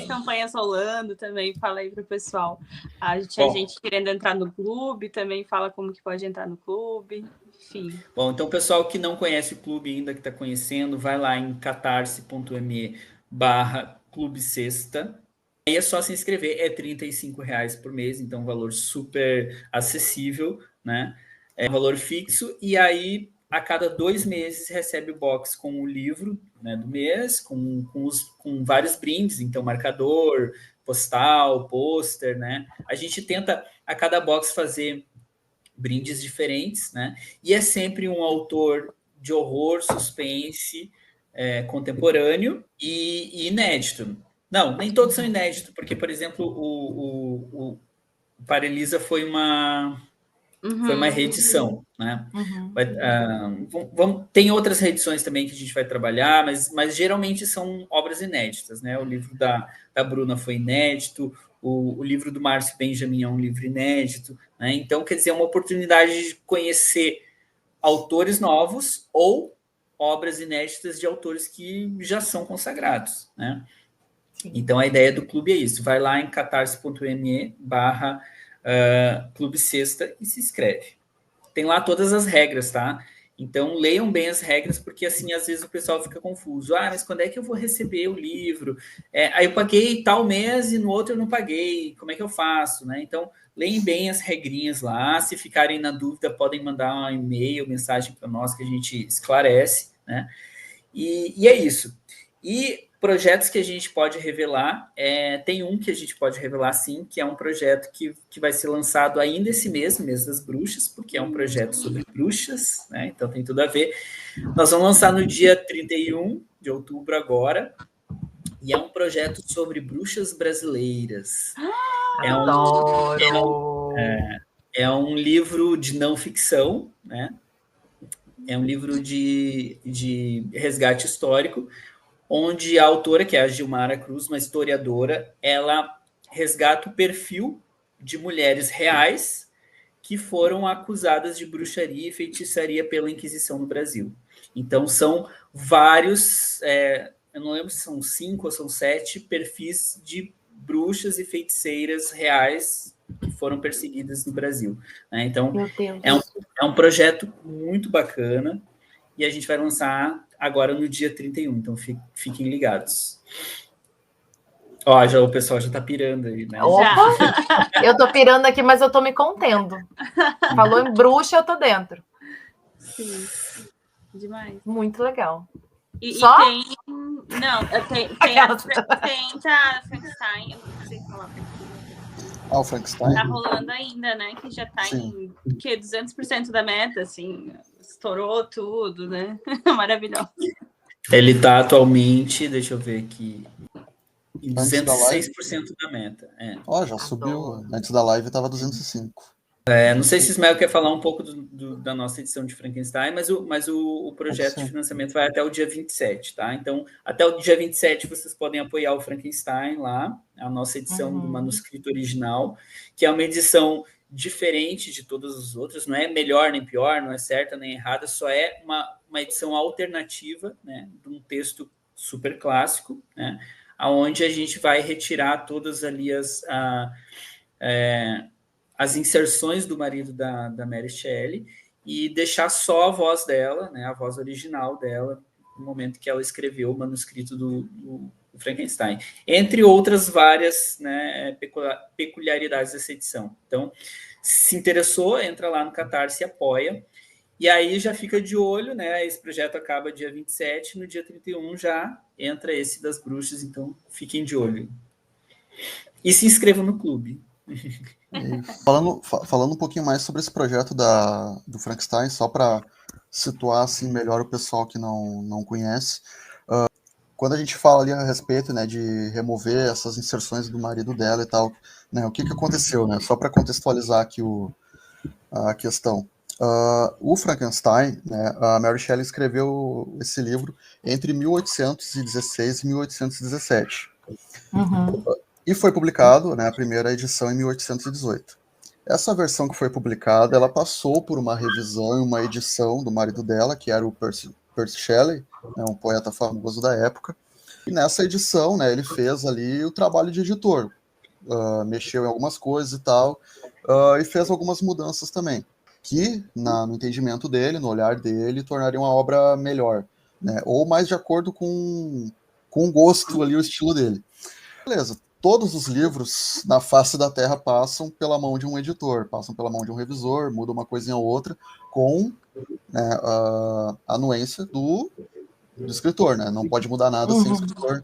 Campanhas rolando também, fala aí para o pessoal. A gente querendo entrar no clube, também fala como que pode entrar no clube, enfim. Bom, então o pessoal que não conhece o clube ainda, que está conhecendo, vai lá em catarse.me/Clube Sexta. Aí é só se inscrever, é R$35 por mês, então um valor super acessível, né? É um valor fixo, e aí a cada 2 meses recebe o box com o livro, né, do mês, com vários brindes, então marcador, postal, pôster, né? A gente tenta a cada box fazer brindes diferentes, né? E é sempre um autor de horror, suspense, contemporâneo e inédito. Não, nem todos são inéditos, porque, por exemplo, o Paralisa foi uma reedição, né? Tem outras reedições também que a gente vai trabalhar, mas geralmente são obras inéditas, né? O livro da Bruna foi inédito, o livro do Márcio Benjamin é um livro inédito, né? Então, quer dizer, é uma oportunidade de conhecer autores novos ou obras inéditas de autores que já são consagrados, né? Então, a ideia do clube é isso. Vai lá em catarse.me/Clube Sexta e se inscreve. Tem lá todas as regras, tá? Então, leiam bem as regras, porque assim, às vezes o pessoal fica confuso. Mas quando é que eu vou receber o livro? Aí eu paguei tal mês e no outro eu não paguei. Como é que eu faço, né? Então, leem bem as regrinhas lá. Se ficarem na dúvida, podem mandar um e-mail, mensagem para nós que a gente esclarece, né? E é isso. E projetos que a gente pode revelar, tem um que a gente pode revelar sim, que é um projeto que vai ser lançado ainda esse mês das bruxas, porque é um projeto sobre bruxas, né? Então tem tudo a ver. Nós vamos lançar no dia 31 de outubro agora, e é um projeto sobre bruxas brasileiras. É um livro de não ficção, né? É um livro de resgate histórico, onde a autora, que é a Gilmara Cruz, uma historiadora, ela resgata o perfil de mulheres reais que foram acusadas de bruxaria e feitiçaria pela Inquisição no Brasil. Então, são vários, eu não lembro se são 5 ou são 7 perfis de bruxas e feiticeiras reais que foram perseguidas no Brasil. Né? Então, é um projeto muito bacana e a gente vai lançar agora no dia 31, então fiquem ligados. O pessoal já está pirando aí, né? Opa! Eu tô pirando aqui, mas eu tô me contendo. Falou em bruxa, eu tô dentro. Sim, demais. Muito legal. Só? Tem a Frankenstein, eu não sei falar. O Frankenstein. Tá rolando ainda, né? Que já tá em 200% da meta, assim, estourou tudo, né? Maravilhoso. Ele tá atualmente, deixa eu ver aqui, em 206% da meta. Já subiu. Antes da live tava 205. Não sei se Ismael quer falar um pouco da nossa edição de Frankenstein, mas o projeto de financiamento vai até o dia 27, tá? Então, até o dia 27 vocês podem apoiar o Frankenstein lá, a nossa edição do manuscrito original, que é uma edição diferente de todas as outras, não é melhor nem pior, não é certa nem errada, só é uma edição alternativa, né, de um texto super clássico, né, onde a gente vai retirar todas ali as inserções do marido da Mary Shelley e deixar só a voz dela, né, a voz original dela, no momento que ela escreveu o manuscrito do Frankenstein, entre outras várias, né, peculiaridades dessa edição. Então, se interessou, entra lá no Catarse e apoia, e aí já fica de olho, né, esse projeto acaba dia 27, no dia 31 já entra esse das bruxas, então fiquem de olho. E se inscrevam no clube. E falando um pouquinho mais sobre esse projeto do Frankenstein, só para situar assim, melhor o pessoal que não conhece, quando a gente fala ali a respeito, né, de remover essas inserções do marido dela e tal, né, o que aconteceu, né? Só para contextualizar aqui a questão. O Frankenstein, né, a Mary Shelley escreveu esse livro entre 1816 e 1817. Uhum. E foi publicado, né, a primeira edição em 1818. Essa versão que foi publicada, ela passou por uma revisão e uma edição do marido dela, que era o Percy Shelley, né, um poeta famoso da época. E nessa edição, né, ele fez ali o trabalho de editor, mexeu em algumas coisas e tal, e fez algumas mudanças também, que, no entendimento dele, no olhar dele, tornariam a obra melhor, né, ou mais de acordo com o gosto ali, o estilo dele. Beleza. Todos os livros na face da Terra passam pela mão de um editor, passam pela mão de um revisor, muda uma coisinha ou outra, com, né, a anuência do escritor, né? Não pode mudar nada sem o escritor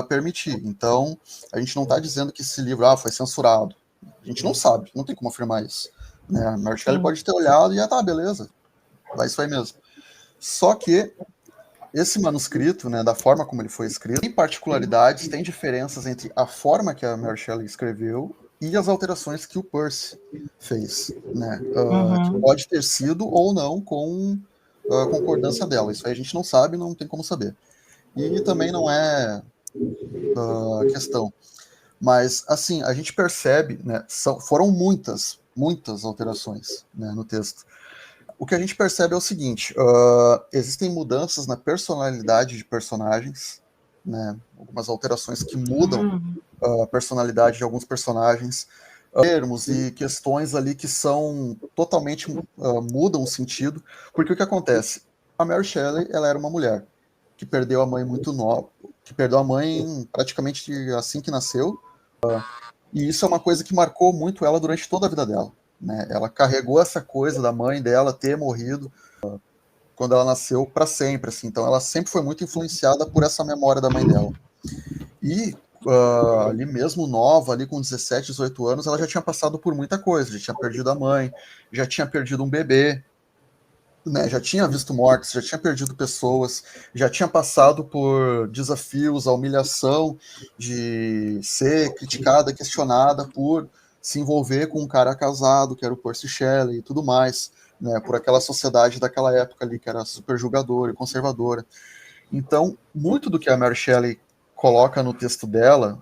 permitir. Então, a gente não está dizendo que esse livro foi censurado. A gente não sabe, não tem como afirmar isso. Né? A Mary Shelley pode ter olhado e beleza, vai isso aí mesmo. Só que esse manuscrito, né, da forma como ele foi escrito, tem particularidades, tem diferenças entre a forma que a Mary Shelley escreveu e as alterações que o Percy fez, né, que pode ter sido ou não com a concordância dela. Isso aí a gente não sabe, não tem como saber. E também não é questão. Mas, assim, a gente percebe, né, foram muitas alterações, né, no texto. O que a gente percebe é o seguinte, existem mudanças na personalidade de personagens, né, algumas alterações que mudam a personalidade de alguns personagens, termos e questões ali que são totalmente, mudam o sentido, porque o que acontece? A Mary Shelley, ela era uma mulher que perdeu a mãe muito nova, que perdeu a mãe praticamente assim que nasceu, e isso é uma coisa que marcou muito ela durante toda a vida dela. Né? Ela carregou essa coisa da mãe dela ter morrido quando ela nasceu para sempre, assim. Então ela sempre foi muito influenciada por essa memória da mãe dela. E ali mesmo nova, ali com 17, 18 anos, ela já tinha passado por muita coisa, já tinha perdido a mãe, já tinha perdido um bebê, né? Já tinha visto mortes, já tinha perdido pessoas, já tinha passado por desafios, a humilhação de ser criticada, questionada por se envolver com um cara casado, que era o Percy Shelley e tudo mais, né, por aquela sociedade daquela época ali, que era super julgadora e conservadora. Então, muito do que a Mary Shelley coloca no texto dela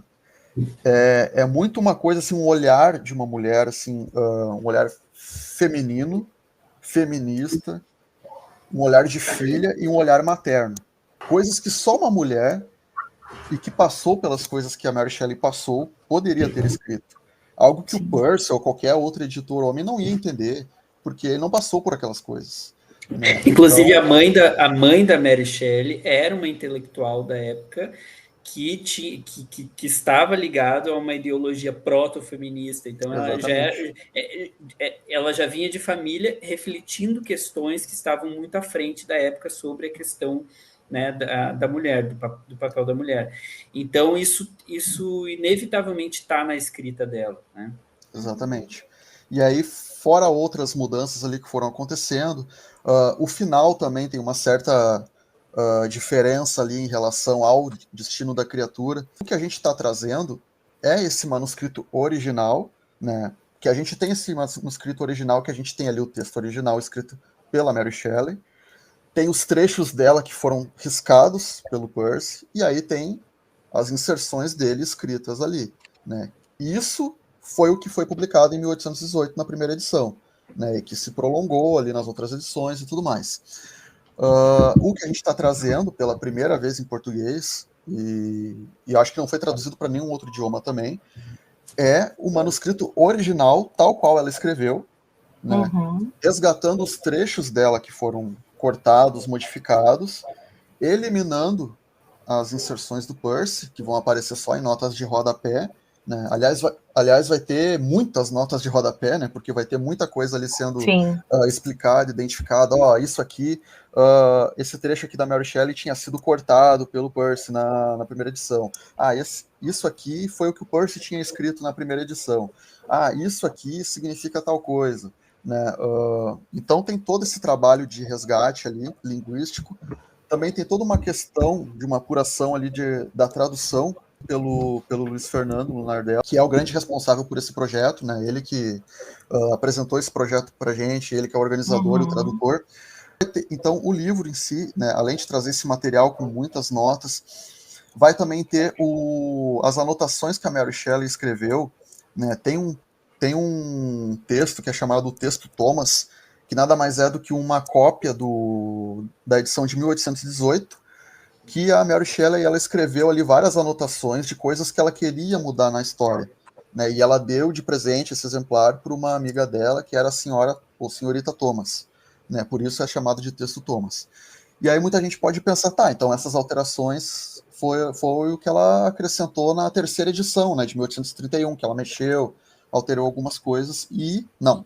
é muito uma coisa, assim, um olhar de uma mulher, assim, um olhar feminino, feminista, um olhar de filha e um olhar materno. Coisas que só uma mulher, e que passou pelas coisas que a Mary Shelley passou, poderia ter escrito. Algo que o Percy ou qualquer outro editor homem não ia entender, porque ele não passou por aquelas coisas. Né? Inclusive, então, a mãe da Mary Shelley era uma intelectual da época que estava ligado a uma ideologia proto-feminista. Então, ela já vinha de família refletindo questões que estavam muito à frente da época sobre a questão, né, da mulher, do papel da mulher. Então, isso inevitavelmente está na escrita dela. Né? Exatamente. E aí, fora outras mudanças ali que foram acontecendo, o final também tem uma certa diferença ali em relação ao destino da criatura. O que a gente está trazendo é esse manuscrito original, né? Que a gente tem esse manuscrito original, que a gente tem ali o texto original escrito pela Mary Shelley, tem os trechos dela que foram riscados pelo Percy, e aí tem as inserções dele escritas ali, né? Isso foi o que foi publicado em 1818 na primeira edição, né, e que se prolongou ali nas outras edições e tudo mais. O que a gente está trazendo pela primeira vez em português, e acho que não foi traduzido para nenhum outro idioma também, é o manuscrito original, tal qual ela escreveu, né, resgatando os trechos dela que foram cortados, modificados, eliminando as inserções do Percy, que vão aparecer só em notas de rodapé, né? Aliás, vai ter muitas notas de rodapé, né? Porque vai ter muita coisa ali sendo explicada, identificada. Isso aqui, esse trecho aqui da Mary Shelley tinha sido cortado pelo Percy na primeira edição. Isso aqui foi o que o Percy tinha escrito na primeira edição. Isso aqui significa tal coisa, né? Então tem todo esse trabalho de resgate ali, linguístico. Também tem toda uma questão de uma apuração ali da tradução pelo Luiz Fernando Lunardel, que é o grande responsável por esse projeto, né? Ele que apresentou esse projeto para a gente, ele que é o organizador e o tradutor. Então, o livro em si, né, além de trazer esse material com muitas notas, vai também ter as anotações que a Mary Shelley escreveu, né? Tem um texto que é chamado Texto Thomas, que nada mais é do que uma cópia da edição de 1818, que a Mary Shelley ela escreveu ali várias anotações de coisas que ela queria mudar na história, né? E ela deu de presente esse exemplar para uma amiga dela, que era a senhorita Thomas, né? Por isso é chamado de Texto Thomas. E aí muita gente pode pensar, então essas alterações foi o que ela acrescentou na terceira edição, né, de 1831, que ela mexeu, alterou algumas coisas, e não.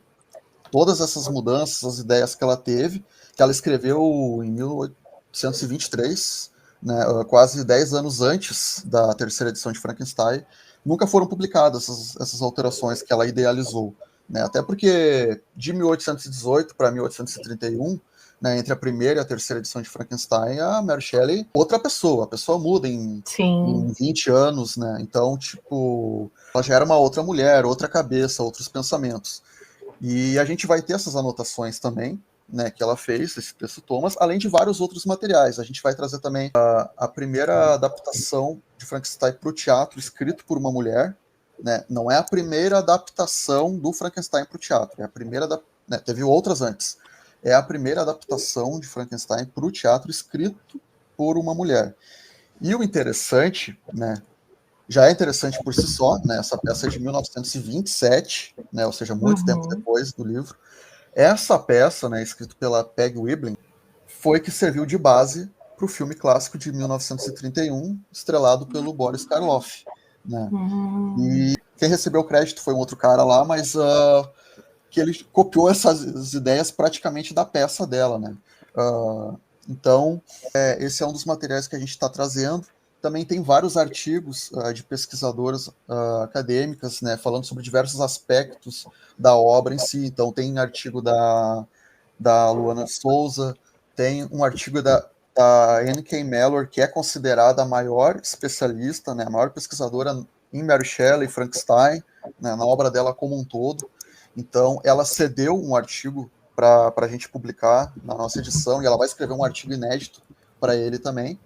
Todas essas mudanças, as ideias que ela teve, que ela escreveu em 1823, né, quase 10 anos antes da terceira edição de Frankenstein, nunca foram publicadas essas alterações que ela idealizou, né, até porque de 1818 para 1831, né, entre a primeira e a terceira edição de Frankenstein, a Mary Shelley, outra pessoa, a pessoa muda em 20 anos, né, então, ela já era uma outra mulher, outra cabeça, outros pensamentos. E a gente vai ter essas anotações também, né, que ela fez, esse texto Thomas, além de vários outros materiais. A gente vai trazer também a primeira adaptação de Frankenstein para o teatro, escrito por uma mulher, né, não é a primeira adaptação do Frankenstein para o teatro, é a primeira, né, teve outras antes, é a primeira adaptação de Frankenstein para o teatro, escrito por uma mulher. E o interessante, né, já é interessante por si só, né, essa peça é de 1927, né, ou seja, muito tempo depois do livro. Essa peça, né, escrita pela Peg Wiblin, foi que serviu de base para o filme clássico de 1931, estrelado pelo Boris Karloff, né. E quem recebeu o crédito foi um outro cara lá, mas que ele copiou essas ideias praticamente da peça dela, né. Então, esse é um dos materiais que a gente está trazendo. Também tem vários artigos de pesquisadoras acadêmicas, né, falando sobre diversos aspectos da obra em si. Então, tem artigo da Luana Souza, tem um artigo da N.K. Mellor, que é considerada a maior especialista, né, a maior pesquisadora em Mary Shelley e Frankenstein, né, na obra dela como um todo. Então, ela cedeu um artigo para a gente publicar na nossa edição, e ela vai escrever um artigo inédito para ele também.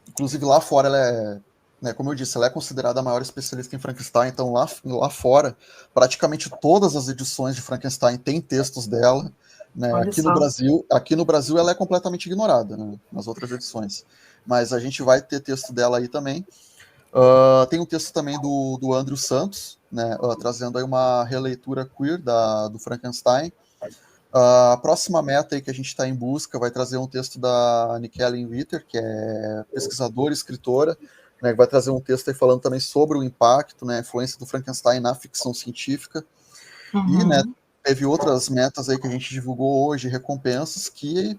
Inclusive, lá fora, ela é, né, como eu disse, ela é considerada a maior especialista em Frankenstein, então lá fora, praticamente todas as edições de Frankenstein têm textos dela, né? Aqui no Brasil ela é completamente ignorada, né, nas outras edições, mas a gente vai ter texto dela aí também. Tem um texto também do Andrew Santos, né, trazendo aí uma releitura queer do Frankenstein. A próxima meta aí que a gente está em busca vai trazer um texto da Nicole Witter, que é pesquisadora e escritora, né, que vai trazer um texto aí falando também sobre o impacto, né, a influência do Frankenstein na ficção científica. E, né, teve outras metas aí que a gente divulgou hoje, recompensas, que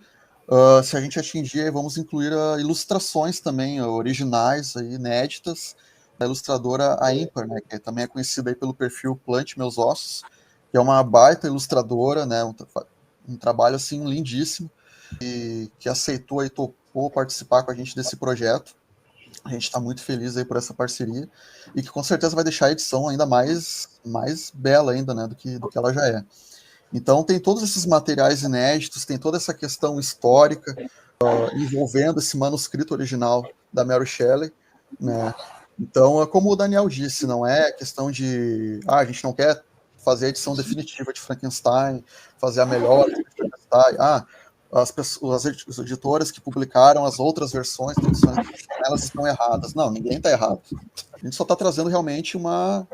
se a gente atingir, vamos incluir ilustrações também originais, aí, inéditas, da ilustradora a Ímpar, né, que também é conhecida aí pelo perfil Plante Meus Ossos, que é uma baita ilustradora, né, um trabalho assim lindíssimo, e que aceitou e topou participar com a gente desse projeto. A gente está muito feliz aí por essa parceria, e que com certeza vai deixar a edição ainda mais bela ainda, né, do que ela já é. Então tem todos esses materiais inéditos, tem toda essa questão histórica envolvendo esse manuscrito original da Mary Shelley, né, Então, como o Daniel disse, não é questão de a gente não quer fazer a edição definitiva de Frankenstein, fazer a melhor de Frankenstein. As editoras que publicaram as outras versões, elas estão erradas. Não, ninguém está errado. A gente só está trazendo realmente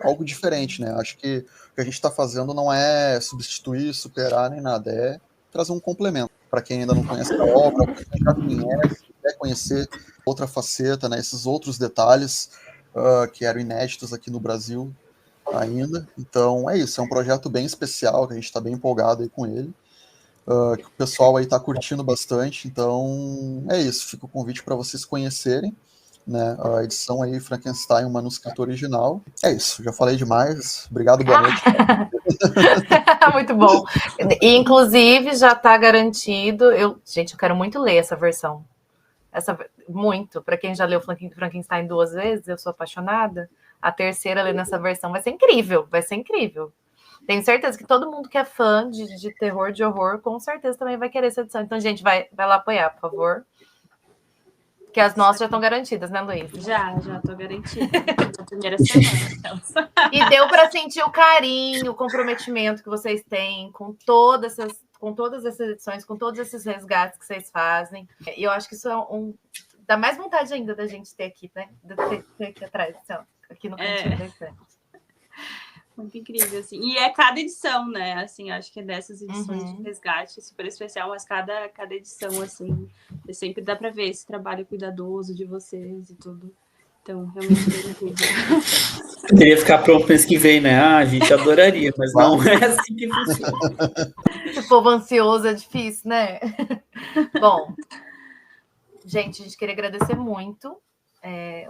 algo diferente, né? Acho que o que a gente está fazendo não é substituir, superar, nem nada, é trazer um complemento. Para quem ainda não conhece a obra, para quem já conhece, quer conhecer outra faceta, né? Esses outros detalhes que eram inéditos aqui no Brasil ainda. Então, é isso. É um projeto bem especial, que a gente está bem empolgado aí com ele. Que o pessoal aí está curtindo bastante. Então, é isso. Fica o convite para vocês conhecerem, né, a edição aí Frankenstein, o manuscrito original. É isso. Já falei demais. Obrigado, boa noite. Muito bom. E, inclusive, já está garantido. Gente, eu quero muito ler essa versão. Muito. Para quem já leu Frankenstein 2 vezes, eu sou apaixonada. A terceira ler nessa versão vai ser incrível. Vai ser incrível. Tenho certeza que todo mundo que é fã de terror, de horror, com certeza também vai querer essa edição. Então, gente, vai lá apoiar, por favor. Que as nossas já estão garantidas, né, Luiz? Já estou garantida. Na primeira semana. Então. E deu para sentir o carinho, o comprometimento que vocês têm com todas essas edições, com todos esses resgates que vocês fazem. E eu acho que isso dá mais vontade ainda da gente ter aqui, né? De ter aqui atrás, então, aqui no cantinho da estante. Muito incrível, assim. E é cada edição, né? Assim, acho que é dessas edições de resgate super especial, mas cada edição, assim, sempre dá para ver esse trabalho cuidadoso de vocês e tudo. Então, realmente é incrível. Poderia ficar pronto mês que vem, né? A gente adoraria, mas não é assim que funciona. Esse povo ansioso é difícil, né? Bom, gente, a gente queria agradecer muito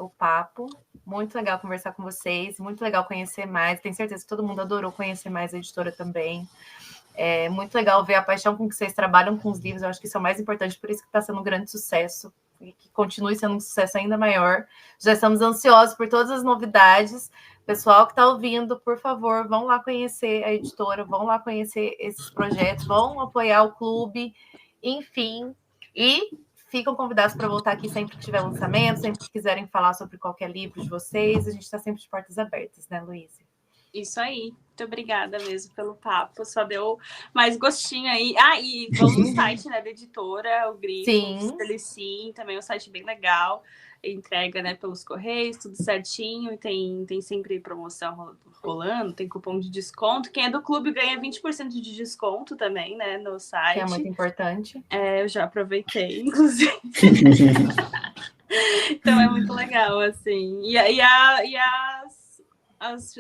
o papo. Muito legal conversar com vocês, muito legal conhecer mais. Tenho certeza que todo mundo adorou conhecer mais a editora também. É muito legal ver a paixão com que vocês trabalham com os livros. Eu acho que isso é o mais importante, por isso que está sendo um grande sucesso e que continue sendo um sucesso ainda maior. Já estamos ansiosos por todas as novidades. Pessoal que está ouvindo, por favor, vão lá conhecer a editora, vão lá conhecer esses projetos, vão apoiar o clube, enfim. E ficam convidados para voltar aqui sempre que tiver lançamento, sempre que quiserem falar sobre qualquer livro de vocês. A gente está sempre de portas abertas, né, Luísa? Isso aí. Muito obrigada mesmo pelo papo. Só deu mais gostinho aí. E vamos no site, né, da editora, o Grifo, Telecim, também é um site bem legal. Entrega, né, pelos correios, tudo certinho. E tem sempre promoção rolando, tem cupom de desconto. Quem é do clube ganha 20% de desconto também, né, no site. Que é muito importante. Eu já aproveitei, inclusive. Então é muito legal, assim.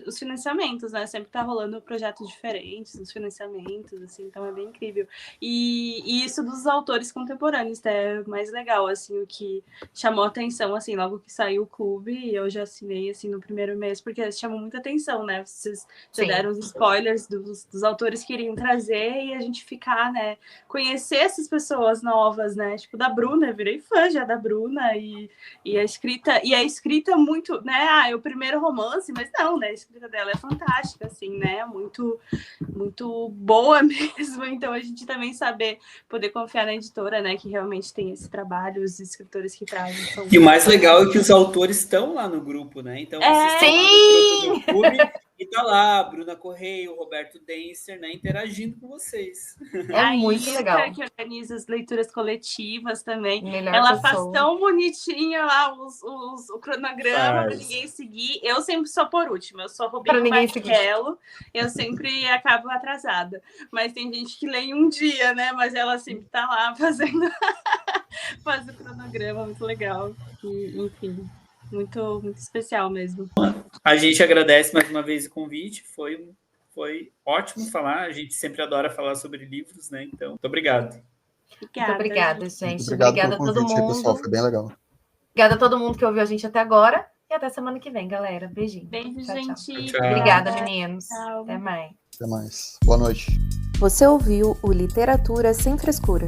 Os financiamentos, né? Sempre tá rolando projetos diferentes, os financiamentos, assim, então é bem incrível. E isso dos autores contemporâneos, é mais legal, assim, o que chamou atenção, assim, logo que saiu o clube, eu já assinei, assim, no primeiro mês, porque chamou muita atenção, né? Vocês deram os spoilers dos autores que iriam trazer e a gente ficar, né? Conhecer essas pessoas novas, né? Tipo, da Bruna, eu virei fã já da Bruna e a escrita muito, né? É o primeiro romance, mas não, né? A escrita dela é fantástica, assim, né? Muito, muito boa mesmo. Então, a gente também poder confiar na editora, né? Que realmente tem esse trabalho, os escritores que trazem. E o mais legal é que os autores estão lá no grupo, né? Então, vocês estão lá no clube e tá lá a Bruna Correia, o Roberto Denser, né? Interagindo com vocês. É muito legal. Que organiza as leituras coletivas também. Ela faz tão bonitinho lá o cronograma para ninguém seguir. Eu sempre sou por último. Eu sou Rubinho Marquelo. Eu sempre acabo atrasada. Mas tem gente que lê em um dia, né? Mas ela sempre tá lá fazendo faz o cronograma. Muito legal. E, enfim, muito, muito especial mesmo. A gente agradece mais uma vez o convite. Foi ótimo falar. A gente sempre adora falar sobre livros, né? Então, muito obrigado. Muito obrigada, gente. Obrigada a todo mundo. Pessoal, foi bem legal. Obrigada a todo mundo que ouviu a gente até agora. E até semana que vem, galera. Beijinho. Beijo, tchau, gente. Tchau. Obrigada, meninos. Tchau. Até mais. Até mais. Boa noite. Você ouviu o Literatura Sem Frescura.